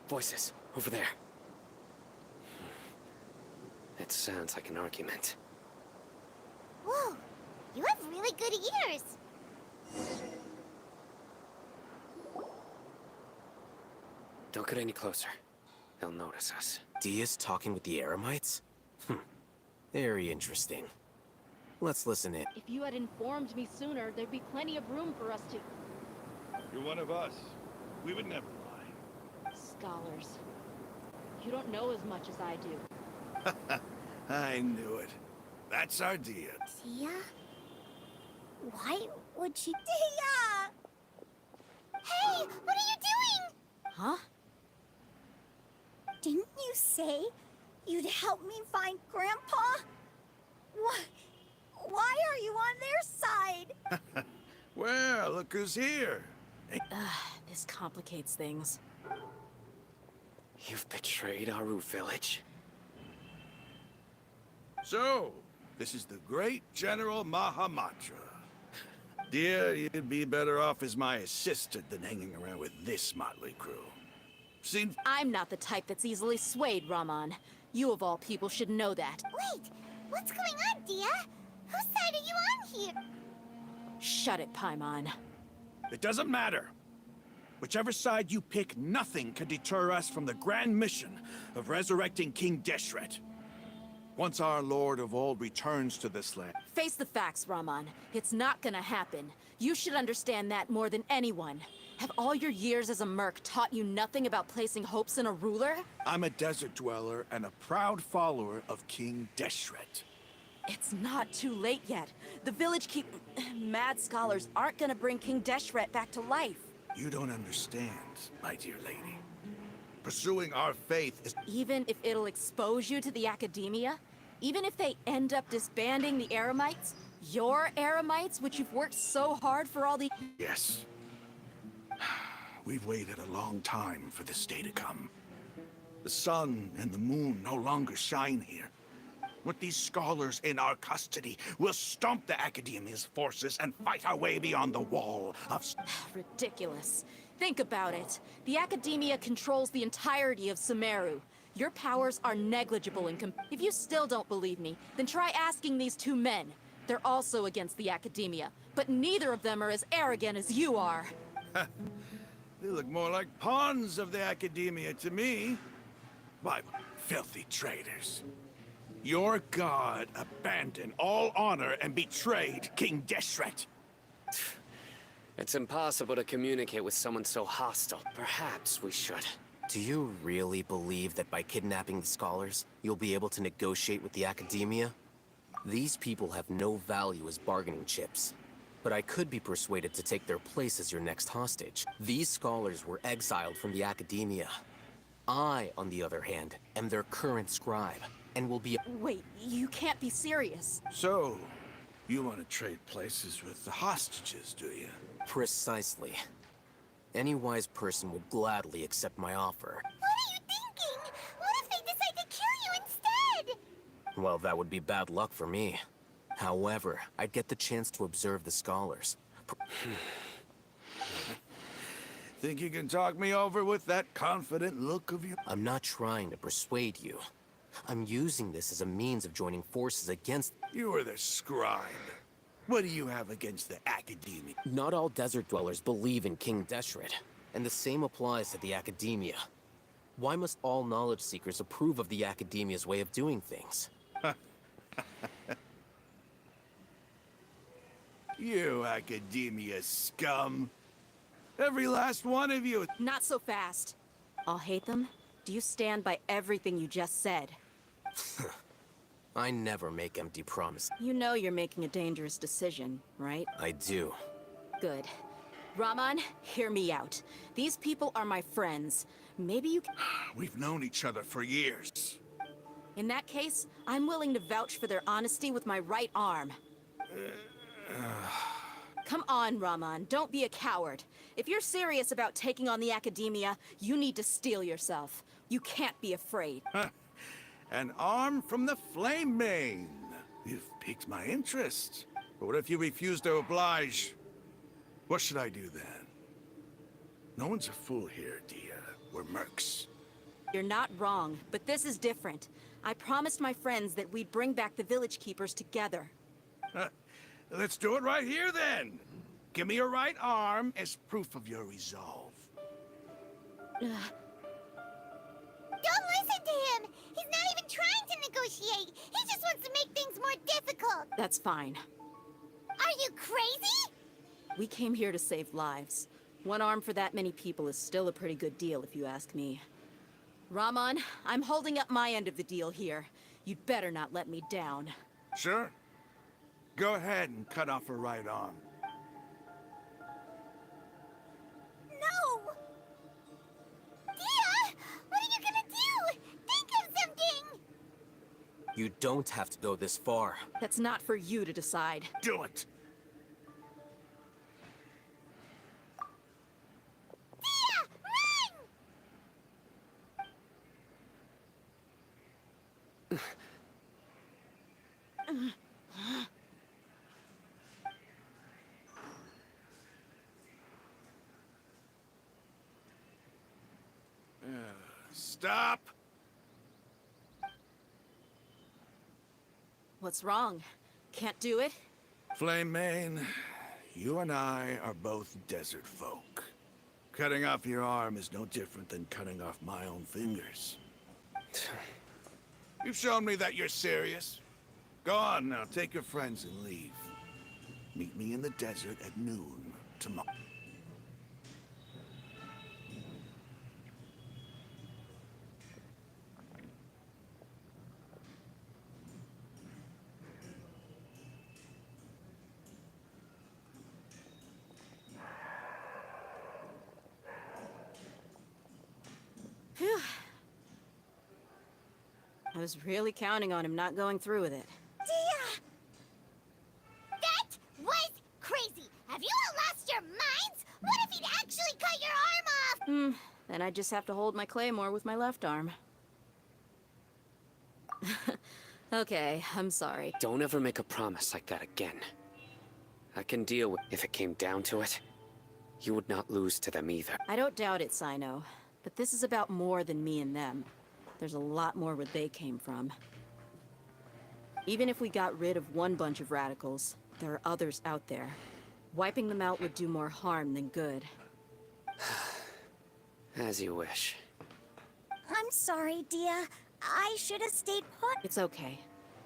Speaker 11: Voices, over there. It sounds like an argument.
Speaker 4: Whoa, you have really good ears.
Speaker 11: Don't get any closer. They'll notice us.
Speaker 10: Dia's talking with the Eremites? Very interesting. Let's listen in.
Speaker 15: If you had informed me sooner, there'd be plenty of room for us to...
Speaker 16: You're one of us. We would never lie.
Speaker 15: Scholars. You don't know as much as I do.
Speaker 16: I knew it. That's our Dia.
Speaker 4: Dia? Why would she... Dia! Hey, what are you doing?
Speaker 15: Huh?
Speaker 4: Didn't you say you'd help me find Grandpa? Why are you on their side?
Speaker 16: Well, look who's here.
Speaker 15: This complicates things.
Speaker 11: You've betrayed Aru village?
Speaker 16: So, this is the great General Mahamatra. Dear, you'd be better off as my assistant than hanging around with this motley crew. Seen?
Speaker 15: I'm not the type that's easily swayed, Raman. You of all people should know that.
Speaker 4: Wait, what's going on, Dia? Whose side are you on here?
Speaker 15: Shut it, Paimon.
Speaker 16: It doesn't matter. Whichever side you pick, nothing can deter us from the grand mission of resurrecting King Deshret. Once our Lord of Old returns to this land...
Speaker 15: Face the facts, Raman. It's not gonna happen. You should understand that more than anyone. Have all your years as a merc taught you nothing about placing hopes in a ruler?
Speaker 16: I'm a desert dweller and a proud follower of King Deshret.
Speaker 15: It's not too late yet. The village mad scholars aren't gonna bring King Deshret back to life.
Speaker 16: You don't understand, my dear lady. Pursuing our faith is...
Speaker 15: Even if it'll expose you to the Academia? Even if they end up disbanding the Eremites? Your Eremites, which you've worked so hard for all the...
Speaker 16: Yes. We've waited a long time for this day to come. The sun and the moon no longer shine here. With these scholars in our custody, we'll stomp the Academia's forces and fight our way beyond the wall of...
Speaker 15: Ridiculous. Think about it. The Academia controls the entirety of Sumeru. Your powers are negligible in If you still don't believe me, then try asking these two men. They're also against the Academia, but neither of them are as arrogant as you are.
Speaker 16: They look more like pawns of the Academia to me. Why, filthy traitors. Your god abandoned all honor and betrayed King Deshret.
Speaker 11: It's impossible to communicate with someone so hostile. Perhaps we should.
Speaker 10: Do you really believe that by kidnapping the scholars, you'll be able to negotiate with the Academia? These people have no value as bargaining chips. But I could be persuaded to take their place as your next hostage. These scholars were exiled from the Academia. I, on the other hand, am their current scribe, and will be...
Speaker 15: Wait, you can't be serious.
Speaker 16: So, you want to trade places with the hostages, do you?
Speaker 10: Precisely. Any wise person would gladly accept my offer.
Speaker 4: What are you thinking? What if they decide to kill you instead?
Speaker 10: Well, that would be bad luck for me. However, I'd get the chance to observe the scholars.
Speaker 16: Think you can talk me over with that confident look of yours?
Speaker 10: I'm not trying to persuade you. I'm using this as a means of joining forces against...
Speaker 16: You are the scribe. What do you have against the Academia?
Speaker 10: Not all desert dwellers believe in King Deshret, and the same applies to the Academia. Why must all knowledge seekers approve of the Academia's way of doing things?
Speaker 16: You Academia scum. Every last one of you.
Speaker 15: Not so fast. I'll hate them. Do you stand by everything you just said?
Speaker 10: I never make empty promises.
Speaker 15: You know you're making a dangerous decision, right?
Speaker 10: I do.
Speaker 15: Good. Raman, hear me out. These people are my friends. Maybe you can...
Speaker 16: We've known each other for years.
Speaker 15: In that case, I'm willing to vouch for their honesty with my right arm. Come on, Raman, don't be a coward. If you're serious about taking on the Academia, you need to steel yourself. You can't be afraid.
Speaker 16: An arm from the Flame Mane. You've piqued my interest. But what if you refuse to oblige? What should I do then? No one's a fool here, Dia. We're mercs.
Speaker 15: You're not wrong, but this is different. I promised my friends that we'd bring back the village keepers together.
Speaker 16: Let's do it right here then. Give me your right arm as proof of your resolve.
Speaker 4: Don't listen to him! He's not even trying to negotiate! He just wants to make things more difficult!
Speaker 15: That's fine.
Speaker 4: Are you crazy?
Speaker 15: We came here to save lives. One arm for that many people is still a pretty good deal, if you ask me. Raman, I'm holding up my end of the deal here. You'd better not let me down.
Speaker 16: Sure. Go ahead and cut off her right arm.
Speaker 4: No! Dia! What are you gonna do? Think of something!
Speaker 10: You don't have to go this far.
Speaker 15: That's not for you to decide.
Speaker 16: Do it!
Speaker 4: Dia! Run!
Speaker 16: Stop!
Speaker 15: What's wrong? Can't do it?
Speaker 16: Flame Mane, you and I are both desert folk. Cutting off your arm is no different than cutting off my own fingers. You've shown me that you're serious. Go on now, take your friends and leave. Meet me in the desert at noon tomorrow.
Speaker 15: Phew. I was really counting on him not going through with it.
Speaker 4: Dia! That was crazy! Have you all lost your minds? What if he'd actually cut your arm off?
Speaker 15: Then I just have to hold my claymore with my left arm. Okay, I'm sorry.
Speaker 11: Don't ever make a promise like that again. I can deal with if it came down to it. You would not lose to them either.
Speaker 15: I don't doubt it, Sino. But this is about more than me and them. There's a lot more where they came from. Even if we got rid of one bunch of radicals, there are others out there. Wiping them out would do more harm than good.
Speaker 11: As you wish.
Speaker 4: I'm sorry, Dia. I should have stayed put.
Speaker 15: It's okay.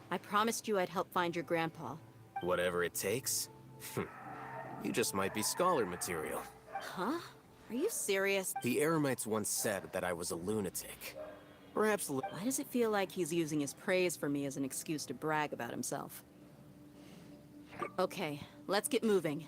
Speaker 15: I promised you I'd help find your grandpa.
Speaker 10: Whatever it takes? You just might be scholar material.
Speaker 15: Huh? Are you serious?
Speaker 10: The Eremites once said that I was a lunatic. Perhaps a
Speaker 15: Why does it feel like he's using his praise for me as an excuse to brag about himself? Okay, let's get moving.